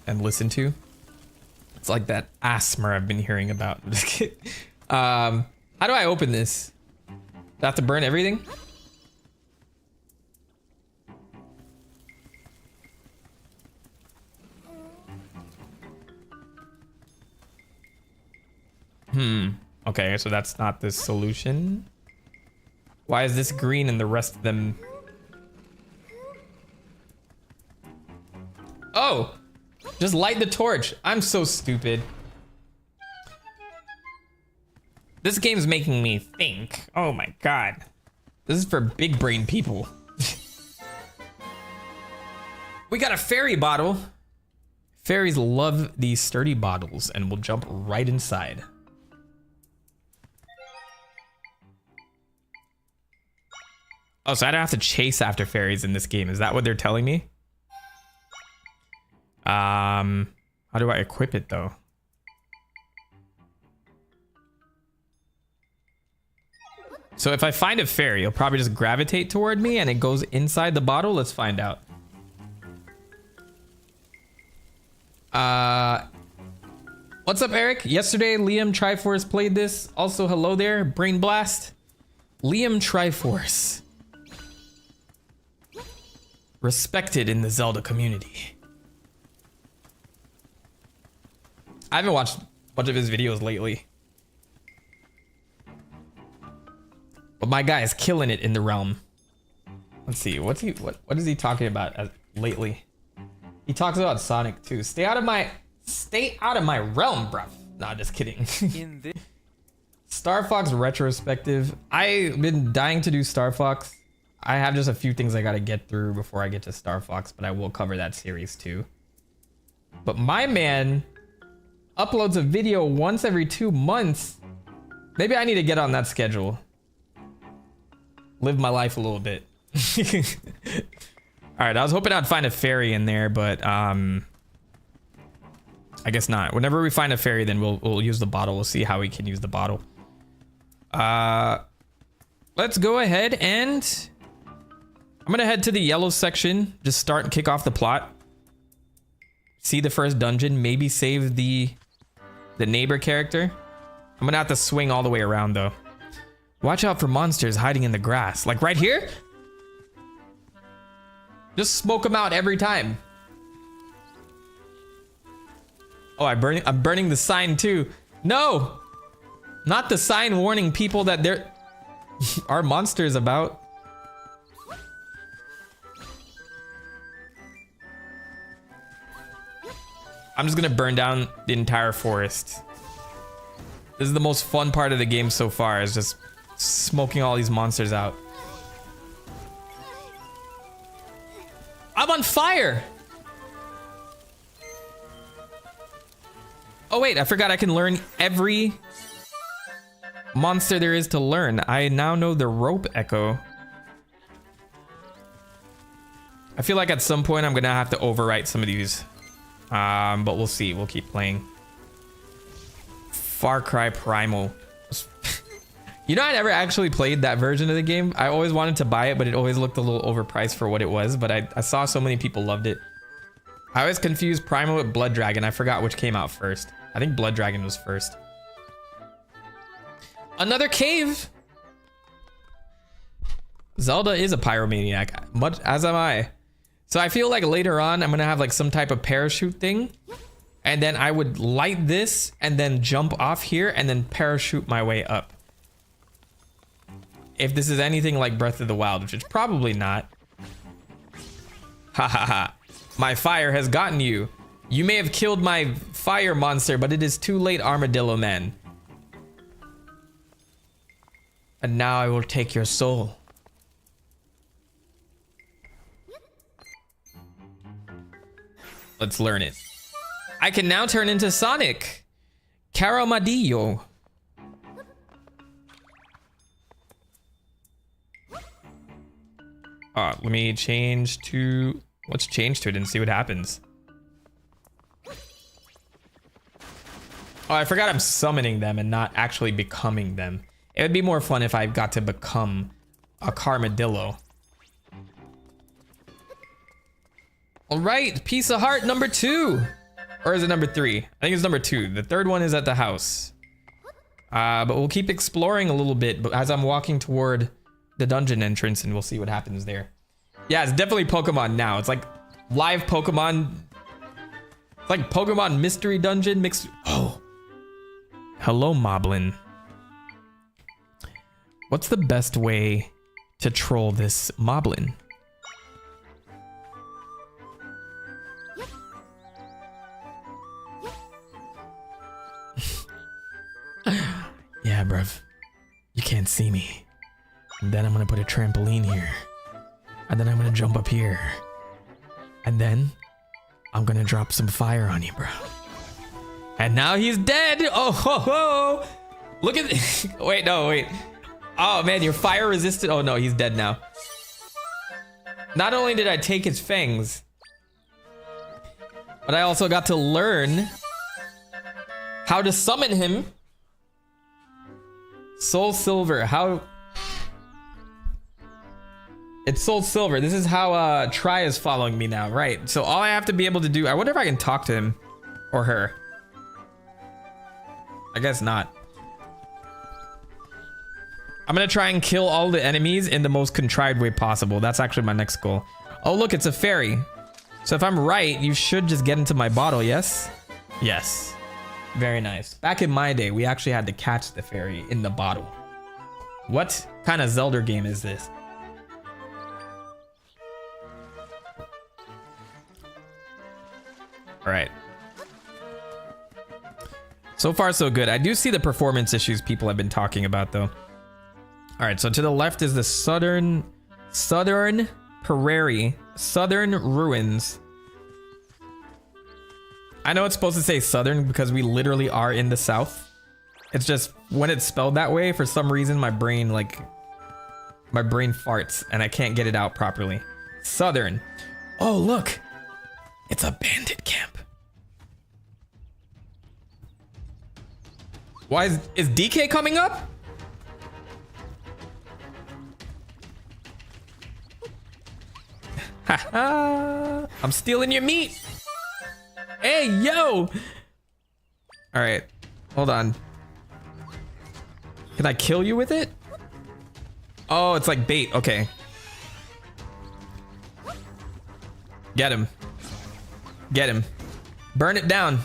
and listen to. It's like that asthma I've been hearing about. I'm just kidding. How do I open this? Do I have to burn everything? Okay, so that's not the solution. Why is this green and the rest of them... Oh! Just light the torch. I'm so stupid. This game's making me think. Oh my god. This is for big brain people. We got a fairy bottle. Fairies love these sturdy bottles and will jump right inside. Oh, so I don't have to chase after fairies in this game. Is that what they're telling me? How do I equip it though? So if I find a fairy, it'll probably just gravitate toward me and it goes inside the bottle. Let's find out. What's up, Eric? Yesterday, Liam Triforce played this. Also, hello there, Brain Blast. Liam Triforce. Respected in the Zelda community. I haven't watched a bunch of his videos lately. But my guy is killing it in the realm. Let's see, what is he talking about lately? He talks about Sonic too. Stay out of my realm, bruv. Nah, just kidding. Star Fox retrospective. I've been dying to do Star Fox. I have just a few things I gotta get through before I get to Star Fox, but I will cover that series too. But my man uploads a video once every 2 months. Maybe I need to get on that schedule. Live my life a little bit. All All right, I was hoping I'd find a fairy in there, but I guess not. Whenever we find a fairy, then we'll use the bottle. We'll see how we can use the bottle. Let's go ahead and I'm gonna head to the yellow section. Just start and kick off the plot. See the first dungeon. Maybe save the neighbor character. I'm gonna have to swing all the way around though. Watch out for monsters hiding in the grass. Like right here? Just smoke them out every time. Oh, I'm burning the sign too. No! Not the sign warning people that there are monsters about. I'm just gonna burn down the entire forest. This is the most fun part of the game so far, is just smoking all these monsters out. I'm on fire! Oh wait, I forgot I can learn every monster there is to learn. I now know the rope echo. I feel like at some point I'm gonna have to overwrite some of these. But we'll see. We'll keep playing. Far Cry Primal. You know, I never actually played that version of the game. I always wanted to buy it, but it always looked a little overpriced for what it was. But I saw so many people loved it. I always confused Primal with Blood Dragon. I forgot which came out first. I think Blood Dragon was first. Another cave. Zelda is a pyromaniac, much as am I. So I feel like later on I'm gonna have like some type of parachute thing, and then I would light this and then jump off here and then parachute my way up. If this is anything like Breath of the Wild, which it's probably not. Ha ha ha. My fire has gotten you. You may have killed my fire monster, but it is too late, Armadillo Man. And now I will take your soul. Let's learn it. I can now turn into Sonic. Caramadillo. Let me change to... Let's change to it and see what happens. Oh, I forgot I'm summoning them and not actually becoming them. It would be more fun if I got to become a Carmadillo. All right, piece of heart number 2. Or is it number 3? I think it's number 2. The third one is at the house. But we'll keep exploring a little bit as I'm walking toward the dungeon entrance, and we'll see what happens there. Yeah, it's definitely Pokemon now. It's like live Pokemon. It's like Pokemon Mystery Dungeon mixed. Oh. Hello, Moblin. What's the best way to troll this Moblin? Yeah, bruv. You can't see me. And then I'm gonna put a trampoline here. And then I'm gonna jump up here. And then I'm gonna drop some fire on you, bro. And now he's dead. Oh, ho, ho. Look at this. Wait, no, wait. Oh, man, you're fire resistant. Oh, no, he's dead now. Not only did I take his fangs, but I also got to learn how to summon him. Soul Silver. How... It's Soul Silver. This is how Tri is following me now, right? So all I have to be able to do... I wonder if I can talk to him or her. I guess not. I'm gonna try and kill all the enemies in the most contrived way possible. That's actually my next goal. Oh, look, it's a fairy. So if I'm right, you should just get into my bottle, yes? Yes. Very nice. Back in my day, we actually had to catch the fairy in the bottle. What kind of Zelda game is this? All right. So far, so good. I do see the performance issues people have been talking about, though. All right, so to the left is the Southern Prairie, Southern Ruins. I know it's supposed to say Southern because we literally are in the South. It's just when it's spelled that way, for some reason, my brain farts and I can't get it out properly. Southern. Oh, look. It's a bandit camp. Why is DK coming up? Haha. I'm stealing your meat. Hey, yo. All right. Hold on. Can I kill you with it? Oh, it's like bait. Okay. Get him. Get him. Burn it down.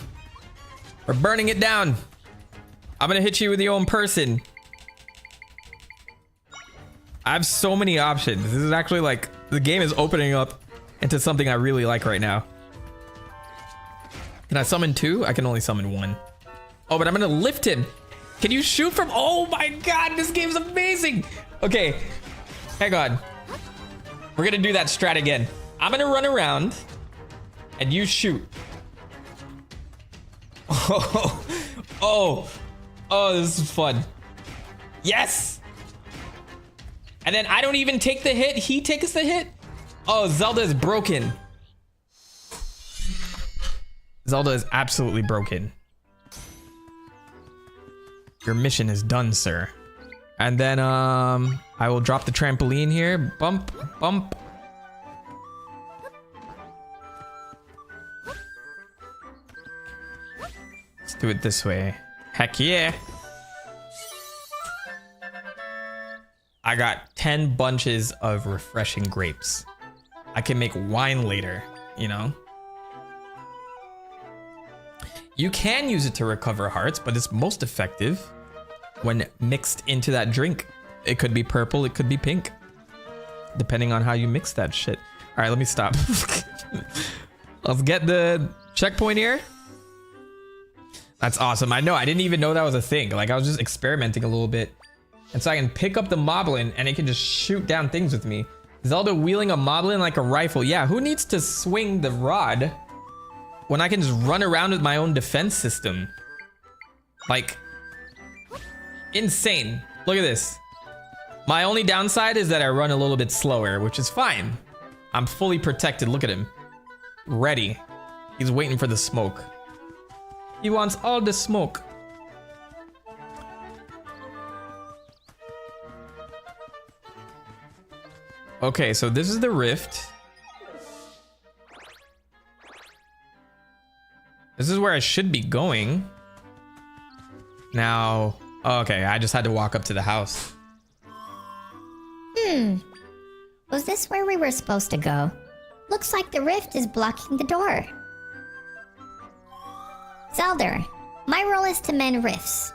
We're burning it down. I'm gonna hit you with your own person. I have so many options. This is actually like, the game is opening up into something I really like right now. Can I summon 2? I can only summon 1. Oh, but I'm gonna lift him. Can you shoot from? Oh my God, this game's amazing. Okay, hang on. We're gonna do that strat again. I'm gonna run around and you shoot. Oh, this is fun. Yes. And then I don't even take the hit. He takes the hit. Oh, Zelda is broken. Zelda is absolutely broken. Your mission is done, sir. And then I will drop the trampoline here. Bump, bump. Let's do it this way. Heck yeah. I got 10 bunches of refreshing grapes. I can make wine later, you know? You can use it to recover hearts, but it's most effective when mixed into that drink. It could be purple, it could be pink, depending on how you mix that shit. All right, let me stop. Let's get the checkpoint here. That's awesome. I know, I didn't even know that was a thing. Like, I was just experimenting a little bit. And so I can pick up the moblin and it can just shoot down things with me. Zelda wielding a moblin like a rifle. Yeah, who needs to swing the rod when I can just run around with my own defense system? Like, insane. Look at this. My only downside is that I run a little bit slower, which is fine. I'm fully protected. Look at him. Ready. He's waiting for the smoke. He wants all the smoke. Okay, so this is the rift. This is where I should be going. Now, okay, I just had to walk up to the house. Was this where we were supposed to go? Looks like the rift is blocking the door. Zelda, my role is to mend rifts.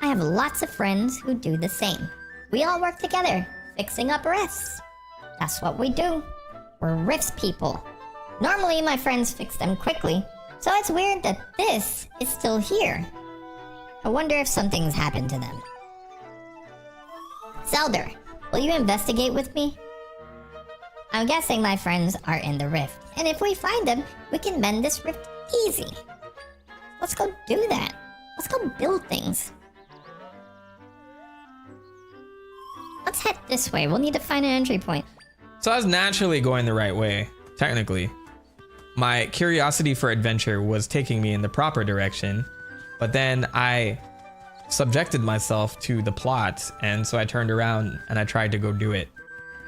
I have lots of friends who do the same. We all work together, fixing up rifts. That's what we do. We're rifts people. Normally, my friends fix them quickly, so it's weird that this is still here. I wonder if something's happened to them. Zelda, will you investigate with me? I'm guessing my friends are in the rift, and if we find them, we can mend this rift easy. Let's go do that. Let's go build things. Let's head this way. We'll need to find an entry point. So I was naturally going the right way, technically. My curiosity for adventure was taking me in the proper direction, but then I subjected myself to the plot, and so I turned around and I tried to go do it.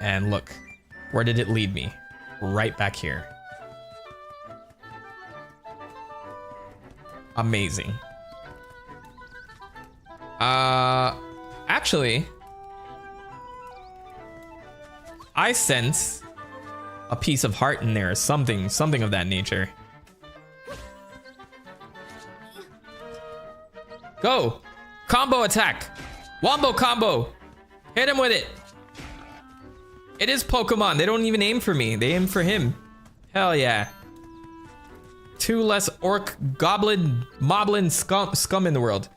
And look, where did it lead me? Right back here. Amazing. Actually, I sense a piece of heart in there, something of that nature. Go! Combo attack! Wombo combo! Hit him with it! It is Pokemon. They don't even aim for me. They aim for him. Hell yeah. 2 less orc, goblin, moblin scum in the world.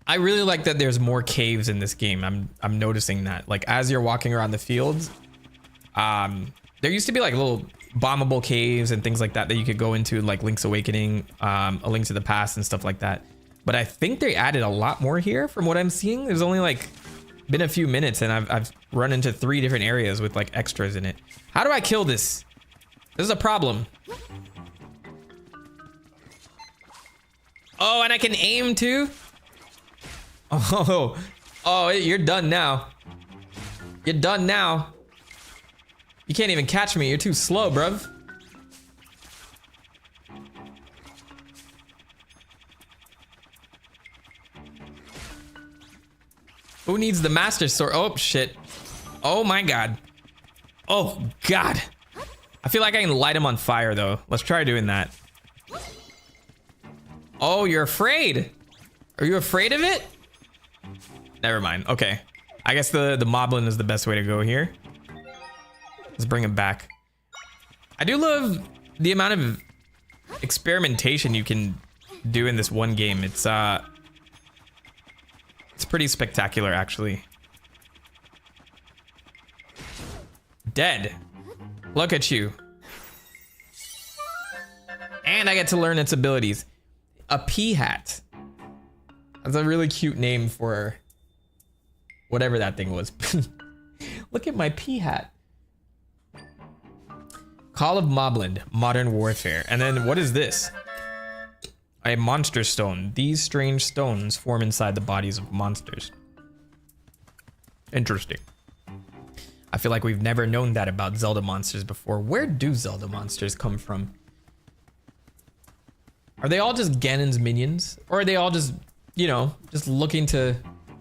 I really like that there's more caves in this game. I'm noticing that. Like, as you're walking around the fields, there used to be like little bombable caves and things like that that you could go into, like Link's Awakening, A Link to the Past and stuff like that. But I think they added a lot more here from what I'm seeing. There's only like been a few minutes and I've run into 3 different areas with like extras in it. How do I kill this? This is a problem. Oh, and I can aim too? Oh, you're done now. You're done now. You can't even catch me. You're too slow, bruv. Who needs the master sword? Oh, shit. Oh, my God. Oh, God. I feel like I can light him on fire, though. Let's try doing that. Oh, you're afraid. Are you afraid of it? Never mind. Okay. I guess the moblin is the best way to go here. Let's bring him back. I do love the amount of experimentation you can do in this one game. It's pretty spectacular, actually. Dead. Look at you. And I get to learn its abilities. A pea hat. That's a really cute name for whatever that thing was. Look at my pea hat. Call of Moblin, Modern Warfare. And then what is this? A monster stone. These strange stones form inside the bodies of monsters. Interesting. I feel like we've never known that about Zelda monsters before. Where do Zelda monsters come from? Are they all just Ganon's minions? Or are they all just, you know, just looking to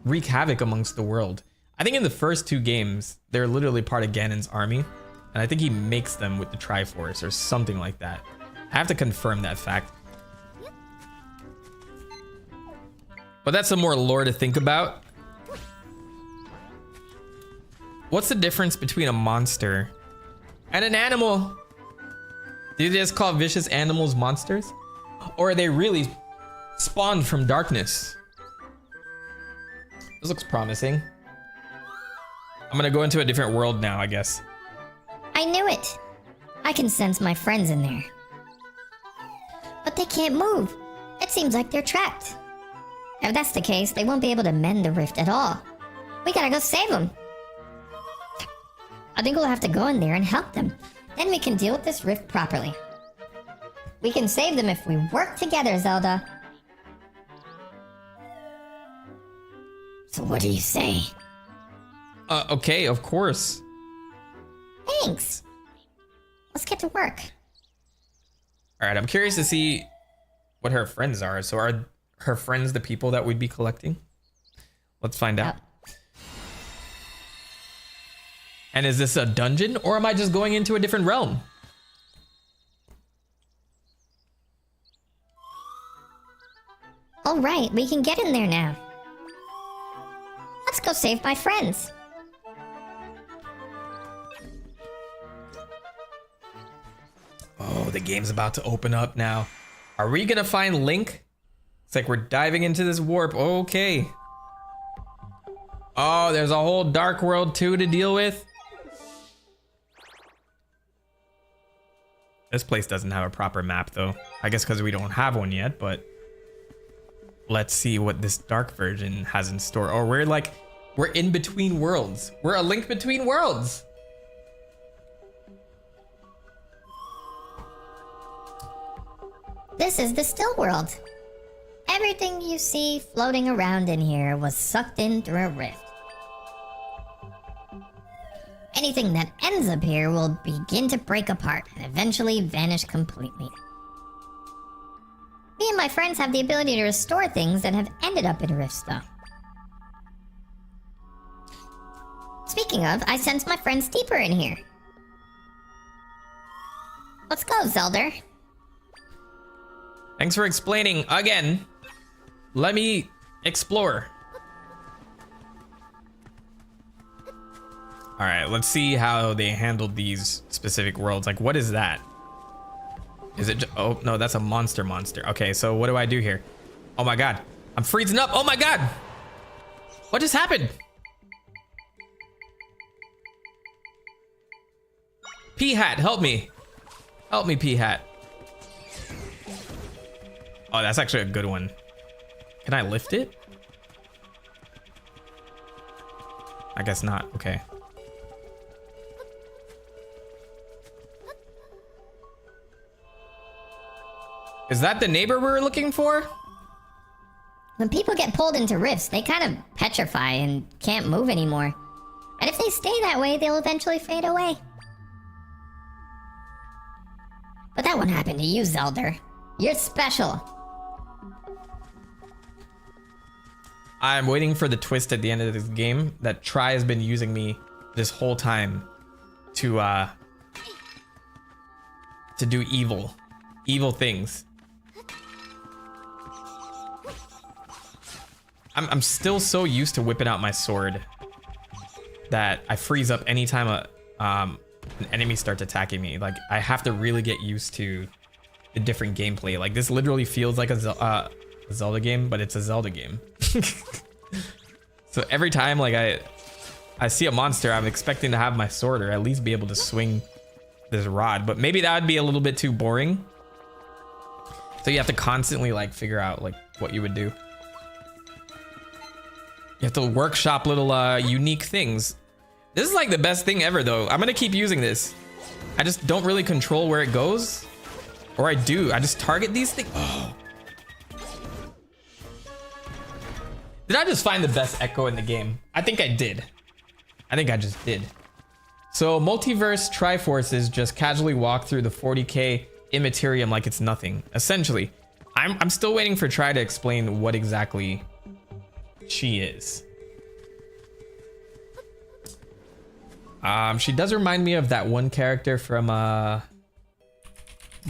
wreak havoc amongst the world? I think in the first 2 games, they're literally part of Ganon's army. And I think he makes them with the Triforce or something like that. I have to confirm that fact. But that's some more lore to think about. What's the difference between a monster and an animal? Do they just call vicious animals monsters? Or are they really spawned from darkness? This looks promising. I'm gonna go into a different world now, I guess. I knew it. I can sense my friends in there. But they can't move. It seems like they're trapped. If that's the case, they won't be able to mend the rift at all. We gotta go save them. I think we'll have to go in there and help them. Then we can deal with this rift properly. We can save them if we work together, Zelda. So what do you say? Okay, of course. Thanks. Let's get to work. All right, I'm curious to see what her friends are. So are her friends the people that we'd be collecting? Let's find out. And is this a dungeon or am I just going into a different realm? All right, we can get in there now. Let's go save my friends. Oh, the game's about to open up now. Are we gonna find Link? It's like we're diving into this warp. Okay. Oh, there's a whole Dark World 2 to deal with. This place doesn't have a proper map though. I guess because we don't have one yet, but let's see what this dark version has in store. Oh, we're in between worlds. We're a link between worlds. This is the still world. Everything you see floating around in here was sucked in through a rift. Anything that ends up here will begin to break apart and eventually vanish completely. Me and my friends have the ability to restore things that have ended up in rifts, though. Speaking of, I sense my friends deeper in here. Let's go, Zelda. Thanks for explaining again. Let me explore. All right, let's see how they handled these specific worlds. Like, what is that? Is it? Oh, no, that's a monster. Okay, so what do I do here? Oh my God, I'm freezing up. Oh my God. What just happened? Pea Hat, help me. Help me, Pea Hat. Oh, that's actually a good one. Can I lift it? I guess not. Okay. Is that the neighbor we're looking for? When people get pulled into rifts, they kind of petrify and can't move anymore. And if they stay that way, they'll eventually fade away. But that won't happen to you, Zelda. You're special. I'm waiting for the twist at the end of this game that Try has been using me this whole time to do evil things. I'm still so used to whipping out my sword that I freeze up anytime an enemy starts attacking me. Like, I have to really get used to the different gameplay. Like, this literally feels like a Zelda game, but it's a Zelda game. So every time like I see a monster, I'm expecting to have my sword or at least be able to swing this rod, but maybe that would be a little bit too boring. So you have to constantly like figure out like what you would do. You have to workshop little unique things. This is like the best thing ever though. I'm gonna keep using this. I just don't really control where it goes. Or I do. I just target these things. Oh. Did I just find the best echo in the game? I think I did. I think I just did. So Multiverse Triforces just casually walk through the 40k Immaterium like it's nothing. Essentially, I'm still waiting for Try to explain what exactly she is. She does remind me of that one character from Mario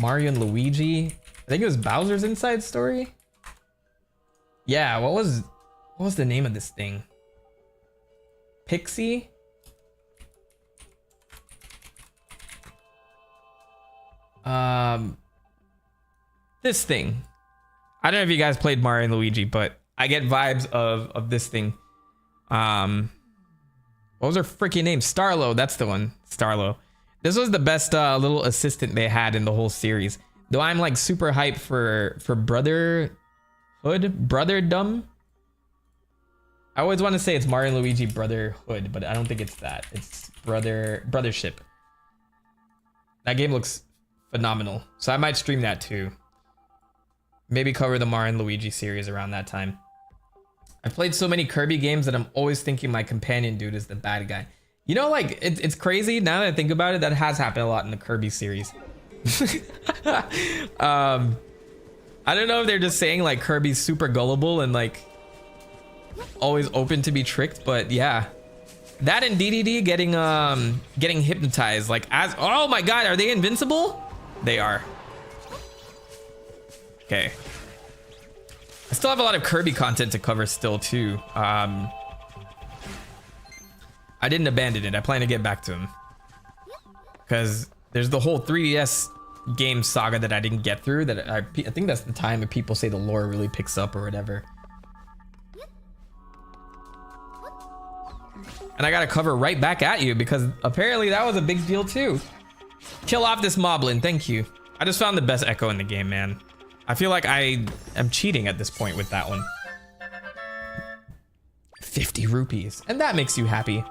and Luigi. I think it was Bowser's Inside Story. Yeah, what was the name of this thing? Pixie? This thing. I don't know if you guys played Mario and Luigi, but I get vibes of this thing. What was her freaking name? Starlo, that's the one. Starlo. This was the best little assistant they had in the whole series. Though I'm like super hyped for Brotherdom. I always want to say it's Mario and Luigi Brotherhood, but I don't think it's that. It's Brothership. That game looks phenomenal. So I might stream that too. Maybe cover the Mario and Luigi series around that time. I've played so many Kirby games that I'm always thinking my companion dude is the bad guy. You know, like, it's crazy now that I think about it. That has happened a lot in the Kirby series. I don't know if they're just saying like Kirby's super gullible and like always open to be tricked, but yeah. That and DDD getting hypnotized, like as, oh my god, are they invincible? They are. Okay. I still have a lot of Kirby content to cover still too. I didn't abandon it. I plan to get back to him. Because there's the whole 3DS game saga that I didn't get through that I think that's the time that people say the lore really picks up or whatever. And I gotta cover right back at you because apparently that was a big deal too. Kill off this moblin, thank you. I just found the best echo in the game, man. I feel like I am cheating at this point with that one. 50 rupees, and that makes you happy.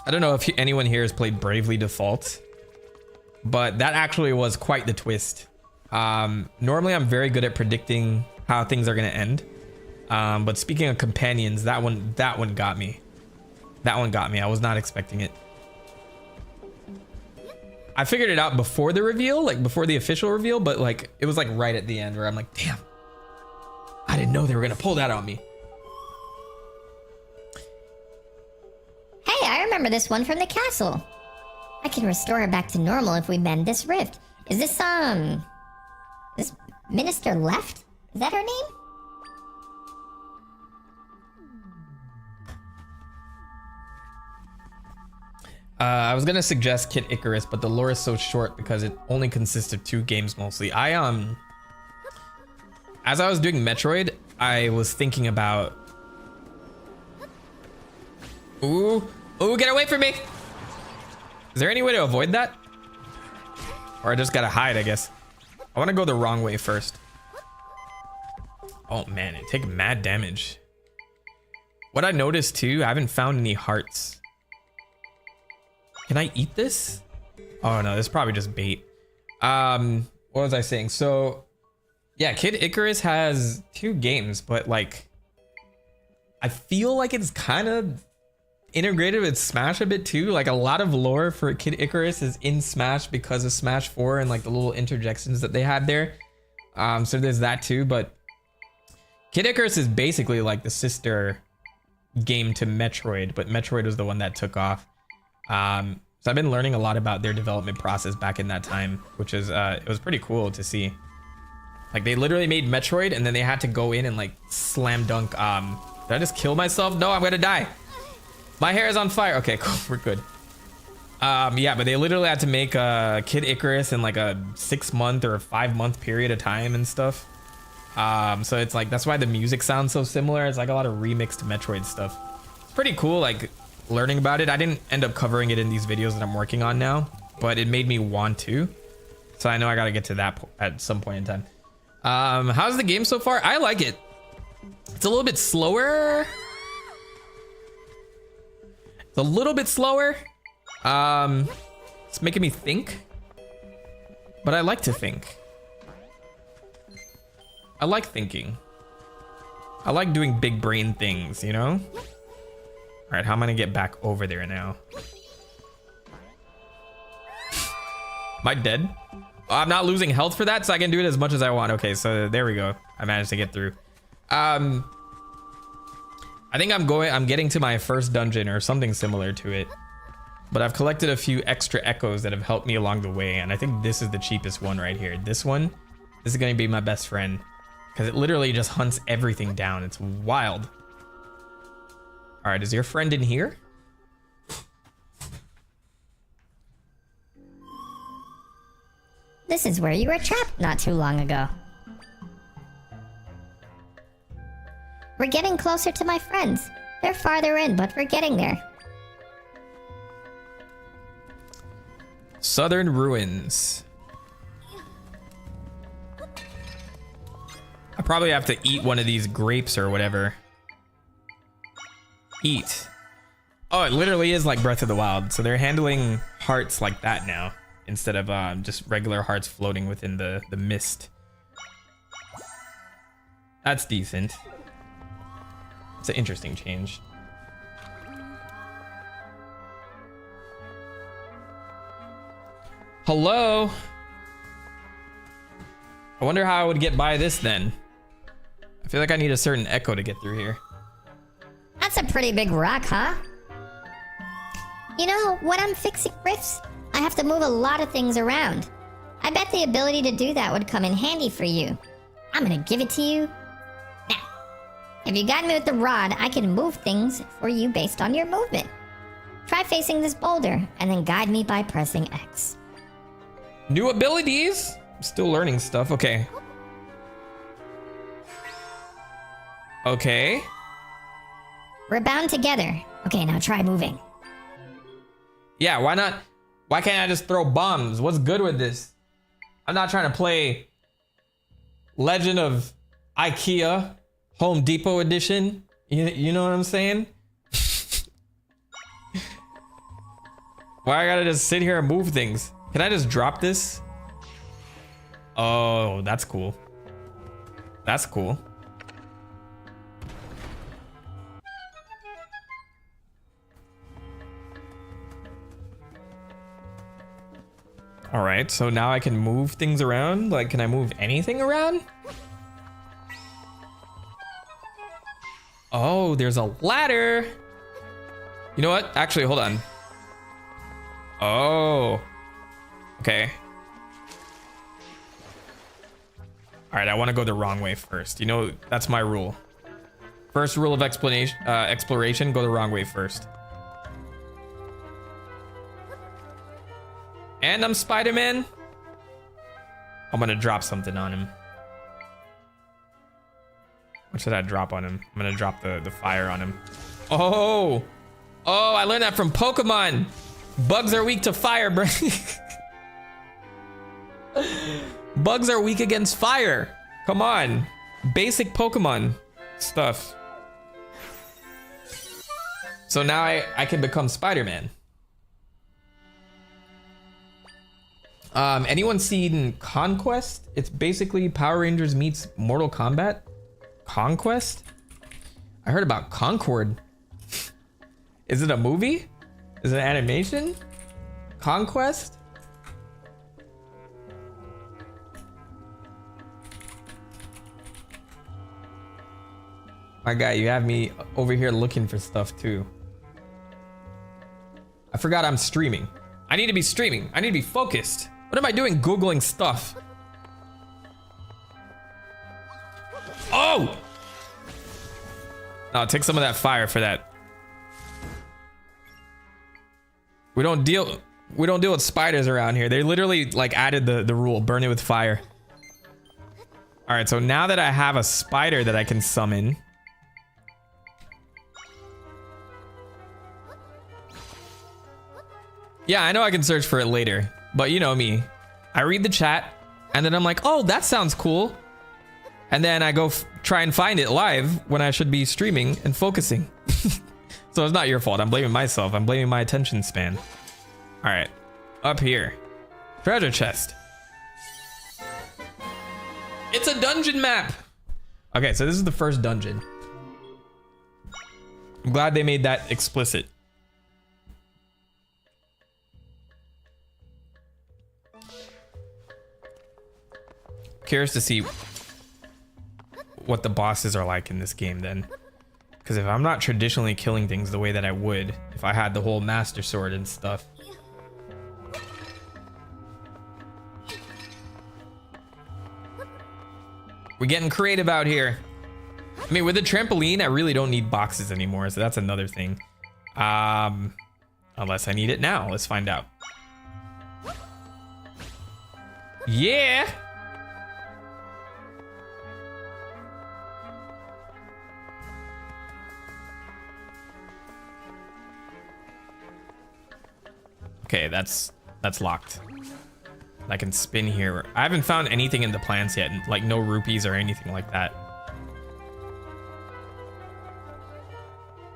I don't know if anyone here has played Bravely Default, but that actually was quite the twist. Normally I'm very good at predicting how things are gonna end. But speaking of companions, that one got me. That one got me. I was not expecting it. I figured it out before the reveal, like before the official reveal, but like it was like right at the end where I'm like, damn, I didn't know they were gonna pull that on me. Hey, I remember this one from the castle. I can restore it back to normal if we mend this rift. Is this this Minister Left? Is that her name? I was gonna suggest Kid Icarus, but the lore is so short because it only consists of 2 games mostly. As I was doing Metroid, I was thinking about. Ooh, get away from me! Is there any way to avoid that? Or I just gotta hide, I guess. I wanna go the wrong way first. Oh man, it take mad damage. What I noticed too, I haven't found any hearts. Can I eat this? Oh no, this is probably just bait. What was I saying? So yeah, Kid Icarus has 2 games, but like I feel like it's kind of integrated with Smash a bit too. Like a lot of lore for Kid Icarus is in Smash because of Smash 4 and like the little interjections that they had there. So there's that too, but Kid Icarus is basically like the sister game to Metroid, but Metroid was the one that took off. So I've been learning a lot about their development process back in that time, which is it was pretty cool to see. Like they literally made Metroid and then they had to go in and like slam dunk. Did I just kill myself? No, I'm gonna die. My hair is on fire. Okay, cool, we're good. Yeah, but they literally had to make Kid Icarus in like a 6-month or a 5-month period of time and stuff. So it's like, that's why the music sounds so similar. It's like a lot of remixed Metroid stuff. It's pretty cool, like learning about it. I didn't end up covering it in these videos that I'm working on now, but it made me want to. So I know I gotta get to that at some point in time. How's the game so far? I like it. It's a little bit slower. It's a little bit slower. It's making me think, but I like to think. I like thinking. I like doing big brain things, you know? All right, how am I gonna get back over there now? Am I dead? Oh, I'm not losing health for that, so I can do it as much as I want. Okay, so there we go. I managed to get through. I think I'm getting to my first dungeon or something similar to it. But I've collected a few extra echoes that have helped me along the way, and I think this is the cheapest one right here. This is gonna be my best friend. Because it literally just hunts everything down. It's wild. All right, is your friend in here? This is where you were trapped not too long ago. We're getting closer to my friends. They're farther in, but we're getting there. Southern Ruins. I probably have to eat one of these grapes or whatever. Eat. Oh, it literally is like Breath of the Wild. So they're handling hearts like that now, instead of just regular hearts floating within the mist. That's decent. It's an interesting change. Hello? I wonder how I would get by this then. I feel like I need a certain echo to get through here. That's a pretty big rock, huh? You know, when I'm fixing rifts, I have to move a lot of things around. I bet the ability to do that would come in handy for you. I'm gonna give it to you. Now, if you guide me with the rod, I can move things for you based on your movement. Try facing this boulder, and then guide me by pressing X. New abilities? I'm still learning stuff. Okay. Okay. We're bound together. Okay, now try moving. Yeah, why not? Why can't I just throw bombs? What's good with this? I'm not trying to play Legend of IKEA Home Depot edition. You know what I'm saying? Why I gotta just sit here and move things? Can I just drop this? Oh, that's cool. That's cool. All right, so now I can move things around. Like, can I move anything around? Oh, there's a ladder. You know what? Actually, hold on. Oh. Okay. All right, I want to go the wrong way first. You know, that's my rule. First rule of exploration, go the wrong way first. And I'm Spider-Man. I'm gonna drop something on him. What should I drop on him? I'm gonna drop the fire on him. Oh! Oh, I learned that from Pokemon! Bugs are weak to fire, bro. Bugs are weak against fire. Come on. Basic Pokemon stuff. So now I can become Spider-Man. Anyone seen Conquest? It's basically Power Rangers meets Mortal Kombat. Conquest? I heard about Concord. Is it a movie? Is it an animation? Conquest? My guy, you have me over here looking for stuff too. I forgot I'm streaming. I need to be streaming. I need to be focused. What am I doing Googling stuff? Oh! I'll take some of that fire for that. We don't deal with spiders around here. They literally like added the rule, burn it with fire. All right, so now that I have a spider that I can summon. Yeah, I know I can search for it later, but you know me. I read the chat and then I'm like, oh, that sounds cool. And then I go try and find it live when I should be streaming and focusing. So it's not your fault. I'm blaming myself. I'm blaming my attention span. All right, up here. Treasure chest. It's a dungeon map. Okay, so this is the first dungeon. I'm glad they made that explicit. Curious to see what the bosses are like in this game then. Because if I'm not traditionally killing things the way that I would if I had the whole master sword and stuff. We're getting creative out here. I mean, with the trampoline, I really don't need boxes anymore, so that's another thing. Unless I need it now. Let's find out. Yeah! Okay, that's locked. I can spin here. I haven't found anything in the plants yet, like no rupees or anything like that.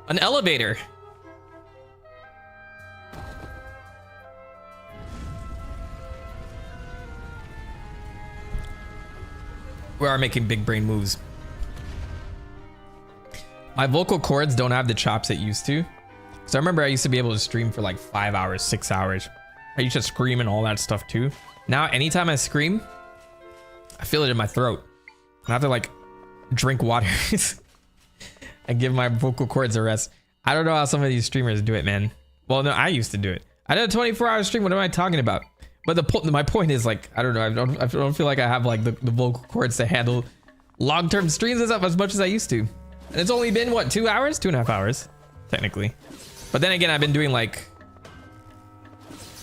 An elevator. We are making big brain moves. My vocal cords don't have the chops it used to. So I remember I used to be able to stream for like 5 hours, 6 hours. I used to scream and all that stuff too. Now, anytime I scream, I feel it in my throat. I have to like drink water and give my vocal cords a rest. I don't know how some of these streamers do it, man. Well, no, I used to do it. I did a 24-hour stream. What am I talking about? But my point is like, I don't know. I don't feel like I have like the vocal cords to handle long-term streams as much as I used to. And it's only been what, 2 hours? 2.5 hours, technically. But then again, I've been doing like,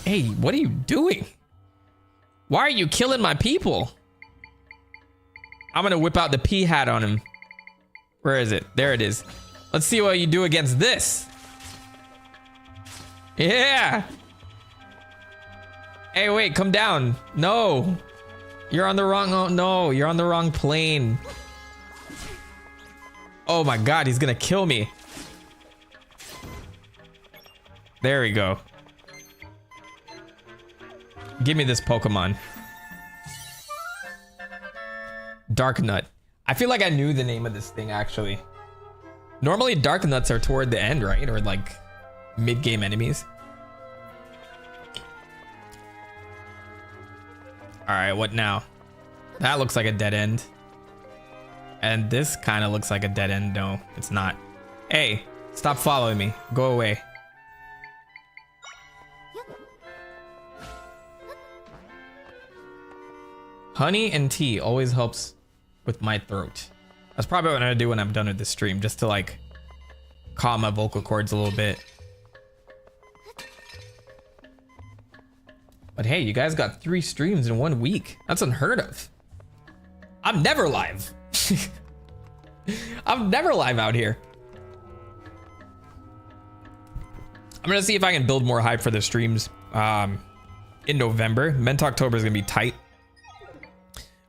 hey, what are you doing? Why are you killing my people? I'm gonna whip out the pea hat on him. Where is it? There it is. Let's see what you do against this. Yeah. Hey, wait, come down. No. You're on the wrong, oh no, you're on the wrong plane. Oh my God, he's gonna kill me. There we go. Give me this Pokemon. Dark Nut. I feel like I knew the name of this thing actually. Normally Dark Nuts are toward the end, right? Or like mid-game enemies. All right, what now? That looks like a dead end. And this kind of looks like a dead end. No, it's not. Hey, stop following me. Go away. Honey and tea always helps with my throat. That's probably what I'm gonna do when I'm done with this stream, just to like calm my vocal cords a little bit. But hey, you guys got 3 streams in 1 week. That's unheard of. I'm never live. I'm never live out here. I'm gonna see if I can build more hype for the streams in November. Mentoktober is gonna be tight.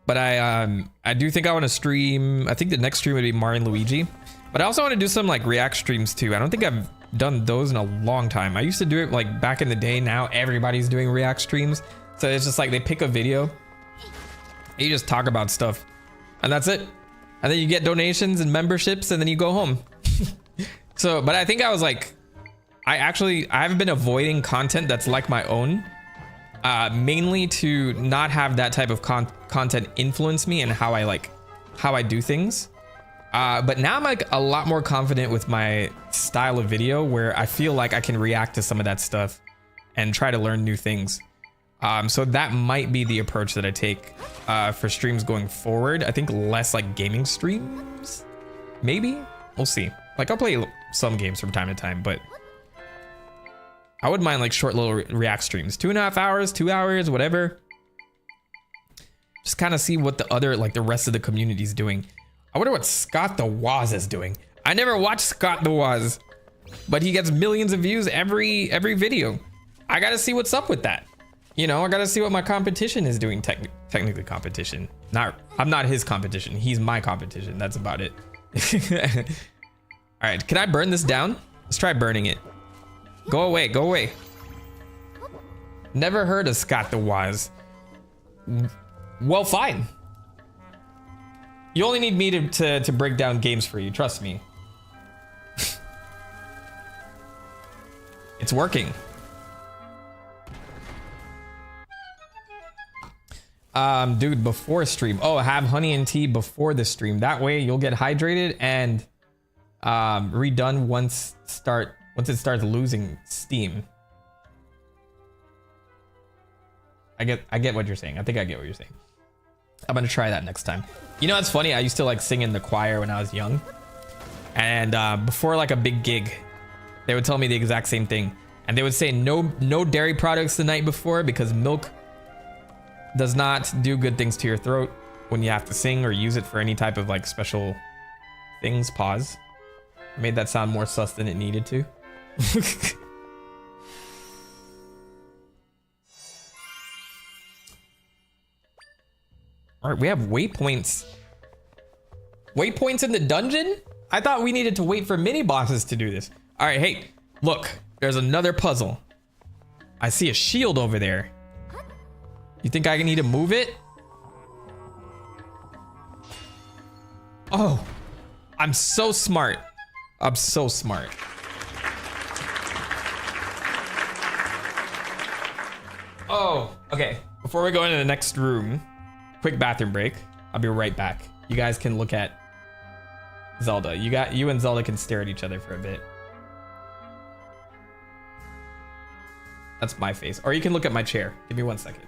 But I do think I want to stream. I think the next stream would be Mario and Luigi. But I also want to do some like react streams too. I don't think I've done those in a long time. I used to do it like back in the day. Now everybody's doing react streams. So it's just like they pick a video, and you just talk about stuff, and that's it. And then you get donations and memberships, and then you go home. So, but I think I was like, I haven't been avoiding content that's like my own, mainly to not have that type of content influence me and how I do things. But now I'm like a lot more confident with my style of video, where I feel like I can react to some of that stuff and try to learn new things. So that might be the approach that I take for streams going forward. I think less like gaming streams, maybe. We'll see. Like I'll play some games from time to time, but I wouldn't mind like short little react streams, 2.5 hours, 2 hours, whatever. Just kind of see what the other, like the rest of the community is doing. I wonder what Scott the Waz is doing. I never watched Scott the Waz, but he gets millions of views every video. I gotta see what's up with that. You know, I gotta see what my competition is doing. Technically competition. I'm not his competition. He's my competition. That's about it. All right, can I burn this down? Let's try burning it. Go away, go away. Never heard of Scott the Waz. Well, fine. You only need me to break down games for you, trust me. It's working. Dude, before stream. Oh, have honey and tea before the stream. That way you'll get hydrated and redone once it starts losing steam. I get what you're saying. I think I get what you're saying. I'm gonna try that next time. You know, it's funny. I used to like sing in the choir when I was young, and before like a big gig, they would tell me the exact same thing, and they would say no dairy products the night before because milk does not do good things to your throat when you have to sing or use it for any type of like special things. Pause. Made that sound more sus than it needed to. All right, we have waypoints. Waypoints in the dungeon? I thought we needed to wait for mini bosses to do this. All right, hey, look, there's another puzzle. I see a shield over there. You think I need to move it? Oh, I'm so smart. I'm so smart. Oh, okay. Before we go into the next room, quick bathroom break. I'll be right back. You guys can look at Zelda. You and Zelda can stare at each other for a bit. That's my face. Or you can look at my chair. Give me 1 second.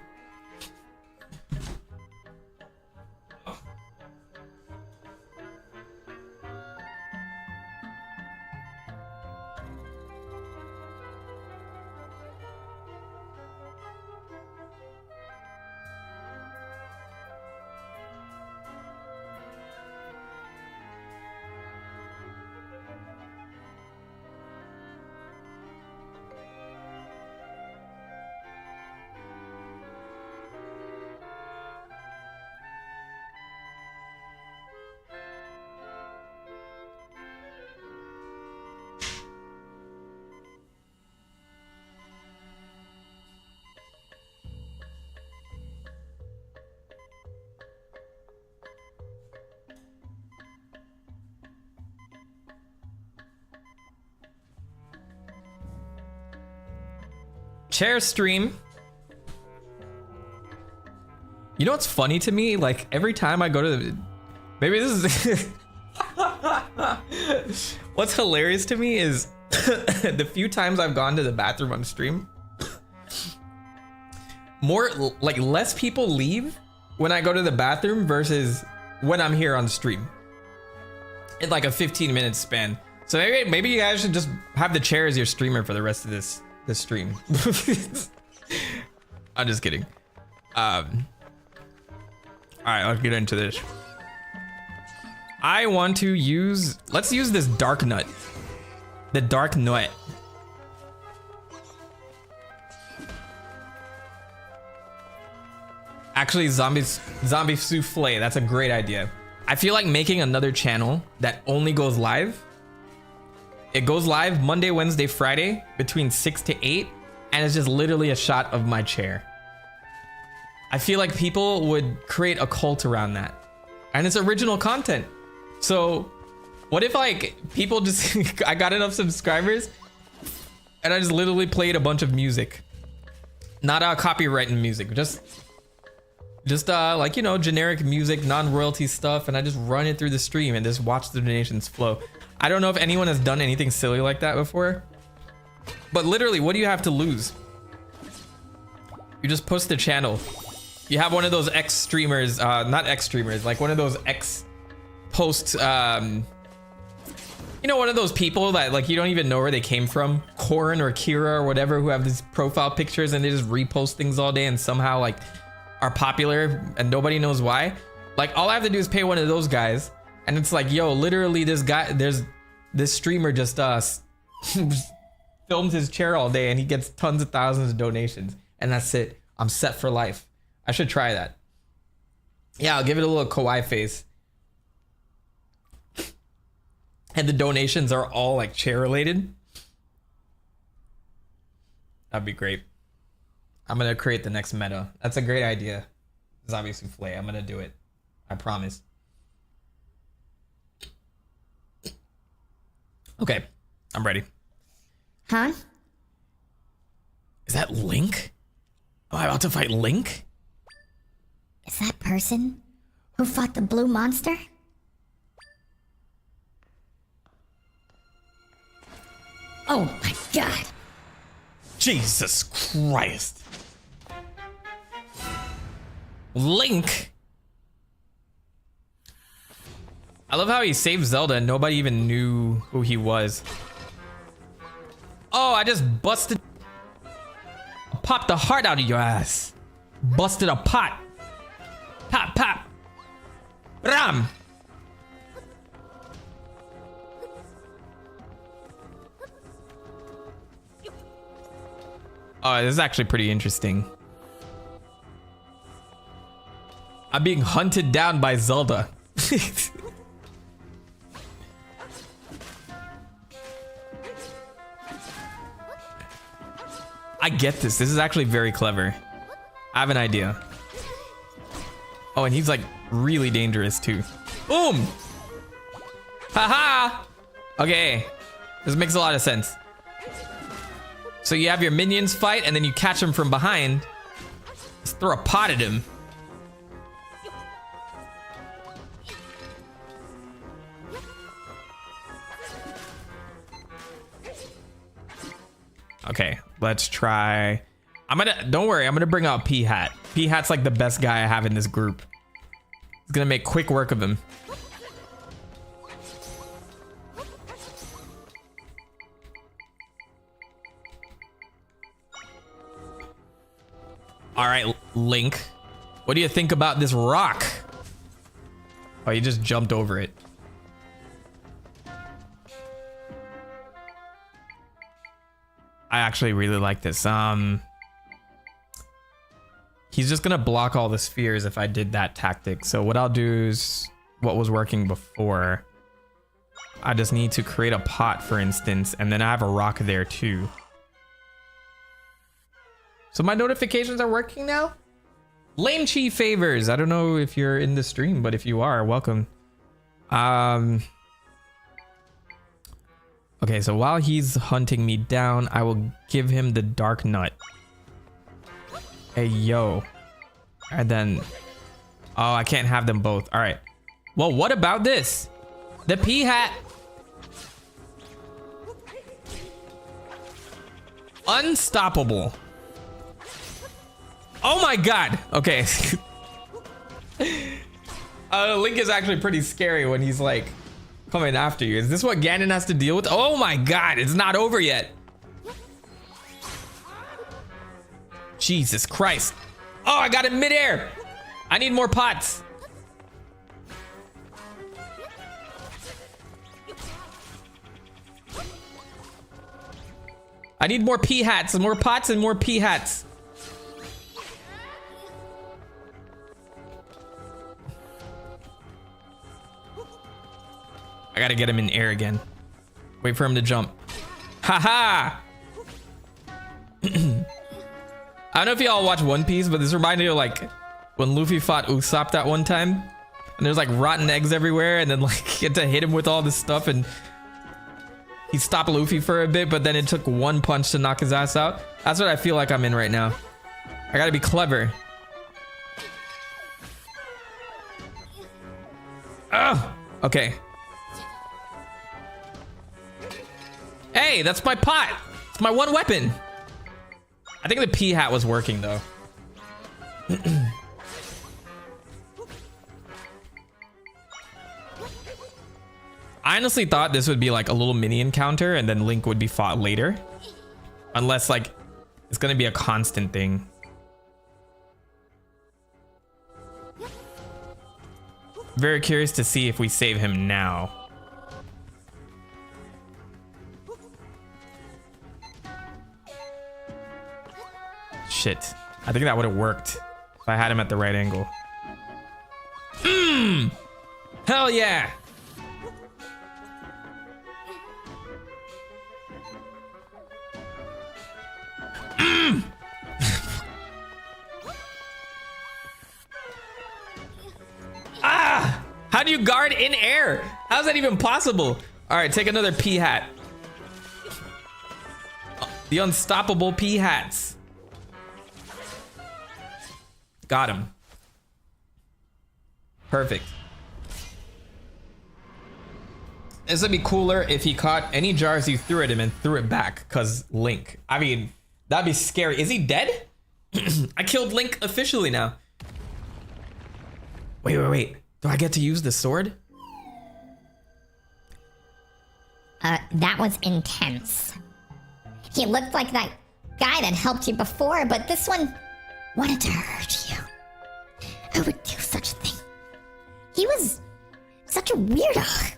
Chair stream. You know what's funny to me? Like every time I go to the, maybe this is what's hilarious to me is the few times I've gone to the bathroom on stream, less people leave when I go to the bathroom versus when I'm here on stream in like a 15-minute span. So maybe you guys should just have the chair as your streamer for the rest of this stream. I'm just kidding. All right, let's get into this. I want to use, let's use this dark nut. The dark nut. Actually, zombie souffle, that's a great idea. I feel like making another channel that only goes live It goes live Monday, Wednesday, Friday between 6 to 8, and it's just literally a shot of my chair. I feel like people would create a cult around that, and it's original content. So what if like people just I got enough subscribers and I just literally played a bunch of music, not copyrighted music, just like, you know, generic music, non-royalty stuff, and I just run it through the stream and just watch the donations flow. I don't know if anyone has done anything silly like that before, but literally, what do you have to lose? You just post the channel. You have one of those X streamers, not X streamers, like one of those X posts, you know, one of those people that like you don't even know where they came from, Corin or Kira or whatever, who have these profile pictures and they just repost things all day and somehow like are popular and nobody knows why. Like all I have to do is pay one of those guys, and it's like, yo, literally this guy, there's this streamer just films his chair all day and he gets tons of thousands of donations, and that's it. I'm set for life. I should try that. Yeah, I'll give it a little kawaii face. And the donations are all like chair related. That'd be great. I'm gonna create the next meta. That's a great idea. Zombie Souffle. I'm gonna do it. I promise. Okay, I'm ready. Huh? Is that Link? Am I about to fight Link? Is that person who fought the blue monster? Oh my god. Jesus Christ. Link? I love how he saved Zelda and nobody even knew who he was. Oh, I just busted... popped the heart out of your ass. Busted a pot. Pop, pop. Ram. Oh, this is actually pretty interesting. I'm being hunted down by Zelda. I get this. This is actually very clever. I have an idea. Oh, and he's like really dangerous too. Boom! Haha! Okay. This makes a lot of sense. So you have your minions fight and then you catch him from behind. Just throw a pot at him. Okay, let's try. Don't worry, I'm gonna bring out P-Hat. P-Hat's like the best guy I have in this group. He's gonna make quick work of him. All right, Link. What do you think about this rock? Oh, you just jumped over it. I actually really like this. He's just gonna block all the spheres if I did that tactic. So what I'll do is what was working before. I just need to create a pot, for instance, and then I have a rock there too. So my notifications are working now? Lame Chi favors. I don't know if you're in the stream, but if you are, welcome. Okay, so while he's hunting me down, I will give him the dark nut. Hey, yo. And then... oh, I can't have them both. All right. Well, what about this? The P-Hat. Unstoppable. Oh my god. Okay. Link is actually pretty scary when he's like coming after you. Is this what Ganon has to deal with? Oh my god, it's not over yet. Jesus Christ. Oh, I got it midair. I need more pots. I need more P-Hats, more pots and more P-Hats. I gotta get him in air again. Wait for him to jump. Haha! I don't know if y'all watch One Piece, but this reminded me of like when Luffy fought Usopp that one time. And there's like rotten eggs everywhere, and then like he had to hit him with all this stuff, and he stopped Luffy for a bit, but then it took one punch to knock his ass out. That's what I feel like I'm in right now. I gotta be clever. Oh, okay. Hey, that's my pot. It's my one weapon. I think the pea hat was working though. I honestly thought this would be like a little mini encounter and then Link would be fought later. Unless like it's gonna be a constant thing. Very curious to see if we save him now. Shit. I think that would have worked if I had him at the right angle. Hell yeah! Ah! How do you guard in air? How's that even possible? All right, take another pea hat. The unstoppable pea hats. Got him. Perfect. This would be cooler if he caught any jars you threw at him and threw it back, cause Link. I mean, that'd be scary. Is he dead? I killed Link officially now. Wait. Do I get to use the sword? That was intense. He looked like that guy that helped you before, but this one wanted to hurt you. Who would do such a thing? He was such a weirdo.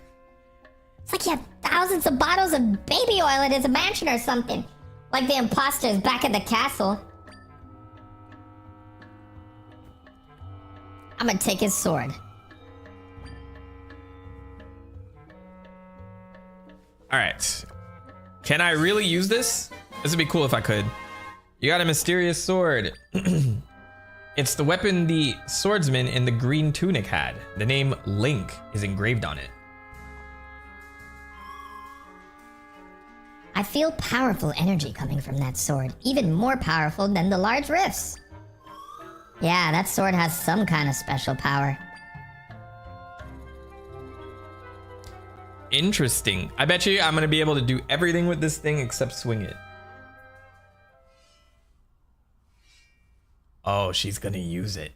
It's like he had thousands of bottles of baby oil at his mansion or something. Like the imposters back at the castle. I'm gonna take his sword. All right. Can I really use this? This would be cool if I could. You got a mysterious sword. It's the weapon the swordsman in the green tunic had. The name Link is engraved on it. I feel powerful energy coming from that sword. Even more powerful than the large rifts. Yeah, that sword has some kind of special power. Interesting. I bet you I'm going to be able to do everything with this thing except swing it. Oh, she's going to use it.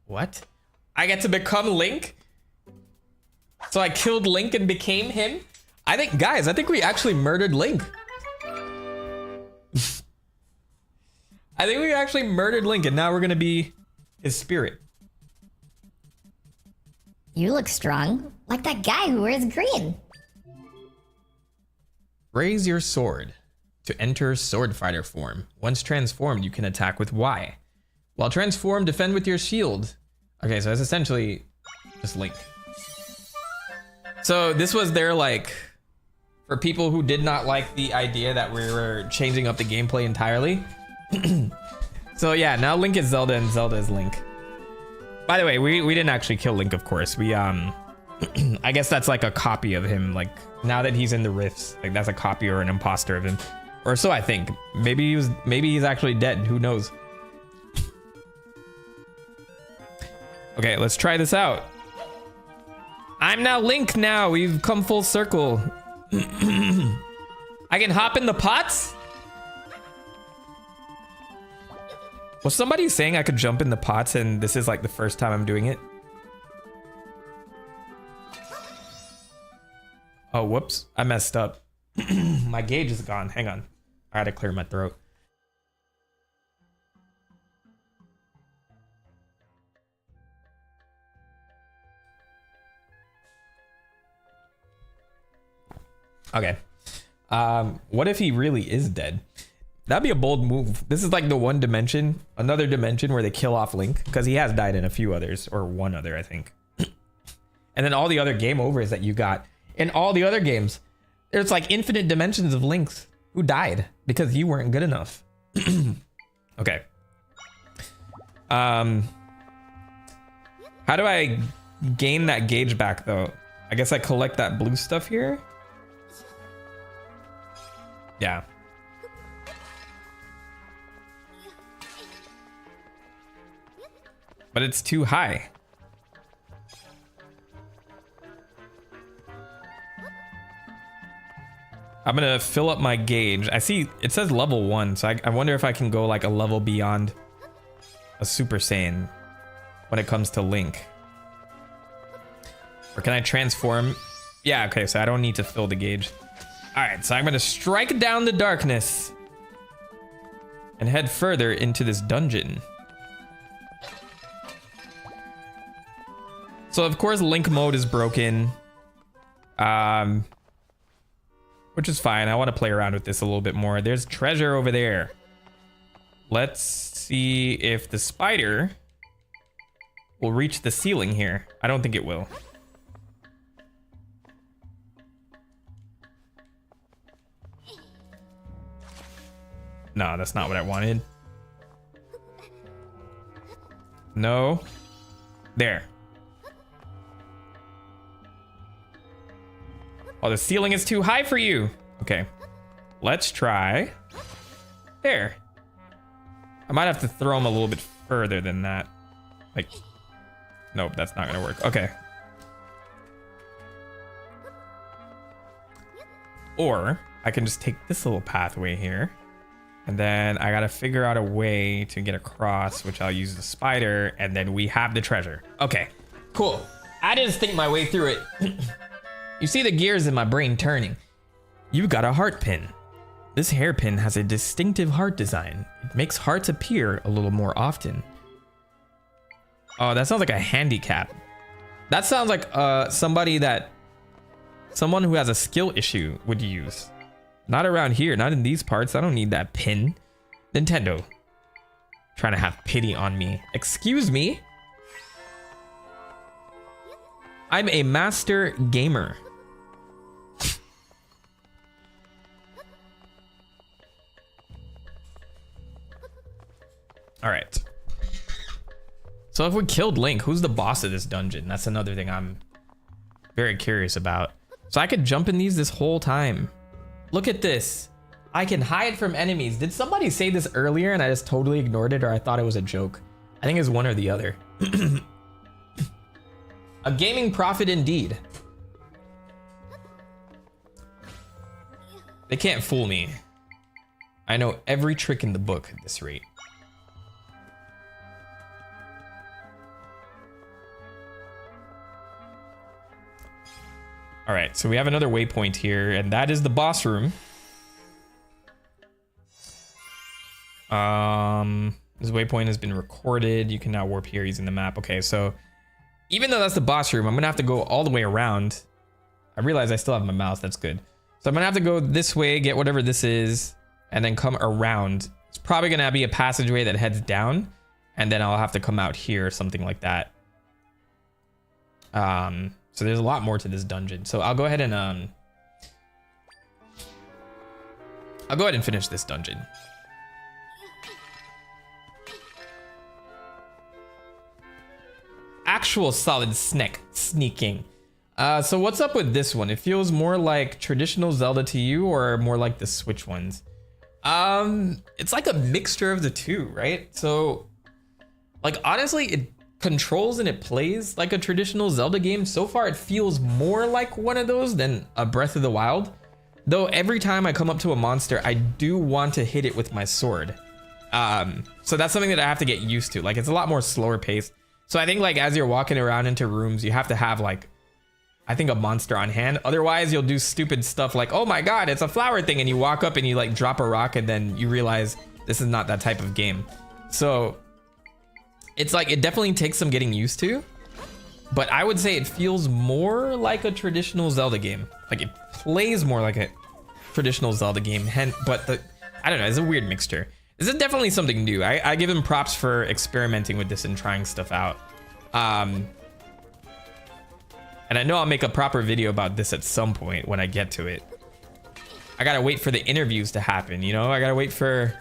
What? I get to become Link? So I killed Link and became him? I think we actually murdered Link. I think we actually murdered Link and now we're gonna be his spirit. You look strong, like that guy who wears green. Raise your sword to enter sword fighter form. Once transformed, you can attack with Y. While transformed, defend with your shield. Okay, so it's essentially just Link. So this was their like, for people who did not like the idea that we were changing up the gameplay entirely. So yeah, now Link is Zelda and Zelda is Link. By the way, we didn't actually kill Link, of course. We I guess that's like a copy of him. Like now that he's in the rifts, like that's a copy or an imposter of him, or so I think. Maybe he's actually dead. Who knows? Okay, let's try this out. I'm now Link now. We've come full circle. I can hop in the pots? Was somebody saying I could jump in the pots and this is like the first time I'm doing it? Oh, whoops. I messed up. My gauge is gone. Hang on. I had to clear my throat. Okay. What if he really is dead? That'd be a bold move. This is like the one dimension, another dimension where they kill off Link, because he has died in a few others, or one other, I think. And then all the other game overs that you got in all the other games, there's like infinite dimensions of Links who died because you weren't good enough. Okay. How do I gain that gauge back though? I guess I collect that blue stuff here. Yeah. But it's too high. I'm gonna fill up my gauge. I see it says level 1, so I wonder if I can go like a level beyond a Super Saiyan when it comes to Link. Or can I transform? Yeah, okay, so I don't need to fill the gauge. Alright, so I'm gonna strike down the darkness and head further into this dungeon. So of course Link mode is broken. Which is fine. I want to play around with this a little bit more. There's treasure over there. Let's see if the spider will reach the ceiling here. I don't think it will. No, that's not what I wanted. No. There. Oh, the ceiling is too high for you. Okay. Let's try. There. I might have to throw him a little bit further than that. Like, nope, that's not gonna work. Okay. Or I can just take this little pathway here. And then I gotta figure out a way to get across, which I'll use the spider, and then we have the treasure. Okay, cool. I just think my way through it. You see the gears in my brain turning. You got a heart pin. This hairpin has a distinctive heart design. It makes hearts appear a little more often. Oh, that sounds like a handicap. That sounds like someone who has a skill issue would use. Not around here, not in these parts. I don't need that pin. Nintendo. Trying to have pity on me. Excuse me? I'm a master gamer. All right. So if we killed Link, who's the boss of this dungeon? That's another thing I'm very curious about. So I could jump in these this whole time. Look at this. I can hide from enemies. Did somebody say this earlier and I just totally ignored it, or I thought it was a joke? I think it's one or the other. A gaming prophet indeed. They can't fool me. I know every trick in the book at this rate. All right, so we have another waypoint here, and that is the boss room. This waypoint has been recorded. You can now warp here using the map. Okay, so even though that's the boss room, I'm gonna have to go all the way around. I realize I still have my mouse, that's good. So I'm gonna have to go this way, get whatever this is, and then come around. It's probably gonna be a passageway that heads down, and then I'll have to come out here or something like that. So there's a lot more to this dungeon. So I'll go ahead and finish this dungeon. Actual solid sneaking. So what's up with this one? It feels more like traditional Zelda to you, or more like the Switch ones? It's like a mixture of the two, right? So like honestly, it controls and it plays like a traditional Zelda game. So far it feels more like one of those than a Breath of the Wild, though every time I come up to a monster I do want to hit it with my sword. So that's something that I have to get used to. Like it's a lot more slower paced. So I think like as you're walking around into rooms, you have to have like, I think, a monster on hand. Otherwise you'll do stupid stuff like, oh my god, it's a flower thing, and you walk up and you like drop a rock and then you realize this is not that type of game. So it's like, it definitely takes some getting used to, but I would say it feels more like a traditional Zelda game. Like it plays more like a traditional Zelda game, but I don't know. It's a weird mixture. This is definitely something new. I give him props for experimenting with this and trying stuff out. And I know I'll make a proper video about this at some point when I get to it. I gotta wait for the interviews to happen, you know? I gotta wait for...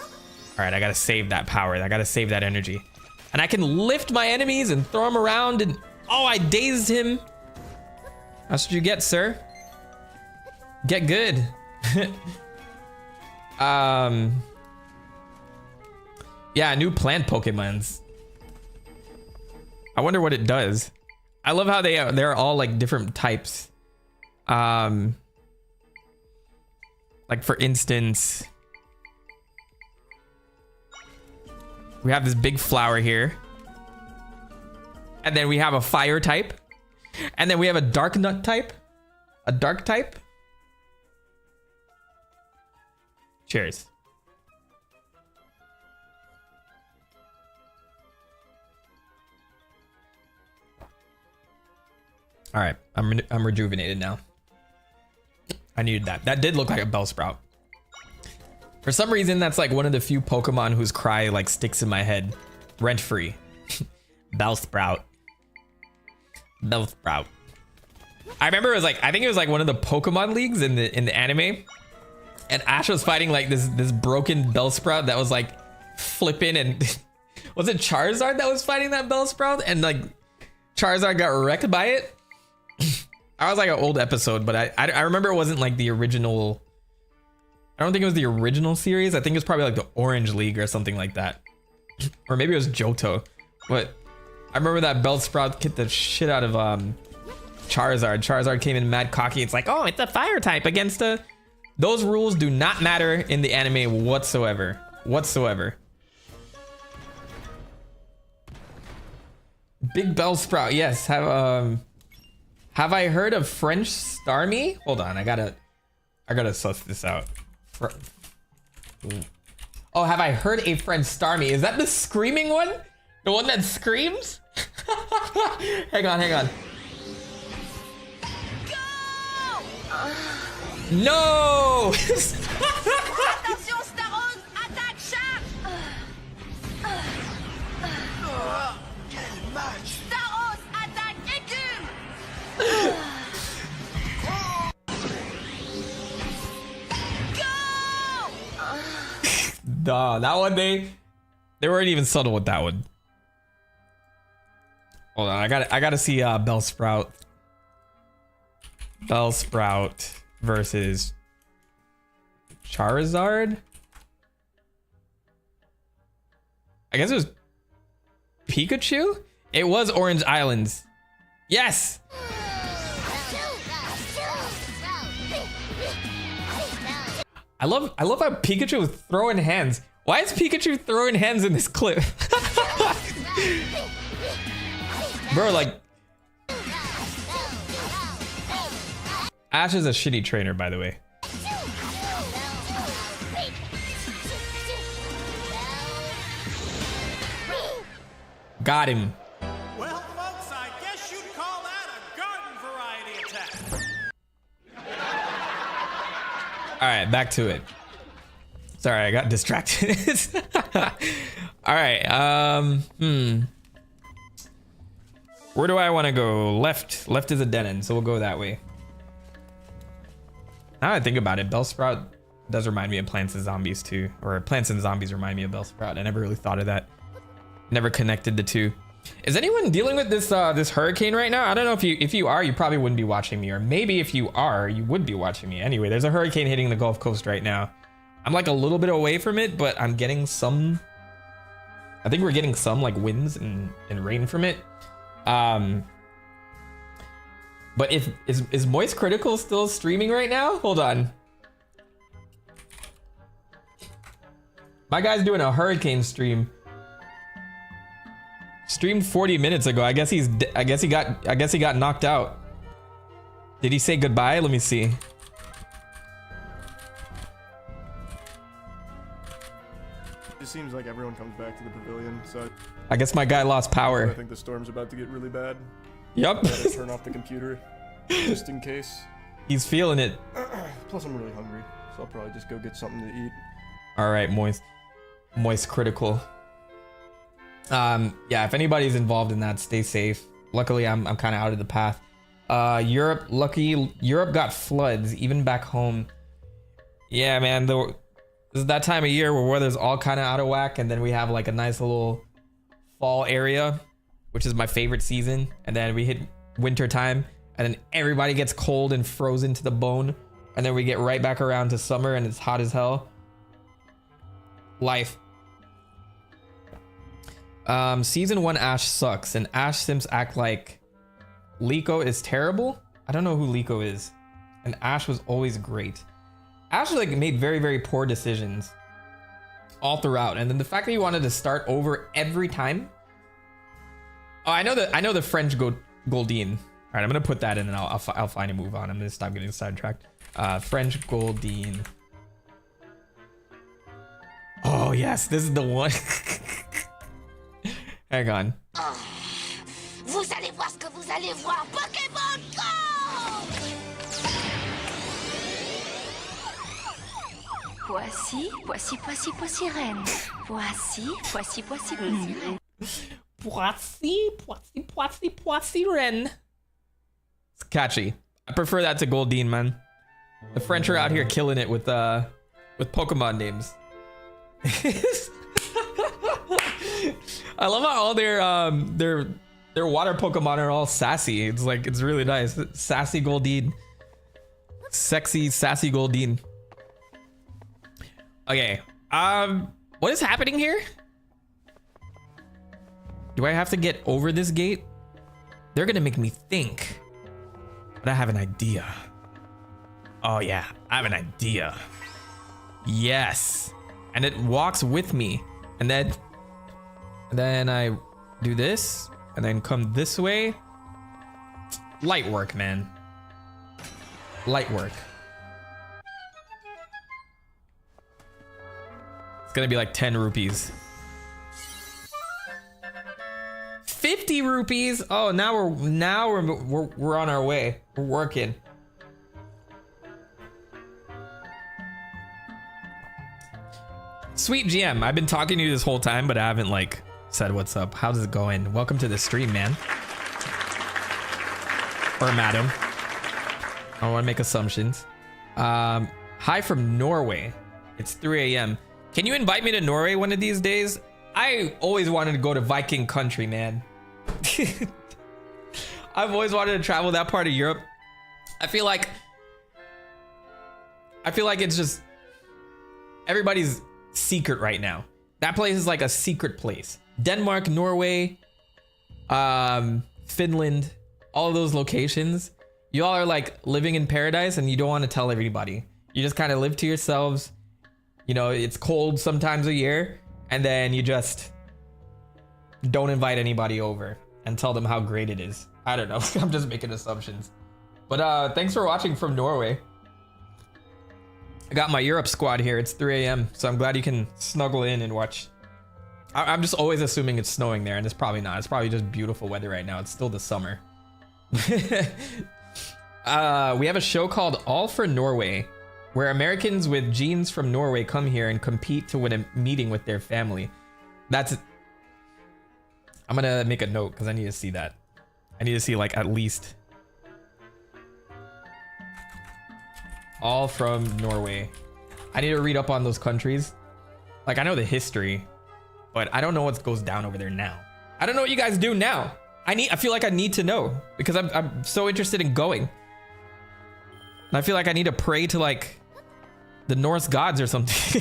All right, I gotta save that power. I gotta save that energy. And I can lift my enemies and throw them around and... Oh, I dazed him. That's what you get, sir. Get good. Yeah, new plant Pokemons. I wonder what it does. I love how they're all like different types. Like for instance, we have this big flower here. And then we have a fire type. And then we have a dark nut type. A dark type. Cheers. All right, I'm rejuvenated now. I needed that. That did look like a Bellsprout. For some reason, that's like one of the few Pokemon whose cry like sticks in my head, rent free. Bellsprout. Bellsprout. I remember it was like, I think it was like one of the Pokemon leagues in the anime, and Ash was fighting like this broken Bellsprout that was like flipping, and was it Charizard that was fighting that Bellsprout, and like Charizard got wrecked by it. I was like an old episode, but I remember it wasn't like the original. I don't think it was the original series. I think it was probably like the Orange League or something like that, or maybe it was Johto. But I remember that Bellsprout kicked the shit out of Charizard. Charizard came in mad cocky. It's like, oh, it's a fire type against a. Those rules do not matter in the anime whatsoever. Whatsoever. Big Bellsprout, yes. Have I heard of French Starmie? Hold on, I gotta suss this out. Oh, have I heard a French Starmie? Is that the screaming one? The one that screams? Hang on. No! Attention, Staros! Attaque, charge! Staros, attaque, écume! Duh, that one they weren't even subtle with that one. Hold on, I gotta see Bellsprout versus Charizard. I guess it was Pikachu. It was Orange Islands. Yes. I love how Pikachu was throwing hands. Why is Pikachu throwing hands in this clip? Bro, like Ash is a shitty trainer, by the way. Got him. Well, folks, I guess you'd call that a garden variety attack. All right, back to it. Sorry, I got distracted. All right, where do I want to go? Left. Left is a dead end, so we'll go that way. Now that I think about it, Bellsprout does remind me of Plants and Zombies too, or Plants and Zombies remind me of Bellsprout. I never really thought of that. Never connected the two. Is anyone dealing with this this hurricane right now? I don't know if you are, you probably wouldn't be watching me, or maybe if you are, you would be watching me. Anyway, there's a hurricane hitting the Gulf Coast right now. I'm like a little bit away from it, but I'm getting some. I think we're getting some like winds and rain from it. But is Moist Critical still streaming right now? Hold on. My guy's doing a hurricane stream. Streamed 40 minutes ago. I guess he got knocked out. Did he say goodbye? Let me see. It seems like everyone comes back to the pavilion, so I guess my guy lost I power. think the storm's about to get really bad. Yep. Gotta turn off the computer just in case. He's feeling it. Plus, I'm really hungry, so I'll probably just go get something to eat. All right, moist critical. Yeah, if anybody's involved in that, stay safe. Luckily, I'm kind of out of the path. Europe got floods even back home. Yeah, man, this is that time of year where weather's all kind of out of whack, and then we have like a nice little fall area, which is my favorite season, and then we hit winter time, and then everybody gets cold and frozen to the bone, and then we get right back around to summer and it's hot as hell. Life. Season 1 Ash sucks, and Ash Sims act like Liko is terrible. I don't know who Liko is, and Ash was always great. Ash like made very, very poor decisions all throughout, and then the fact that he wanted to start over every time. Oh, I know the French Goldine. All right, I'm gonna put that in, and I'll find and move on. I'm gonna stop getting sidetracked. French Goldine. Oh yes, this is the one. Hang on. Vous allez voir ce que vous allez voir. Pokémon Go! Voici reine. Voici reine. Poissy Ren. It's catchy. I prefer that to Goldine, man. The French are out here killing it with Pokemon names. I love how all their water Pokemon are all sassy. It's really nice. Sassy Goldine. Sexy, sassy Goldine. Okay. What is happening here? Do I have to get over this gate? They're gonna make me think. But I have an idea. Oh yeah, I have an idea. Yes. And it walks with me. And then I do this, and then come this way. Light work, man. Light work. It's gonna be like 10 rupees. 50 rupees. Oh, now we're on our way. We're working. Sweet GM, I've been talking to you this whole time, but I haven't like said what's up. How's it going? Welcome to the stream, man. Or madam. I don't want to make assumptions. Hi from Norway. It's 3 a.m. Can you invite me to Norway one of these days? I always wanted to go to Viking country, man. I've always wanted to travel that part of Europe. I feel like it's just everybody's secret right now. That place is like a secret place. Denmark, Norway, Finland, all of those locations. You all are like living in paradise, and you don't want to tell everybody. You just kind of live to yourselves. You know, it's cold sometimes a year, and then you just don't invite anybody over and tell them how great it is. I don't know. I'm just making assumptions. But thanks for watching from Norway. I got my Europe squad here. It's 3 a.m. So I'm glad you can snuggle in and watch. I'm just always assuming it's snowing there, and it's probably not. It's probably just beautiful weather right now. It's still the summer. We have a show called All for Norway, where Americans with genes from Norway come here and compete to win a meeting with their family. I'm gonna make a note because I need to see that. I need to see like at least all from Norway. I need to read up on those countries. Like I know the history, but I don't know what goes down over there now. I don't know what you guys do now. I feel like I need to know because I'm so interested in going. And I feel like I need to pray to like the Norse gods or something.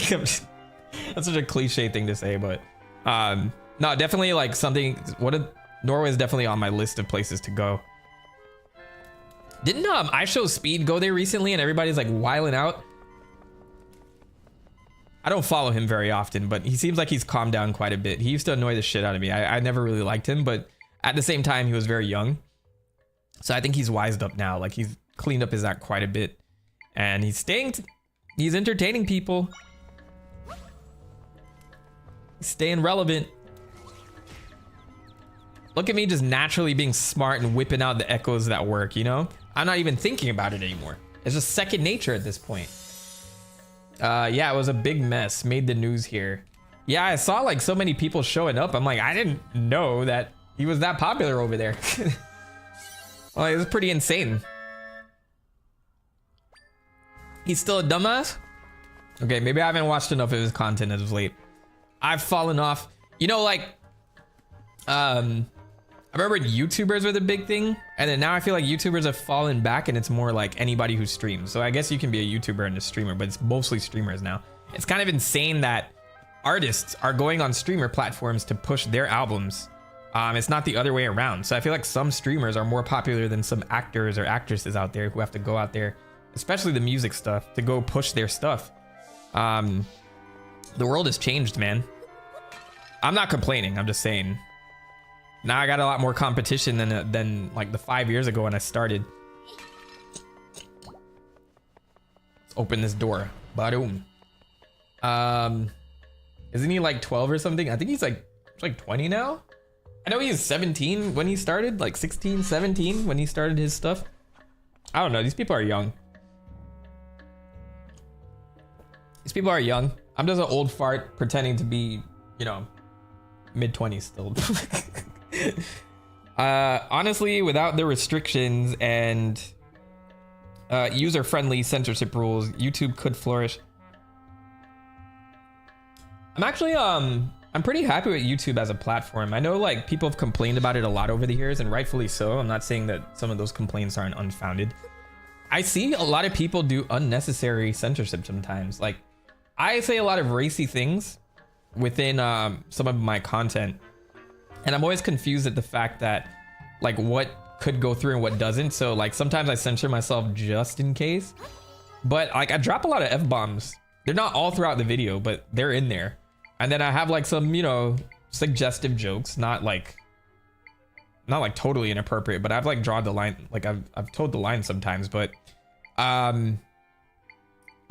That's such a cliche thing to say, but no, definitely like something. Norway is definitely on my list of places to go. Didn't I Show Speed go there recently and everybody's like wilding out? I don't follow him very often, but he seems like he's calmed down quite a bit. He used to annoy the shit out of me. I never really liked him, but at the same time, he was very young. So I think he's wised up now. Like he's cleaned up his act quite a bit. And he's entertaining people. He's staying relevant. Look at me just naturally being smart and whipping out the echoes that work, you know? I'm not even thinking about it anymore. It's just second nature at this point. Yeah, it was a big mess. Made the news here. Yeah, I saw like so many people showing up. I'm like, I didn't know that he was that popular over there. Well, it was pretty insane. He's still a dumbass? Okay, maybe I haven't watched enough of his content as of late. I've fallen off. You know, like, I remember YouTubers were the big thing, and then now I feel like YouTubers have fallen back, and it's more like anybody who streams. So I guess you can be a YouTuber and a streamer, but it's mostly streamers now. It's kind of insane that artists are going on streamer platforms to push their albums. It's not the other way around. So I feel like some streamers are more popular than some actors or actresses out there who have to go out there, especially the music stuff, to go push their stuff. The world has changed, man. I'm not complaining. I'm just saying. Now I got a lot more competition than like the 5 years ago when I started. Let's open this door. Boom. Isn't he like 12 or something? I think he's like 20 now. I know he was 17 when he started, like 16, 17 when he started his stuff. I don't know. These people are young. These people are young. I'm just an old fart pretending to be, you know, mid-20s still. Honestly, without the restrictions and user-friendly censorship rules, YouTube could flourish. I'm actually I'm pretty happy with YouTube as a platform. I know like people have complained about it a lot over the years, and rightfully so. I'm not saying that some of those complaints aren't unfounded. I see a lot of people do unnecessary censorship sometimes. Like, I say a lot of racy things within some of my content, and I'm always confused at the fact that like what could go through and what doesn't. So like sometimes I censor myself just in case, but like I drop a lot of F-bombs. They're not all throughout the video, but they're in there. And then I have like some, you know, suggestive jokes, not like totally inappropriate, but I've like drawn the line. Like I've told the line sometimes, but a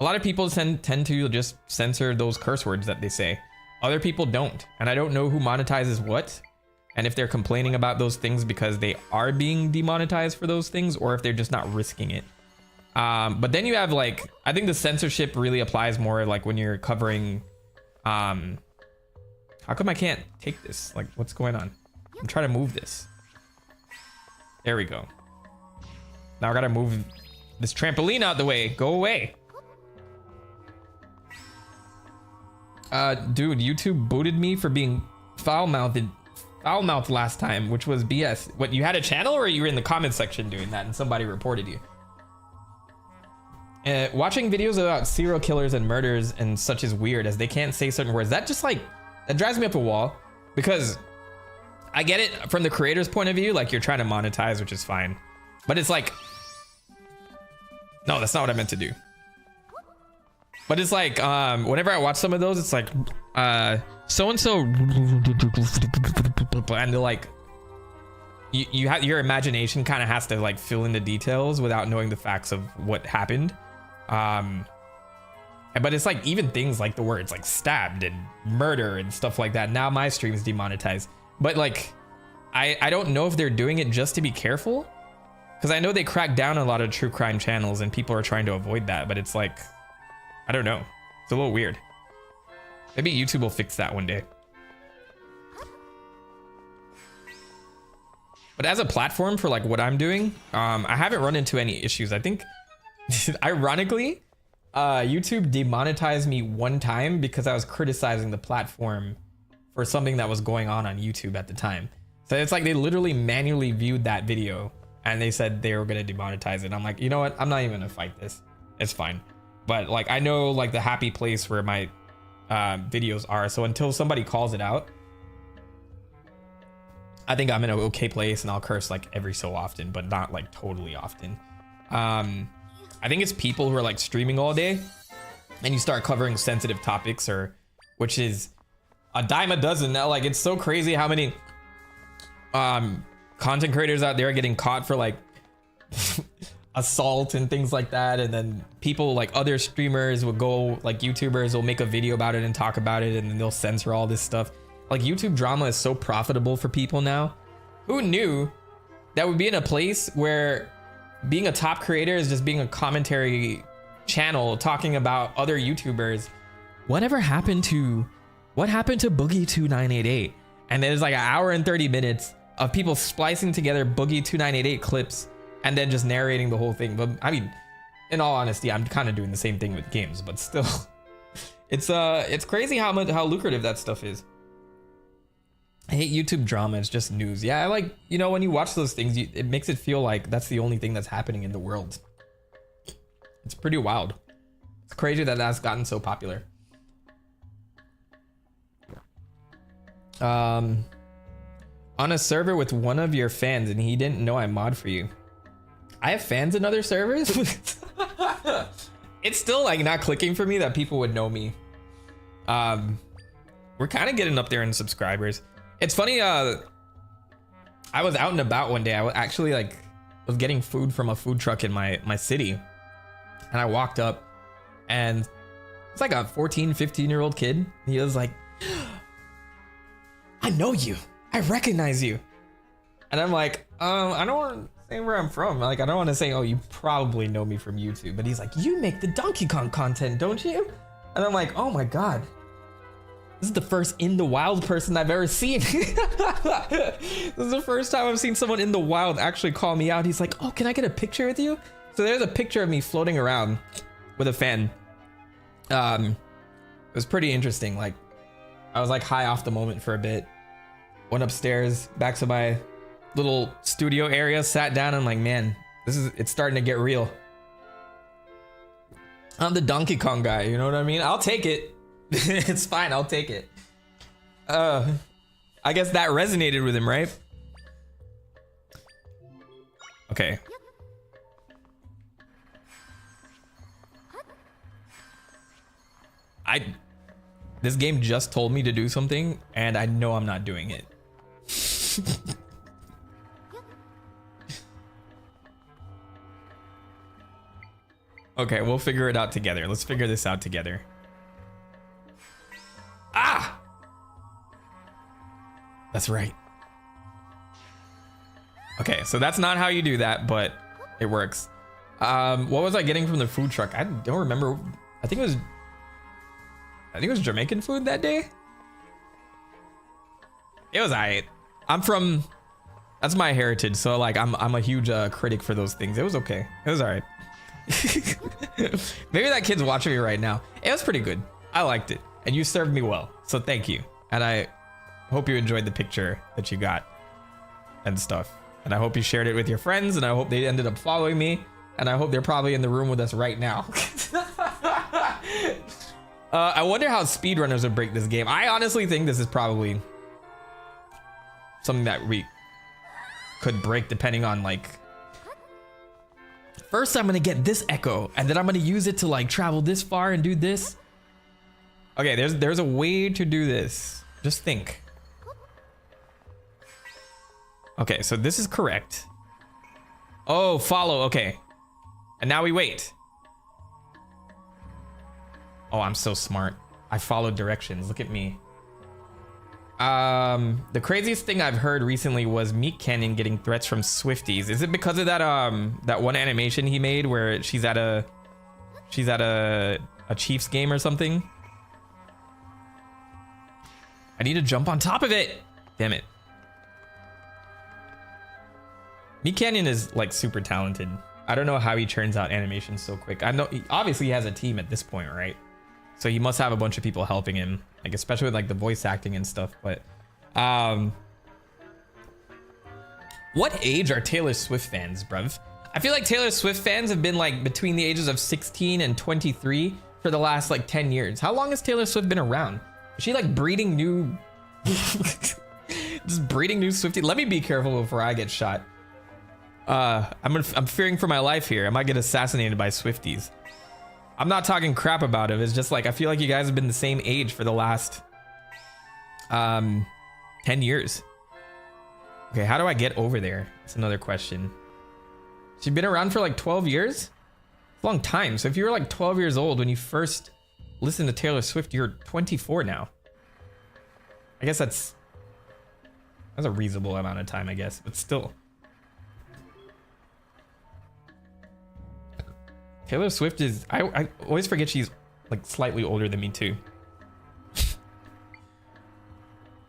lot of people tend to just censor those curse words that they say. Other people don't, and I don't know who monetizes what, and if they're complaining about those things because they are being demonetized for those things, or if they're just not risking it. But then you have like, I think the censorship really applies more like when you're covering, how come I can't take this? Like, what's going on? I'm trying to move this. There we go. Now I gotta move this trampoline out the way. Go away. Dude, YouTube booted me for being foul-mouthed last time, which was BS. What, you had a channel, or you were in the comment section doing that and somebody reported you? Watching videos about serial killers and murders and such is weird, as they can't say certain words. That just like, that drives me up a wall, because I get it from the creator's point of view, like you're trying to monetize, which is fine, but it's like, no, that's not what I meant to do. But it's like, whenever I watch some of those, it's like, so-and-so, and they're like, you have, your imagination kind of has to like fill in the details without knowing the facts of what happened. But it's like even things like the words like stabbed and murder and stuff like that. Now my stream's demonetized, but like, I don't know if they're doing it just to be careful, because I know they crack down on a lot of true crime channels and people are trying to avoid that, but it's like, I don't know. It's a little weird. Maybe YouTube will fix that one day. But as a platform for like what I'm doing, I haven't run into any issues. I think, ironically, YouTube demonetized me one time because I was criticizing the platform for something that was going on YouTube at the time. So it's like they literally manually viewed that video and they said they were gonna demonetize it. I'm like, you know what? I'm not even gonna fight this. It's fine. But like, I know like the happy place where my videos are. So until somebody calls it out, I think I'm in an okay place, and I'll curse like every so often, but not like totally often. I think it's people who are like streaming all day and you start covering sensitive topics, or which is a dime a dozen now. Like, it's so crazy how many content creators out there are getting caught for like assault and things like that, and then people like other streamers will go, like YouTubers will make a video about it and talk about it, and then they'll censor all this stuff. Like, YouTube drama is so profitable for people now. Who knew that would be in a place where being a top creator is just being a commentary channel talking about other YouTubers. What happened to Boogie 2988? And there's like an hour and 30 minutes of people splicing together Boogie 2988 clips and then just narrating the whole thing. But I mean, in all honesty, I'm kind of doing the same thing with games, but still, it's crazy how lucrative that stuff is. I hate YouTube drama. It's just news. Yeah, I like, you know, when you watch those things, it makes it feel like that's the only thing that's happening in the world. It's pretty wild. It's crazy that that's gotten so popular. On a server with one of your fans and he didn't know I mod for you. I have fans in other servers. It's still like not clicking for me that people would know me. We're kind of getting up there in subscribers. It's funny, I was out and about one day. I actually was getting food from a food truck in my city. And I walked up and it's like a 14, 15-year-old kid. He was like, I know you. I recognize you. And I'm like, I don't want to say where I'm from. Like, I don't want to say, oh, you probably know me from YouTube. But he's like, you make the Donkey Kong content, don't you? And I'm like, oh my God. This is the first in the wild person I've ever seen. This is the first time I've seen someone in the wild actually call me out. He's like, oh, can I get a picture with you? So there's a picture of me floating around with a fan. It was pretty interesting. Like, I was like high off the moment for a bit. Went upstairs, back to my little studio area, sat down. I'm like, man, it's starting to get real. I'm the Donkey Kong guy, you know what I mean? I'll take it. It's fine, I'll take it. I guess that resonated with him, right? Okay. This game just told me to do something, and I know I'm not doing it. Okay, we'll figure it out together. Let's figure this out together. Ah! That's right. Okay, so that's not how you do that, but it works. What was I getting from the food truck? I don't remember. I think it was Jamaican food that day. It was alright. That's my heritage, so like I'm a huge critic for those things. It was okay. It was alright. Maybe that kid's watching me right now. It was pretty good. I liked it. And you served me well, so thank you. And I hope you enjoyed the picture that you got and stuff. And I hope you shared it with your friends, and I hope they ended up following me, and I hope they're probably in the room with us right now. I wonder how speedrunners would break this game. I honestly think this is probably something that we could break depending on like... First, I'm gonna get this echo, and then I'm gonna use it to like travel this far and do this. Okay, there's a way to do this. Just think. Okay, so this is correct. Oh, follow, okay. And now we wait. Oh, I'm so smart. I followed directions, look at me. The craziest thing I've heard recently was Meat Canyon getting threats from Swifties. Is it because of that that one animation he made where she's at a Chiefs game or something? I need to jump on top of it. Damn it. Meat Canyon is like super talented. I don't know how he churns out animations so quick. I know obviously he has a team at this point, right? So he must have a bunch of people helping him, like especially with like the voice acting and stuff. But what age are Taylor Swift fans, bruv? I feel like Taylor Swift fans have been like between the ages of 16 and 23 for the last like 10 years. How long has Taylor Swift been around? Is she like breeding new just breeding new Swifties? Let me be careful before I get shot. I'm fearing for my life here. I might get assassinated by Swifties. I'm not talking crap about it. It's just like I feel like you guys have been the same age for the last 10 years. Okay, how do I get over there? That's another question. She's been around for like 12 years? It's a long time. So if you were like 12 years old when you first listened to Taylor Swift, you're 24 now. I guess that's a reasonable amount of time, I guess, but still. Taylor Swift is, I always forget she's like slightly older than me too.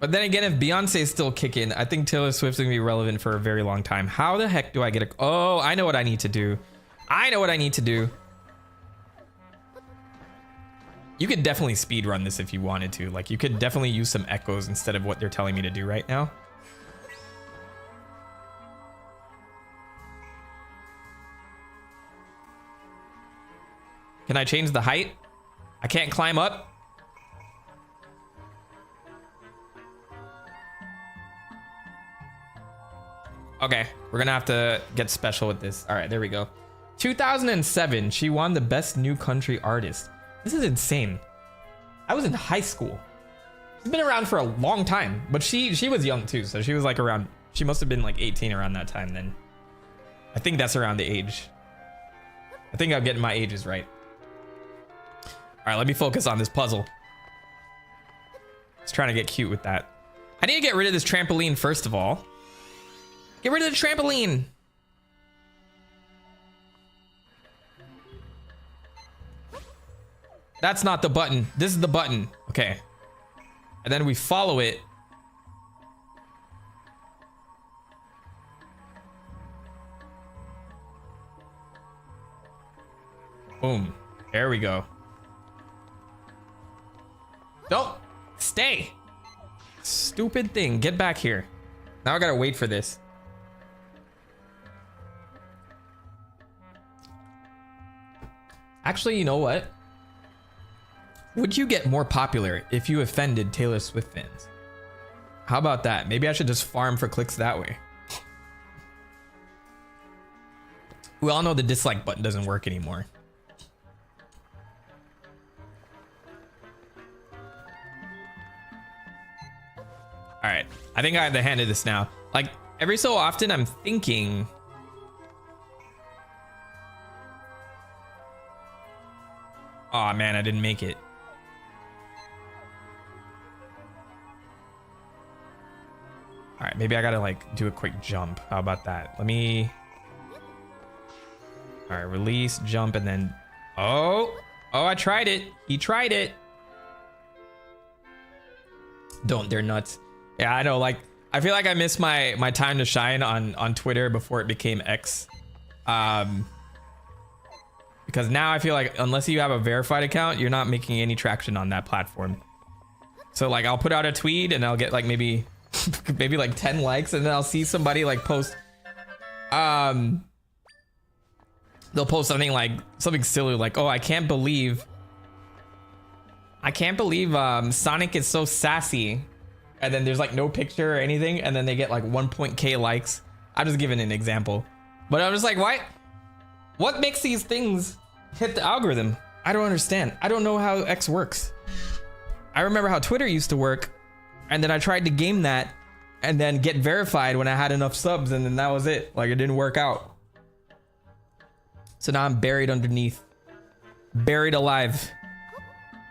But then again, if Beyonce is still kicking, I think Taylor Swift's gonna be relevant for a very long time. How the heck do I get a, oh, I know what I need to do. I know what I need to do. You could definitely speed run this if you wanted to. Like you could definitely use some echoes instead of what they're telling me to do right now. Can I change the height? I can't climb up. Okay, we're gonna have to get special with this. All right, there we go. 2007, she won the Best New Country Artist. This is insane. I was in high school. She's been around for a long time, but she was young too, so she was like around, she must have been like 18 around that time then. I think that's around the age. I think I'm getting my ages right. All right, let me focus on this puzzle. Just trying to get cute with that. I need to get rid of this trampoline first of all. Get rid of the trampoline. That's not the button. This is the button. Okay. And then we follow it. Boom. There we go. Don't stay. Stupid thing. Get back here. Now I gotta wait for this. Actually, you know what? Would you get more popular if you offended Taylor Swift fans? How about that? Maybe I should just farm for clicks that way. We all know the dislike button doesn't work anymore. All right, I think I have the hand of this now. Like every so often I'm thinking, oh man, I didn't make it. All right, maybe I gotta like do a quick jump. How about that? Let me, all right, release, jump, and then, oh, I tried it. He tried it. Don't, they're nuts. Yeah, I know, like, I feel like I missed my time to shine on Twitter before it became X. Because now I feel like unless you have a verified account, you're not making any traction on that platform. So like I'll put out a tweet and I'll get like maybe like 10 likes, and then I'll see somebody like post, they'll post something like something silly like, oh, I can't believe Sonic is so sassy. And then there's like no picture or anything, and then they get like 1.k likes. I'm just giving an example, but I'm just like, why? What makes these things hit the algorithm? I don't understand. I don't know how X works. I remember how Twitter used to work, and then I tried to game that and then get verified when I had enough subs, and then that was it. Like it didn't work out. So now I'm buried underneath, buried alive.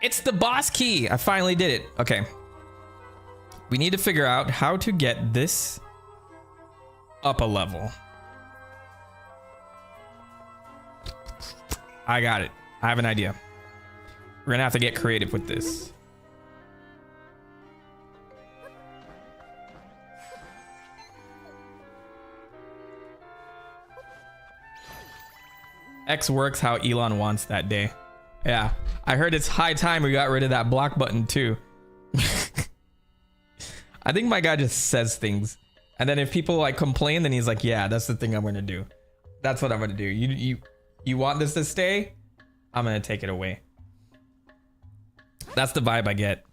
It's the boss key. I finally did it. Okay. We need to figure out how to get this up a level. I got it. I have an idea. We're gonna have to get creative with this. X works how Elon wants that day. Yeah, I heard it's high time we got rid of that block button too. I think my guy just says things, and then if people like complain, then he's like, yeah, that's the thing I'm gonna do. That's what I'm gonna do. You want this to stay? I'm gonna take it away. That's the vibe I get.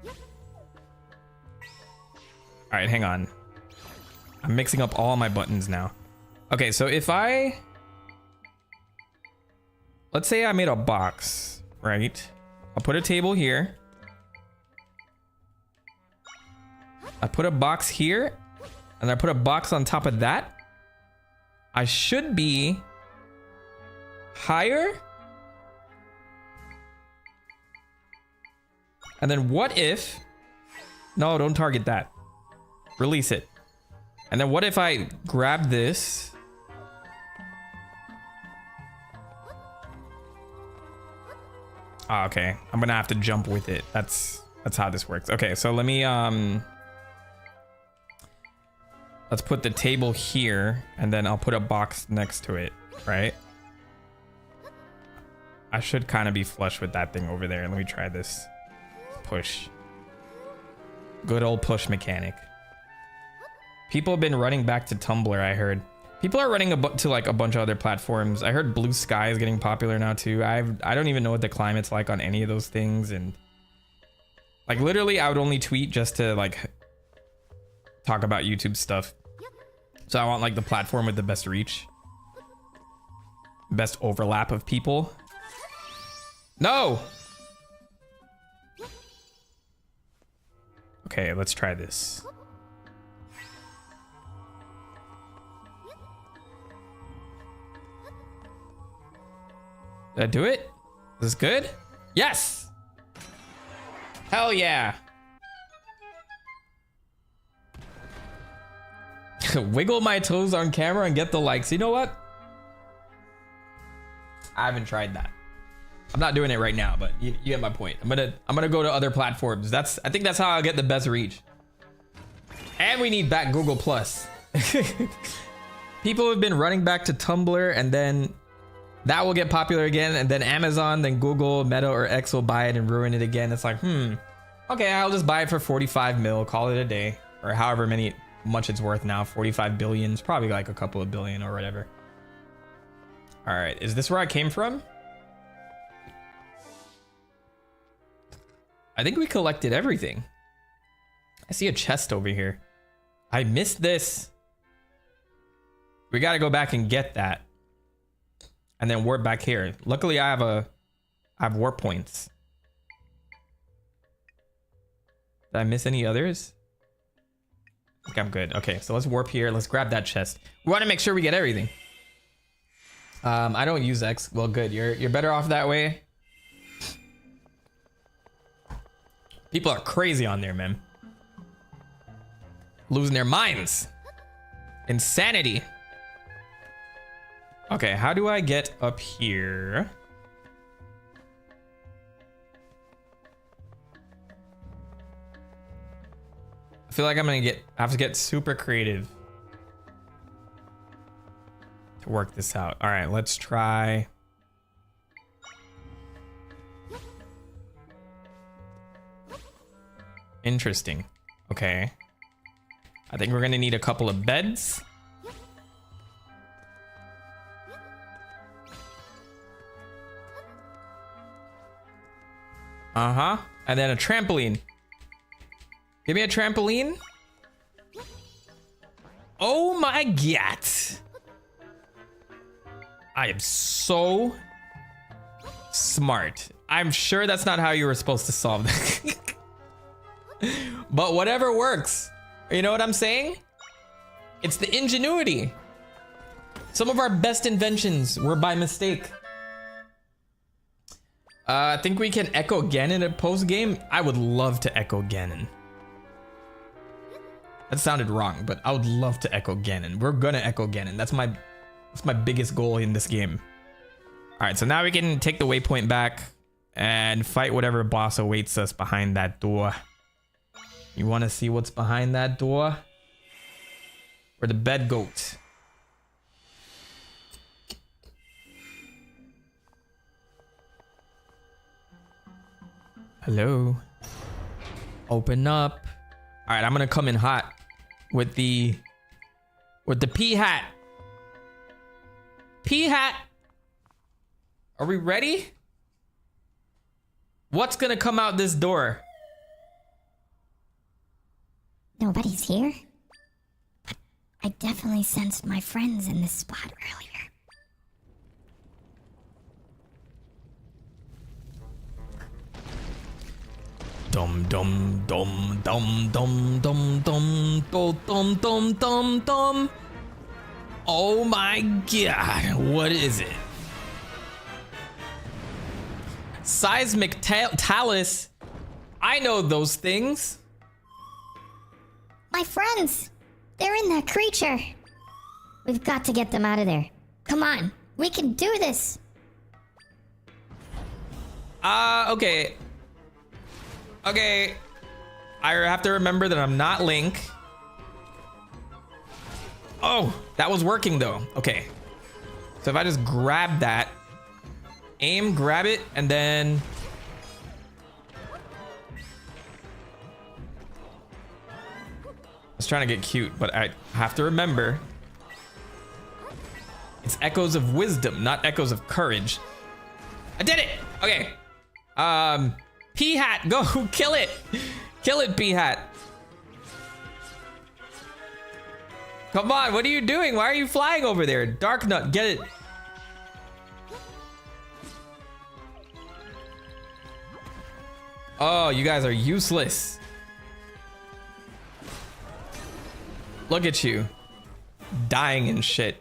All right, hang on. I'm mixing up all my buttons now. Okay, so if let's say I made a box, right? I'll put a table here. I put a box here, and I put a box on top of that. I should be higher. And then what if, no, don't target that. Release it. And then what if I grab this Oh, okay. I'm gonna have to jump with it. That's how this works. Okay, so let me let's put the table here, and then I'll put a box next to it, right? I should kind of be flush with that thing over there. Let me try this. Push. Good old push mechanic. People have been running back to Tumblr, I heard. People are running to like a bunch of other platforms. I heard Blue Sky is getting popular now too. I don't even know what the climate's like on any of those things, and like literally I would only tweet just to like talk about YouTube stuff. So I want like the platform with the best reach. Best overlap of people. No! Okay, let's try this. Did I do it? Is this good? Yes! Hell yeah! Wiggle my toes on camera and get the likes. You know what? I haven't tried that. I'm not doing it right now, but you get my point. I'm gonna go to other platforms. I think that's how I'll get the best reach. And we need back Google Plus. People have been running back to Tumblr, and then that will get popular again, and then Amazon, then Google, Meta, or X will buy it and ruin it again. It's like, okay, I'll just buy it for 45 mil, call it a day, or however much it's worth now. 45 billion, it's probably like a couple of billion or whatever. All right, is this where I came from? I think we collected everything. I see a chest over here. I missed this. We gotta go back and get that. And then warp back here. Luckily I have warp points. Did I miss any others? I think I'm good. Okay, so let's warp here. Let's grab that chest. We want to make sure we get everything. I don't use X. Well, good. You're better off that way. People are crazy on there, man. Losing their minds. Insanity. Okay, how do I get up here? I feel like I have to get super creative to work this out. All right, let's try. Interesting. Okay. I think we're gonna need a couple of beds. And then a trampoline. Give me a trampoline. Oh my god. I am so smart. I'm sure that's not how you were supposed to solve that. But whatever works. You know what I'm saying? It's the ingenuity. Some of our best inventions were by mistake. I think we can echo Ganon at post game. I would love to echo Ganon. That sounded wrong, but I would love to echo Ganon. We're gonna echo Ganon. That's my biggest goal in this game. All right, so now we can take the waypoint back and fight whatever boss awaits us behind that door. You want to see what's behind that door? We're the bed goat. Hello. Open up. All right, I'm gonna come in hot with the pea hat. Pea hat. Are we ready? What's gonna come out this door? Nobody's here. But I definitely sensed my friends in this spot earlier. Dum dum dum dum dum dum dum dum dum dum dum. Oh my god, what is it? Seismic talus. I know those things. My friends! They're in that creature! We've got to get them out of there. Come on, we can do this! Okay. Okay. I have to remember that I'm not Link. Oh, that was working though. Okay. So if I just grab that, aim, grab it, and then... I was trying to get cute, but I have to remember it's echoes of wisdom, not echoes of courage. I did it. Okay. P-Hat, go kill it. Kill it, P-Hat. Come on, what are you doing? Why are you flying over there? Dark Nut, get it. Oh, you guys are useless. Look at you. Dying and shit.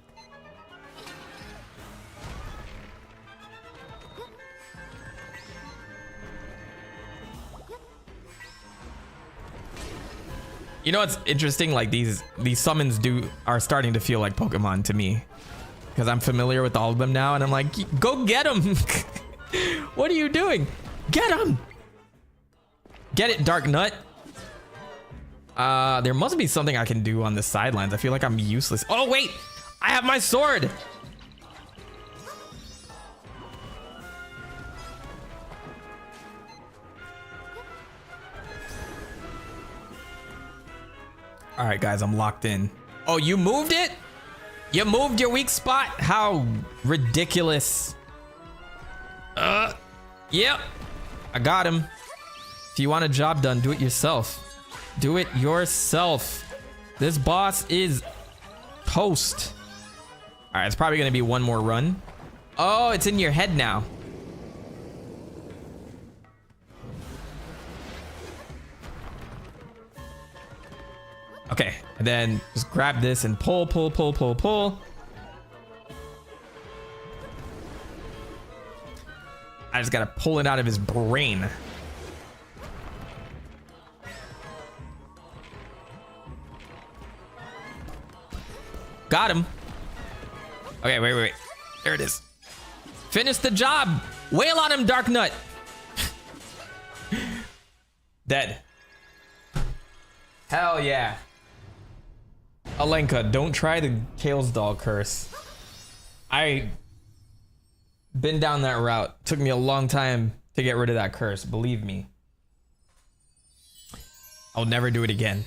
You know what's interesting? Like these summons are starting to feel like Pokemon to me, because I'm familiar with all of them now, and I'm like, go get them. What are you doing? Get him. Get it, Dark Nut. There must be something I can do on the sidelines. I feel like I'm useless. Oh wait, I have my sword. All right, guys, I'm locked in. Oh, you moved it? You moved your weak spot? How ridiculous. Yep. I got him. If you want a job done, do it yourself. Do it yourself. This boss is toast. All right, it's probably gonna be one more run. Oh, it's in your head now. Okay, and then just grab this and pull, pull, pull, pull, pull. I just gotta pull it out of his brain. Got him. Okay, wait. There it is. Finish the job. Wail on him, Dark Nut. Dead. Hell yeah. Alenka, don't try the Tails doll curse. I been down that route. Took me a long time to get rid of that curse, believe me. I'll never do it again.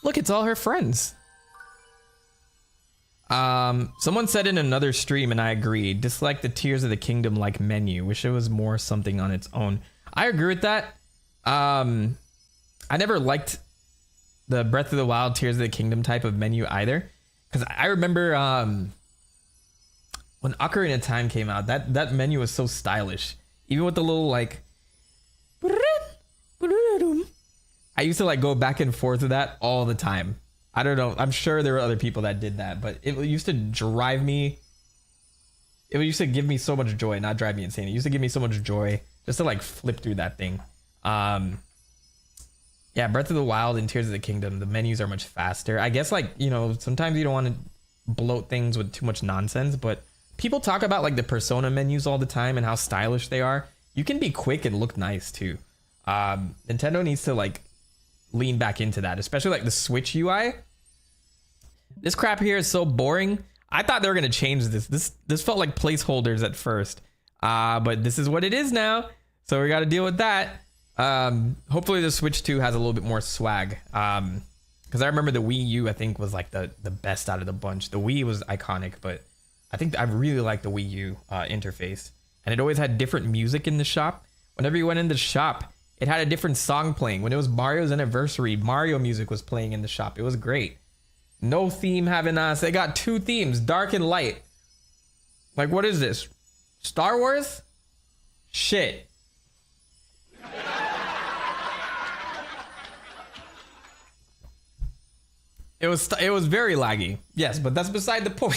Look, it's all her friends. Someone said in another stream, and I agree, dislike the Tears of the Kingdom like menu. Wish it was more something on its own. I agree with that. I never liked the Breath of the Wild Tears of the Kingdom type of menu either, because I remember when Ocarina of Time came out, that menu was so stylish, even with the little like I used to like go back and forth with that all the time. I don't know, I'm sure there were other people that did that, but it used to drive me, it used to give me so much joy, not drive me insane. It used to give me so much joy just to like flip through that thing. Yeah, Breath of the Wild and Tears of the Kingdom, the menus are much faster. I guess, like, you know, sometimes you don't want to bloat things with too much nonsense, but people talk about like the Persona menus all the time and how stylish they are. You can be quick and look nice too. Nintendo needs to like lean back into that, especially like the Switch UI. This crap here is so boring. I thought they were gonna change this. This felt like placeholders at first, but this is what it is now. So we got to deal with that. Hopefully the Switch 2 has a little bit more swag. Because I remember the Wii U, I think, was like the best out of the bunch. The Wii was iconic, but I think I really liked the Wii U interface. And it always had different music in the shop. Whenever you went in the shop, it had a different song playing. When it was Mario's anniversary, Mario music was playing in the shop. It was great. No theme having us. They got 2 themes, dark and light. Like, what is this? Star Wars? Shit. It was very laggy. Yes, but that's beside the point.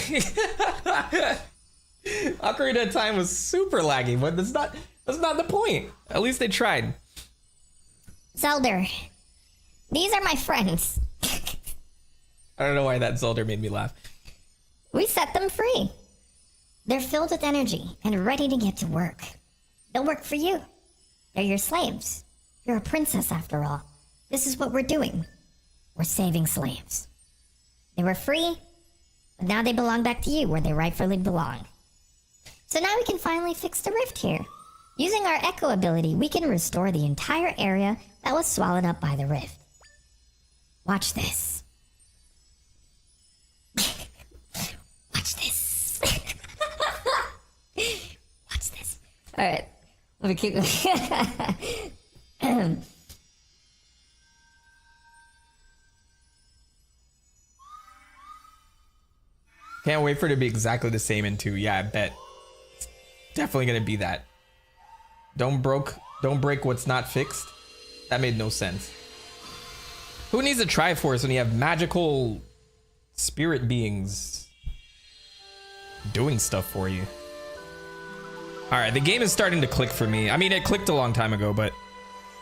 Ocarina of Time was super laggy, but that's not the point. At least they tried. Zelda, these are my friends. I don't know why that Zelda made me laugh. We set them free. They're filled with energy and ready to get to work. They'll work for you. They're your slaves. You're a princess after all. This is what we're doing. We're saving slaves. They were free, but now they belong back to you where they rightfully belong. So now we can finally fix the rift here. Using our echo ability, we can restore the entire area that was swallowed up by the rift. Watch this. Watch this. Watch this. Alright, let me keep Can't wait for it to be exactly the same in 2. Yeah, I bet. It's definitely gonna be that. Don't break what's not fixed. That made no sense. Who needs a Triforce when you have magical spirit beings doing stuff for you? All right, the game is starting to click for me. I mean, it clicked a long time ago, but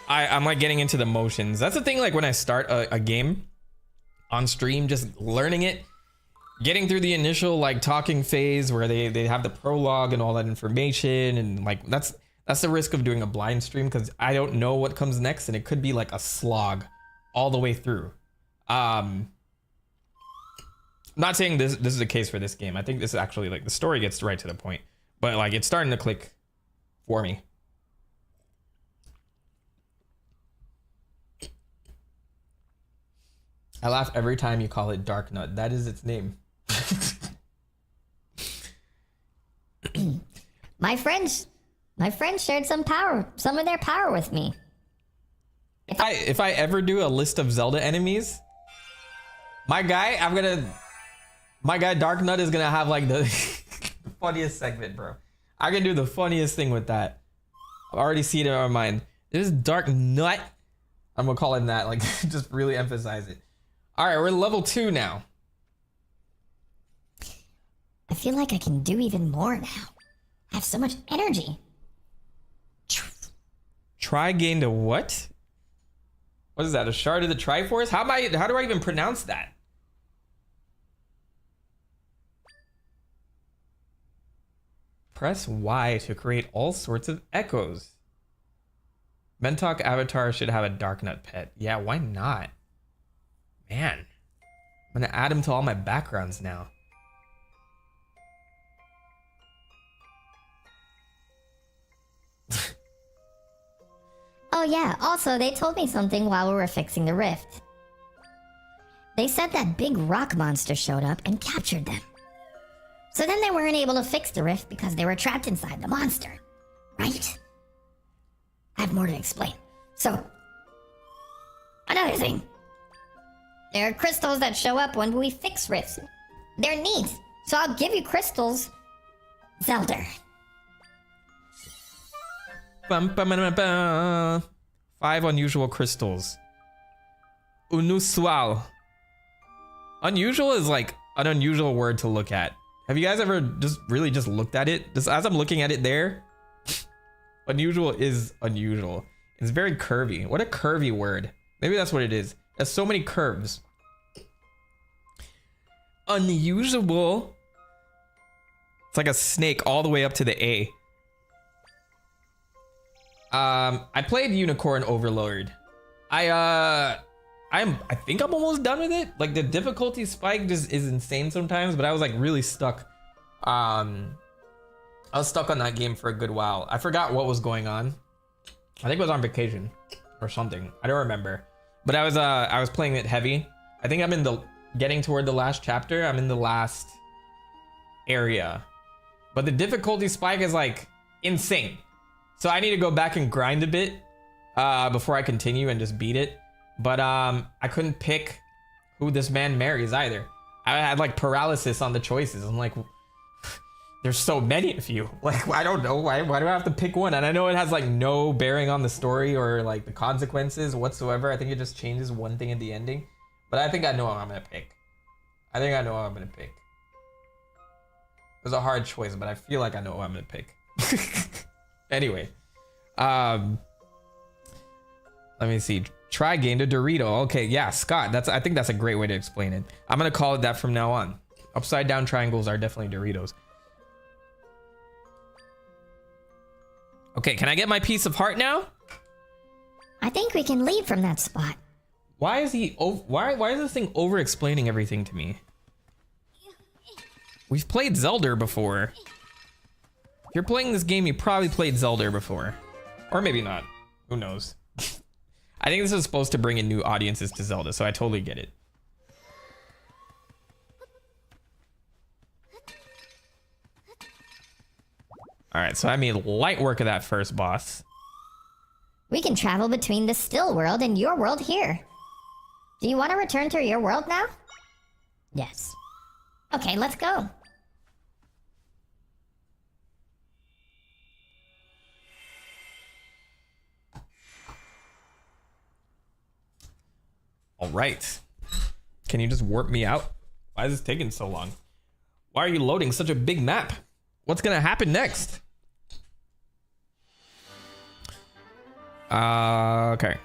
I'm like getting into the motions. That's the thing, like when I start a game on stream, just learning it, getting through the initial like talking phase where they have the prologue and all that information, and like that's the risk of doing a blind stream, because I don't know what comes next and it could be like a slog all the way through. I'm not saying this is the case for this game. I think this is actually like the story gets right to the point, but like it's starting to click for me. I laugh every time you call it Dark Nut. That is its name. My friends shared some of their power with me. If I ever do a list of Zelda enemies, my guy Dark Nut is gonna have like the funniest segment, bro. I can do the funniest thing with that. I already see it in my mind. This is Dark Nut. I'm gonna call him that, like just really emphasize it. All right, we're level 2 now. I feel like I can do even more now. I have so much energy. Try gained a what? What is that? A shard of the Triforce? How do I even pronounce that? Press Y to create all sorts of echoes. Mentok avatar should have a Dark Nut pet. Yeah, why not? Man, I'm gonna add him to all my backgrounds now. Oh yeah, also they told me something while we were fixing the rift. They said that big rock monster showed up and captured them. So then they weren't able to fix the rift because they were trapped inside the monster. Right? I have more to explain. So, another thing. There are crystals that show up when we fix rifts. They're neat, so I'll give you crystals, Zelda. Bum, bum, bum, bum. 5 unusual crystals. Unusual. Unusual is like an unusual word to look at. Have you guys ever just looked at it? Just as I'm looking at it there, unusual is unusual. It's very curvy. What a curvy word. Maybe that's what it is. There's so many curves. Unusual. It's like a snake all the way up to the A. I played Unicorn Overlord. I think I'm almost done with it. Like the difficulty spike just is insane sometimes, but I was like really stuck. I was stuck on that game for a good while. I forgot what was going on. I think I was on vacation or something. I don't remember. But I was playing it heavy. I think I'm getting toward the last chapter. I'm in the last area. But the difficulty spike is like insane. So I need to go back and grind a bit before I continue and just beat it. But I couldn't pick who this man marries either. I had like paralysis on the choices. I'm like, there's so many of you. Like, I don't know. Why do I have to pick one? And I know it has like no bearing on the story or like the consequences whatsoever. I think it just changes one thing in the ending. But I think I know what I'm gonna pick. I think I know what I'm gonna pick. It was a hard choice, but I feel like I know what I'm gonna pick. Anyway, let me see. Try gained a Dorito. Okay, yeah, Scott. I think that's a great way to explain it. I'm gonna call it that from now on. Upside down triangles are definitely Doritos. Okay, can I get my piece of heart now? I think we can leave from that spot. Why is he? Why is this thing over explaining everything to me? We've played Zelda before. If you're playing this game, you probably played Zelda before, or maybe not. Who knows? I think this is supposed to bring in new audiences to Zelda, so I totally get it. All right, so I made light work of that first boss. We can travel between the still world and your world here. Do you want to return to your world now? Yes. Okay, let's go. All right. Can you just warp me out? Why is this taking so long? Why are you loading such a big map? What's gonna happen next? Okay.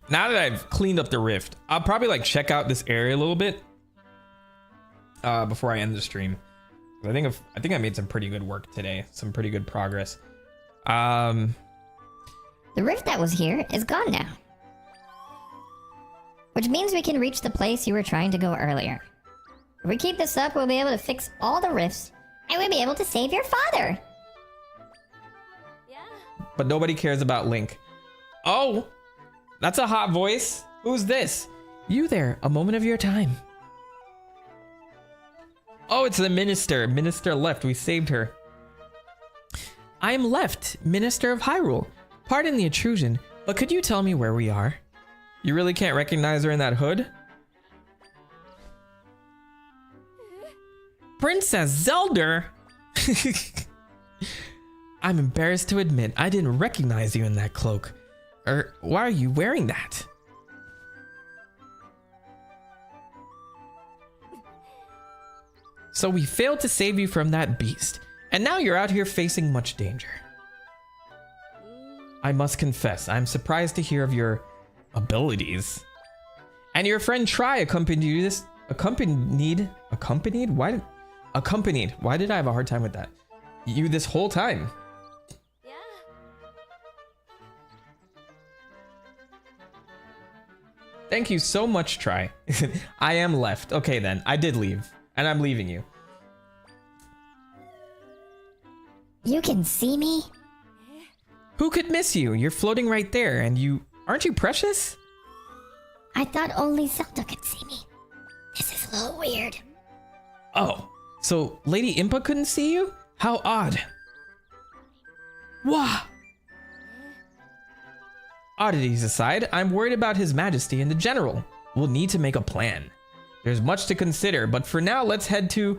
Now that I've cleaned up the rift, I'll probably like check out this area a little bit before I end the stream. I think I made some pretty good work today. Some pretty good progress. The rift that was here is gone now. Which means we can reach the place you were trying to go earlier. If we keep this up, we'll be able to fix all the rifts, and we'll be able to save your father. But nobody cares about Link. Oh, that's a hot voice. Who's this? You there, a moment of your time. Oh, it's the minister. Minister left. We saved her. I am left, Minister of Hyrule. Pardon the intrusion, but could you tell me where we are? You really can't recognize her in that hood? Princess Zelda? I'm embarrassed to admit I didn't recognize you in that cloak. Why are you wearing that? So we failed to save you from that beast, and now you're out here facing much danger. I must confess, I'm surprised to hear of your abilities. And your friend Tri accompanied you this accompanied? Why did I have a hard time with that? You this whole time. Thank you so much, Tri. I am left. Okay then, I did leave. And I'm leaving you. You can see me? Who could miss you? You're floating right there, and aren't you precious? I thought only Zelda could see me. This is a little weird. Oh, so Lady Impa couldn't see you? How odd. Wah! Oddities aside, I'm worried about His Majesty and the General. We'll need to make a plan. There's much to consider, but for now, let's head to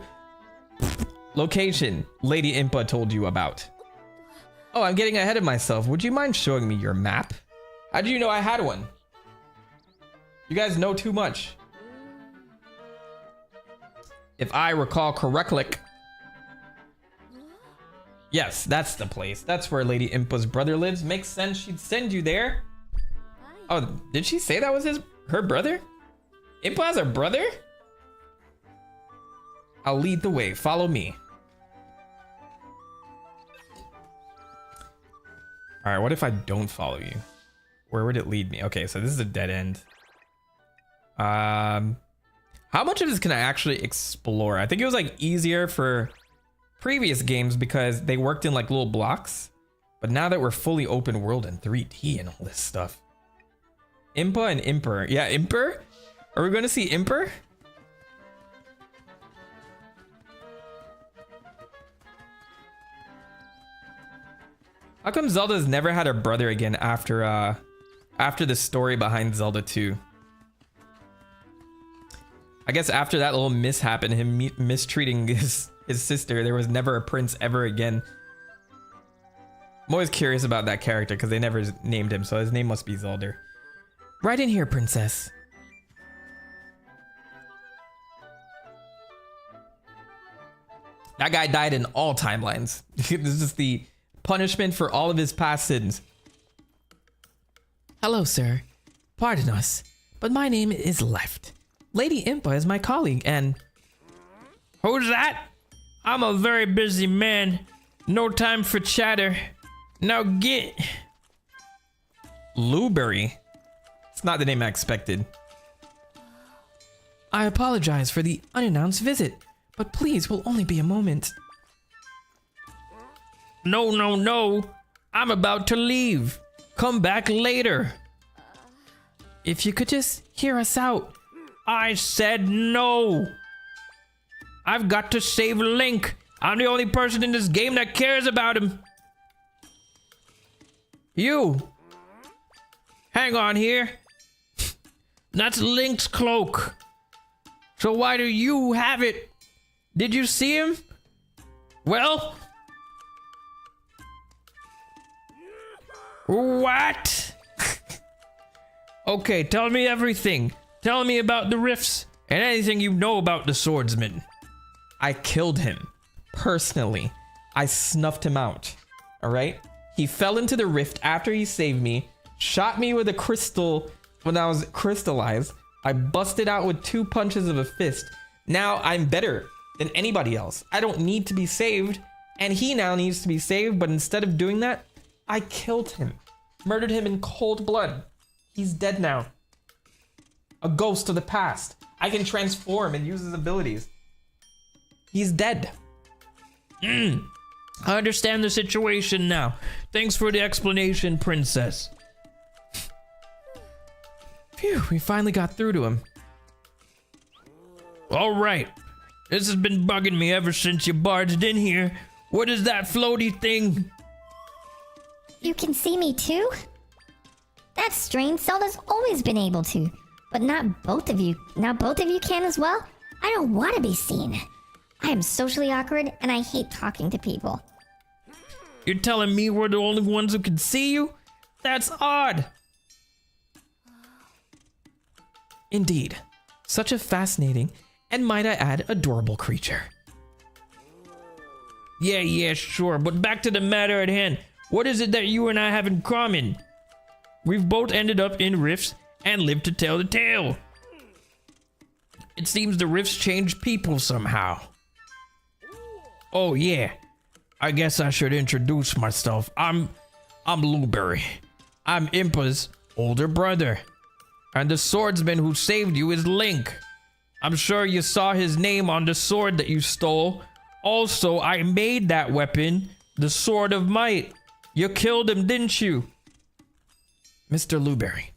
location Lady Impa told you about. Oh, I'm getting ahead of myself. Would you mind showing me your map? How did you know I had one? You guys know too much. If I recall correctly. Yes, that's the place. That's where Lady Impa's brother lives. Makes sense she'd send you there. Oh, did she say that was her brother? Impa has a brother? I'll lead the way. Follow me. All right, what if I don't follow you? Where would it lead me? Okay, so this is a dead end. How much of this can I actually explore? I think it was like easier for previous games because they worked in like little blocks. But now that we're fully open world and 3D and all this stuff. Impa and Imper. Yeah, Imper? Are we going to see Imper? How come Zelda's never had her brother again after the story behind Zelda 2? I guess after that little mishap and him mistreating his sister, there was never a prince ever again. I'm always curious about that character because they never named him, so his name must be Zelda. Right in here, princess. That guy died in all timelines. This is the punishment for all of his past sins. Hello, sir. Pardon us, but my name is Left. Lady Impa is my colleague, and... Who's that? I'm a very busy man. No time for chatter. Now get... Blueberry? It's not the name I expected. I apologize for the unannounced visit, but please will only be a moment. No, no, no. I'm about to leave. Come back later. If you could just hear us out. I said no. I've got to save Link. I'm the only person in this game that cares about him. You. Hang on here. That's Link's cloak. So why do you have it? Did you see him? Well? What? Okay, tell me everything. Tell me about the rifts and anything you know about the swordsman. I killed him. Personally. I snuffed him out. Alright? He fell into the rift after he saved me, shot me with a crystal when I was crystallized. I busted out with 2 punches of a fist. Now I'm better than anybody else. I don't need to be saved, and he now needs to be saved, but instead of doing that, I killed him. Murdered him in cold blood. He's dead now. A ghost of the past. I can transform and use his abilities. He's dead. I understand the situation now. Thanks for the explanation, princess. Phew, we finally got through to him. All right. This has been bugging me ever since you barged in here. What is that floaty thing? You can see me too? That's strange. Zelda's always been able to. But not both of you. Now both of you can as well? I don't want to be seen. I am socially awkward and I hate talking to people. You're telling me we're the only ones who can see you? That's odd. Indeed. Such a fascinating, and might I add, adorable creature. Yeah, sure, but back to the matter at hand. What is it that you and I have in common? We've both ended up in rifts and lived to tell the tale. It seems the rifts change people somehow. Oh yeah, I guess I should introduce myself. I'm Blueberry. I'm Impa's older brother. And the swordsman who saved you is Link. I'm sure you saw his name on the sword that you stole. Also, I made that weapon, the Sword of Might. You killed him, didn't you? Mr. Blueberry,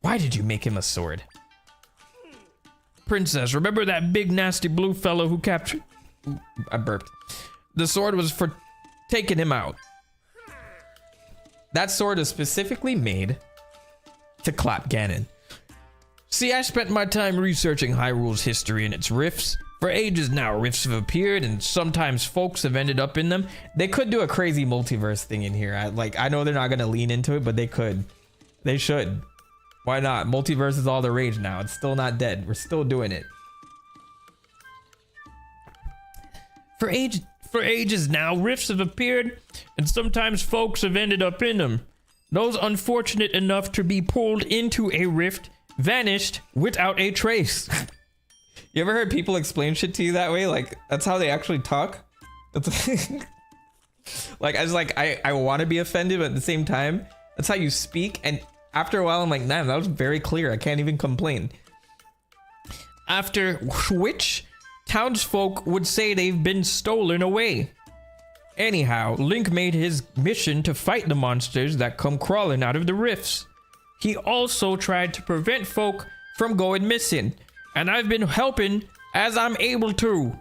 why did you make him a sword? Princess, remember that big nasty blue fellow who captured... I burped. The sword was for taking him out. That sword is specifically made to clap Ganon. See, I spent my time researching Hyrule's history and its rifts. For ages now, rifts have appeared and sometimes folks have ended up in them. They could do a crazy multiverse thing in here. I know they're not going to lean into it, but they could. They should. Why not? Multiverse is all the rage now. It's still not dead. We're still doing it. For ages now, rifts have appeared and sometimes folks have ended up in them. Those unfortunate enough to be pulled into a rift vanished without a trace. You ever heard people explain shit to you that way? Like, that's how they actually talk? Like, I want to be offended, but at the same time, that's how you speak. And after a while, I'm like, damn, that was very clear. I can't even complain. After which, townsfolk would say they've been stolen away. Anyhow, Link made his mission to fight the monsters that come crawling out of the rifts. He also tried to prevent folk from going missing, and I've been helping as I'm able to,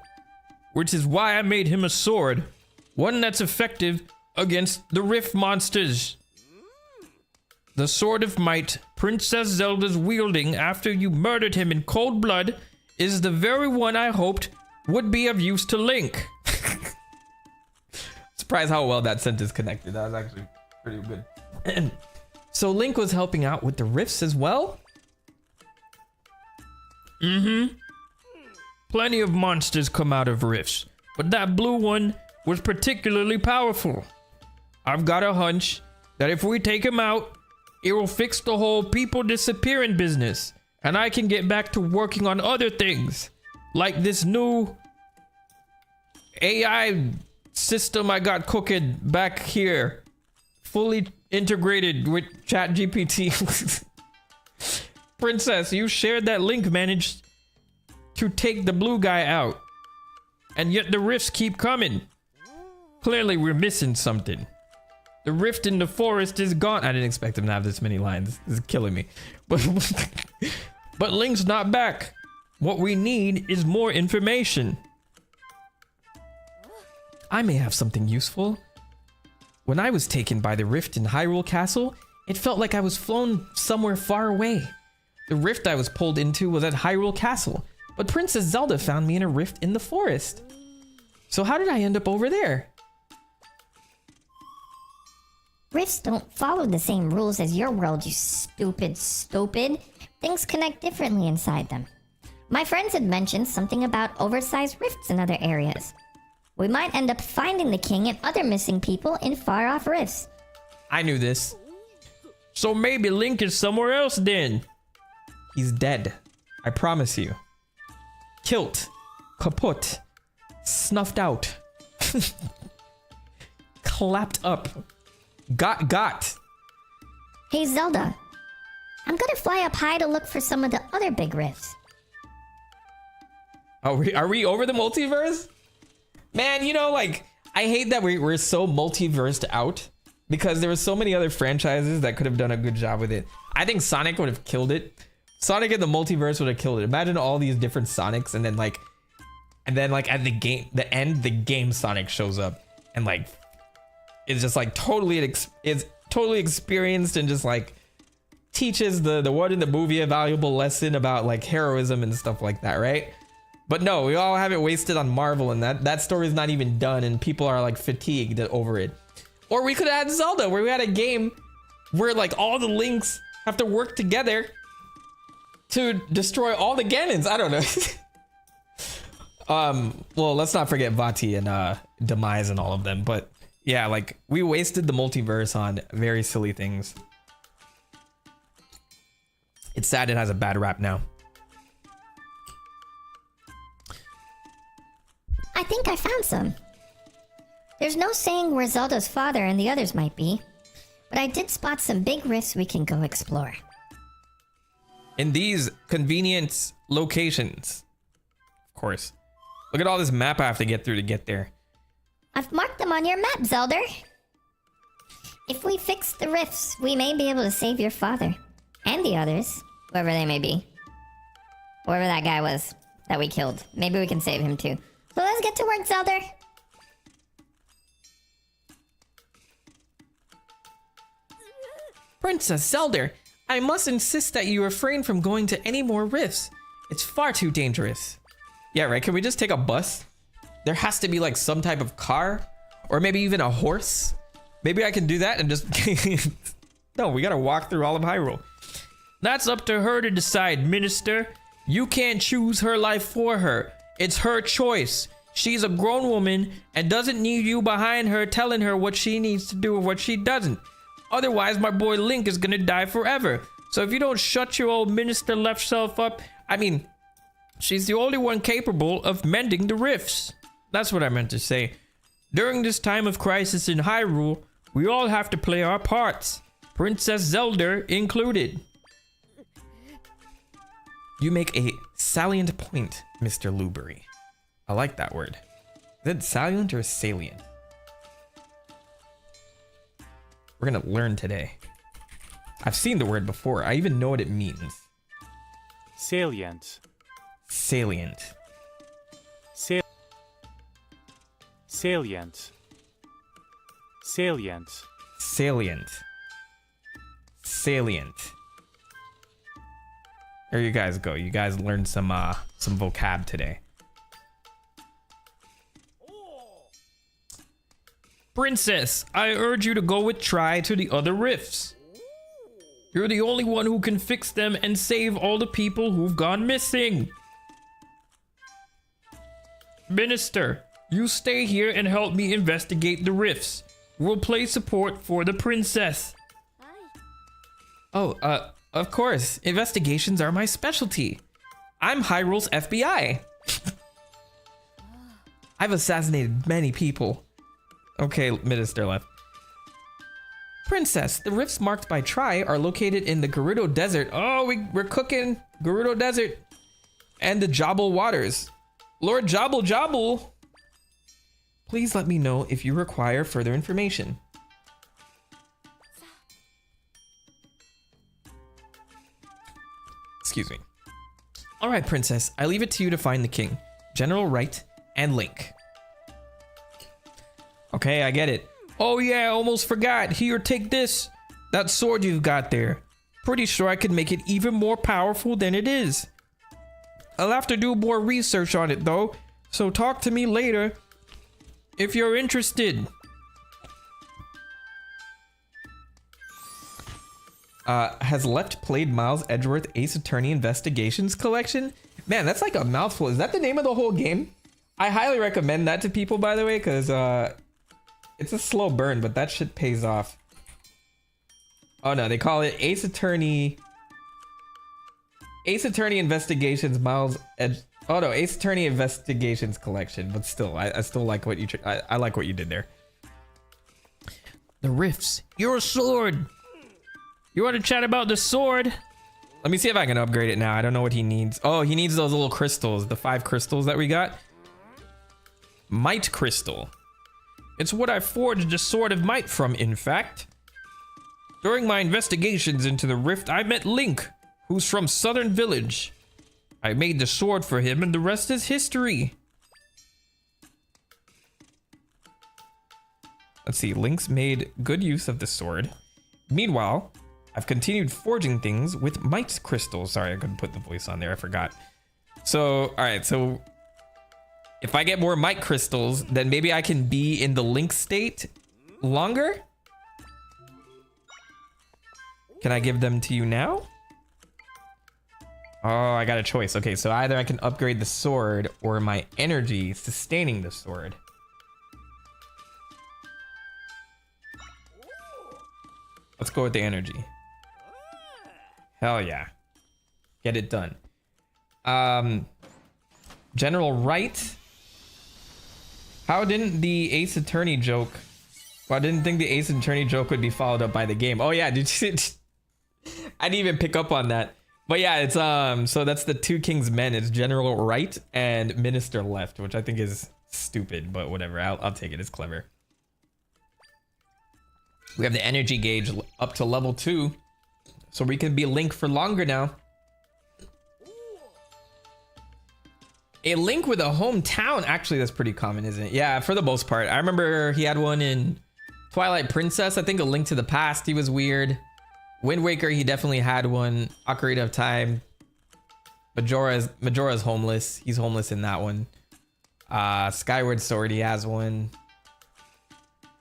which is why I made him a sword, one that's effective against the rift monsters. The Sword of Might Princess Zelda's wielding after you murdered him in cold blood is the very one I hoped would be of use to Link. Surprised how well that sentence connected. That was actually pretty good. So Link was helping out with the rifts as well? Plenty of monsters come out of rifts, but that blue one was particularly powerful. I've got a hunch that if we take him out, it will fix the whole people disappearing business, and I can get back to working on other things, like this new AI system I got cooking back here. Fully integrated with ChatGPT. Princess, you shared that Link managed to take the blue guy out. And yet the rifts keep coming. Clearly we're missing something. The rift in the forest is gone. I didn't expect him to have this many lines. This is killing me. But Link's not back. What we need is more information. I may have something useful. When I was taken by the rift in Hyrule Castle, it felt like I was flown somewhere far away. The rift I was pulled into was at Hyrule Castle, but Princess Zelda found me in a rift in the forest. So how did I end up over there? Rifts don't follow the same rules as your world, you stupid. Things connect differently inside them. My friends had mentioned something about oversized rifts in other areas. We might end up finding the king and other missing people in far-off rifts. I knew this. So maybe Link is somewhere else then. He's dead. I promise you. Kilt. Kaput. Snuffed out. Clapped up. Got. Hey Zelda, I'm gonna fly up high to look for some of the other big rifts. Oh, are we over the multiverse? Man, you know, like, I hate that we're so multiversed out because there were so many other franchises that could have done a good job with it. I think Sonic would have killed it. Sonic in the multiverse would have killed it. Imagine all these different Sonics and then like at the end, the game Sonic shows up and like is just like totally experienced and just like teaches the one in the movie a valuable lesson about like heroism and stuff like that, right? But no, we all have it wasted on Marvel and that story is not even done and people are like fatigued over it. Or we could add Zelda where we had a game where like all the Links have to work together to destroy all the Ganons. I don't know. Well, let's not forget Vati and Demise and all of them, but yeah, like we wasted the multiverse on very silly things. It's sad it has a bad rap now. I think I found some. There's no saying where Zelda's father and the others might be, but I did spot some big rifts we can go explore. In these convenient locations. Of course. Look at all this map I have to get through to get there. I've marked them on your map, Zelda. If we fix the rifts, we may be able to save your father. And the others, whoever they may be. Whoever that guy was that we killed. Maybe we can save him too. So let's get to work, Zelda. Princess Zelda, I must insist that you refrain from going to any more rifts. It's far too dangerous. Yeah, right? Can we just take a bus? There has to be like some type of car or maybe even a horse. Maybe I can do that and just... No, we gotta walk through all of Hyrule. That's up to her to decide, Minister. You can't choose her life for her. It's her choice. She's a grown woman and doesn't need you behind her telling her what she needs to do or what she doesn't. Otherwise, my boy Link is gonna die forever. So if you don't shut your old minister left self up, I mean, she's the only one capable of mending the rifts. That's what I meant to say. During this time of crisis in Hyrule, we all have to play our parts. Princess Zelda included. You make a salient point, Mr. Lubery. I like that word. Is it salient or salient? We're gonna learn today. I've seen the word before. I even know what it means. Salient. Salient. Salient. Salient. Salient. Salient. There you guys go. You guys learned some vocab today. Princess, I urge you to go with Tri to the other rifts. You're the only one who can fix them and save all the people who've gone missing. Minister, you stay here and help me investigate the rifts. We'll play support for the princess. Oh, of course. Investigations are my specialty. I'm Hyrule's FBI. I've assassinated many people. Okay, Minister left. Princess, the rifts marked by Tri are located in the Gerudo Desert. Oh, we're cooking Gerudo Desert. And the Jobble Waters. Lord Jobble Jobble. Please let me know if you require further information. Excuse me. All right, Princess, I leave it to you to find the king, General Wright, and Link. Okay, I get it. Oh yeah, I almost forgot. Here, take this. That sword you've got there. Pretty sure I could make it even more powerful than it is. I'll have to do more research on it though, so talk to me later if you're interested. Has Left played Miles Edgeworth Ace Attorney Investigations Collection? Man, that's like a mouthful. Is that the name of the whole game? I highly recommend that to people, by the way, because it's a slow burn, but that shit pays off. Oh no, they call it Ace Attorney Investigations Miles Edge. Oh no, Ace Attorney Investigations Collection. But still, I still like what you. I like what you did there. The rifts. You're a sword. You want to chat about the sword? Let me see if I can upgrade it now. I don't know what he needs. Oh, he needs those little crystals, the 5 crystals that we got. Might crystal. It's what I forged the sword of might from, in fact. During my investigations into the rift, I met Link, who's from Southern Village. I made the sword for him and the rest is history. Let's see, Link's made good use of the sword. Meanwhile, I've continued forging things with might crystals. Sorry, I couldn't put the voice on there, I forgot. So, alright, so if I get more might crystals, then maybe I can be in the Link state longer? Can I give them to you now? Oh, I got a choice. Okay, so either I can upgrade the sword or my energy sustaining the sword. Let's go with the energy. Hell yeah. Get it done. General Wright. How didn't the Ace Attorney joke... Well, I didn't think the Ace Attorney joke would be followed up by the game. Oh yeah, did you... I didn't even pick up on that. But yeah, it's so that's the 2 King's Men. It's General Wright and Minister Left, which I think is stupid, but whatever. I'll take it. It's clever. We have the energy gauge up to level 2, so we can be Link for longer now. A Link with a hometown. Actually, that's pretty common, isn't it? Yeah, for the most part. I remember he had one in Twilight Princess. I think A Link to the Past, he was weird. Wind Waker, he definitely had one. Ocarina of Time. Majora's homeless. He's homeless in that one. Skyward Sword, he has one.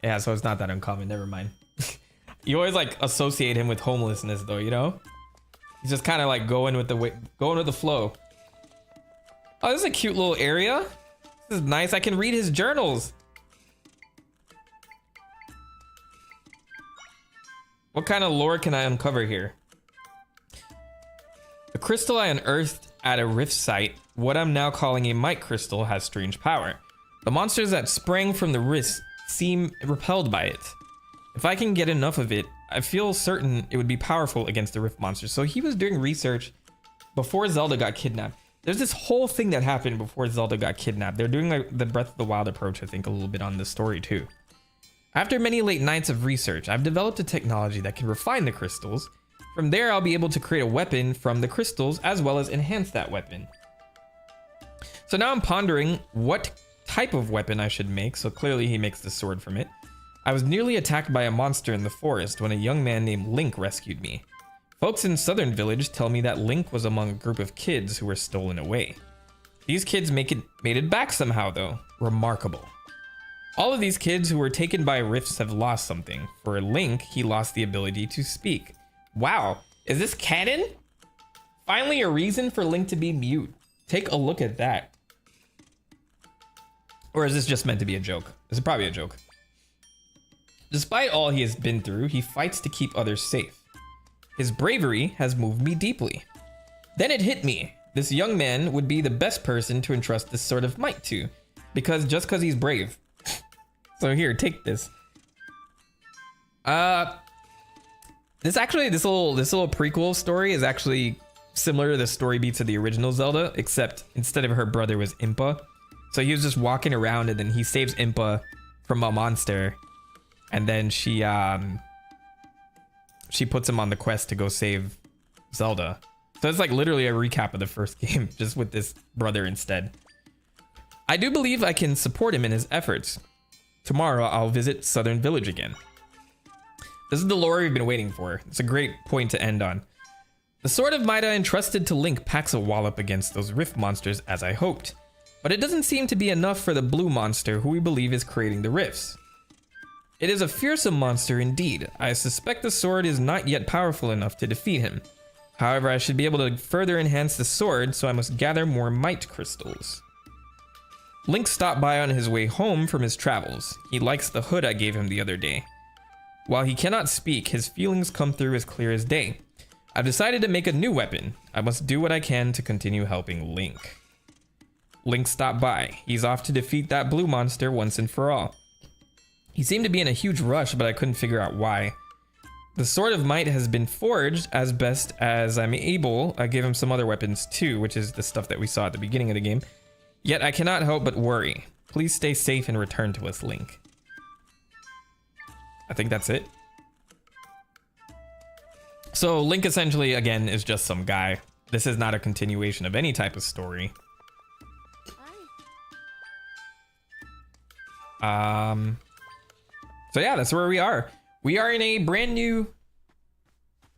Yeah, so it's not that uncommon. Never mind. You always like associate him with homelessness, though, you know? He's just kind of like going with the flow. Oh, this is a cute little area. This is nice. I can read his journals. What kind of lore can I uncover here? The crystal I unearthed at a rift site, what I'm now calling a might crystal, has strange power. The monsters that sprang from the rift seem repelled by it. If I can get enough of it, I feel certain it would be powerful against the rift monsters. So he was doing research before Zelda got kidnapped. There's this whole thing that happened before Zelda got kidnapped. They're doing like the Breath of the Wild approach, I think, a little bit on this story too. After many late nights of research, I've developed a technology that can refine the crystals. From there, I'll be able to create a weapon from the crystals as well as enhance that weapon. So now I'm pondering what type of weapon I should make. So clearly he makes the sword from it. I was nearly attacked by a monster in the forest when a young man named Link rescued me. Folks in Southern Village tell me that Link was among a group of kids who were stolen away. These kids made it back somehow though. Remarkable. All of these kids who were taken by rifts have lost something. For Link, he lost the ability to speak. Wow, is this canon? Finally a reason for Link to be mute. Take a look at that. Or is this just meant to be a joke? This is probably a joke. Despite all he has been through, he fights to keep others safe. His bravery has moved me deeply. Then it hit me. This young man would be the best person to entrust this sort of might to, because he's brave. So here, take this. This little prequel story is actually similar to the story beats of the original Zelda, except instead of her brother was Impa. So he was just walking around and then he saves Impa from a monster, and then she puts him on the quest to go save Zelda. So it's like literally a recap of the first game, just with this brother instead. I do believe I can support him in his efforts. Tomorrow I'll visit Southern Village again. This is the lore we've been waiting for. It's a great point to end on. The Sword of Might I entrusted to Link packs a wallop against those rift monsters as I hoped. But it doesn't seem to be enough for the blue monster who we believe is creating the rifts. It is a fearsome monster indeed. I suspect the sword is not yet powerful enough to defeat him. However, I should be able to further enhance the sword, so I must gather more might crystals. Link stopped by on his way home from his travels. He likes the hood I gave him the other day. While he cannot speak, his feelings come through as clear as day. I've decided to make a new weapon. I must do what I can to continue helping Link. Link stopped by. He's off to defeat that blue monster once and for all. He seemed to be in a huge rush, but I couldn't figure out why. The Sword of Might has been forged as best as I'm able. I gave him some other weapons too, which is the stuff that we saw at the beginning of the game. Yet I cannot help but worry. Please stay safe and return to us, Link. I think that's it. So Link essentially, again, is just some guy. This is not a continuation of any type of story. So yeah, that's where we are. We are in a brand new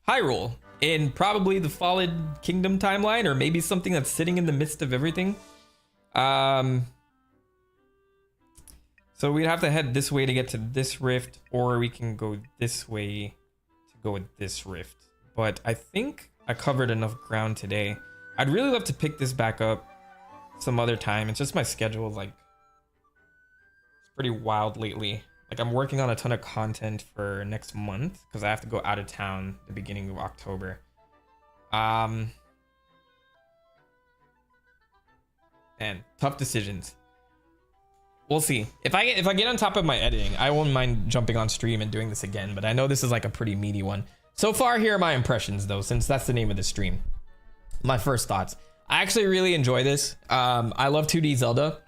Hyrule, in probably the Fallen Kingdom timeline, or maybe something that's sitting in the midst of everything. So we'd have to head this way to get to this rift, or we can go this way to go with this rift. But I think I covered enough ground today. I'd really love to pick this back up some other time. It's just my schedule is like, it's pretty wild lately. Like I'm working on a ton of content for next month because I have to go out of town the beginning of October. And tough decisions. We'll see. If I get on top of my editing, I won't mind jumping on stream and doing this again, but I know this is like a pretty meaty one. So far, here are my impressions though, since that's the name of the stream. My first thoughts. I actually really enjoy this. I love 2D Zelda.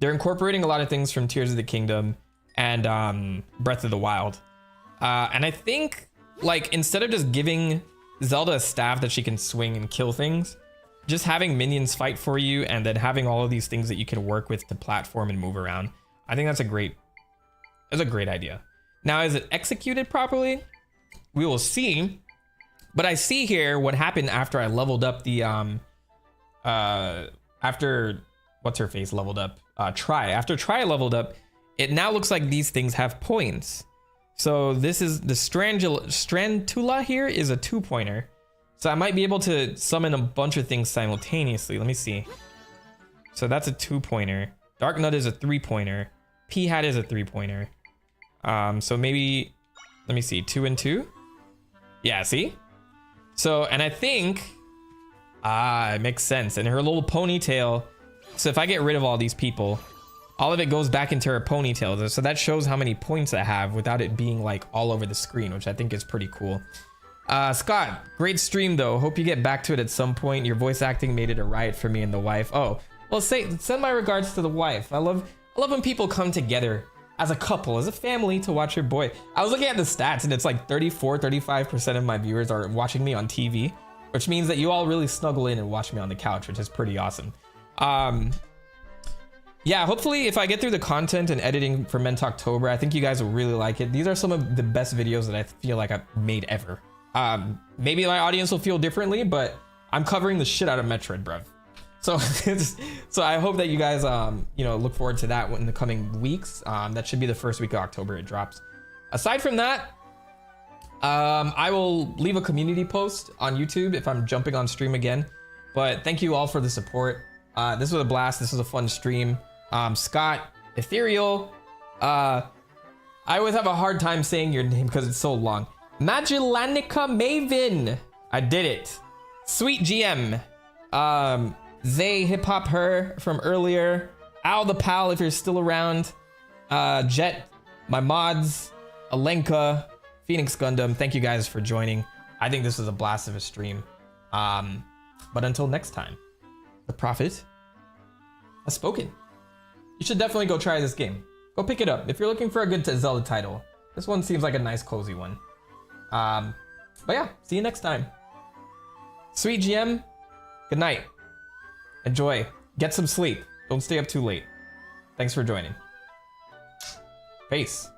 They're incorporating a lot of things from Tears of the Kingdom and Breath of the Wild. And I think like instead of just giving Zelda a staff that she can swing and kill things, just having minions fight for you and then having all of these things that you can work with to platform and move around. I think that's a great idea. Now, is it executed properly? We will see. But I see here what happened after I leveled up the after what's her face leveled up, Tri. After Tri leveled up, it now looks like these things have points. So this is the Strandula here is a 2-pointer. So I might be able to summon a bunch of things simultaneously. Let me see. So that's a 2-pointer. Dark Nut is a 3-pointer. P-Hat is a 3-pointer. So maybe, let me see, 2 and 2? Yeah, see? So, and I think, it makes sense. And her little ponytail. So if I get rid of all these people, all of it goes back into her ponytail. So that shows how many points I have without it being like all over the screen, which I think is pretty cool. Scott, great stream though. Hope you get back to it at some point. Your voice acting made it a riot for me and the wife. Oh, well, send my regards to the wife. I love when people come together as a couple, as a family to watch your boy. I was looking at the stats and it's like 35% of my viewers are watching me on TV, which means that you all really snuggle in and watch me on the couch, which is pretty awesome. Yeah, hopefully if I get through the content and editing for Mentoktober, I think you guys will really like it. These are some of the best videos that I feel like I've made ever. Maybe my audience will feel differently, but I'm covering the shit out of Metroid, bruv. So, so I hope that you guys, you know, look forward to that in the coming weeks. That should be the first week of October it drops. Aside from that, I will leave a community post on YouTube if I'm jumping on stream again. But thank you all for the support. This was a blast. This was a fun stream. Scott, Ethereal. I always have a hard time saying your name because it's so long. Magillanica Maven. I did it. Sweet GM. Zay Hip Hop Her from earlier. Al the Pal if you're still around. Jet, my mods, Alenka, Phoenix Gundam, thank you guys for joining. I think this was a blast of a stream. But until next time, the Prophet has spoken. You should definitely go try this game. Go pick it up. If you're looking for a good Zelda title, this one seems like a nice cozy one. But yeah, see you next time. Sweet GM, good night. Enjoy. Get some sleep. Don't stay up too late. Thanks for joining. Peace.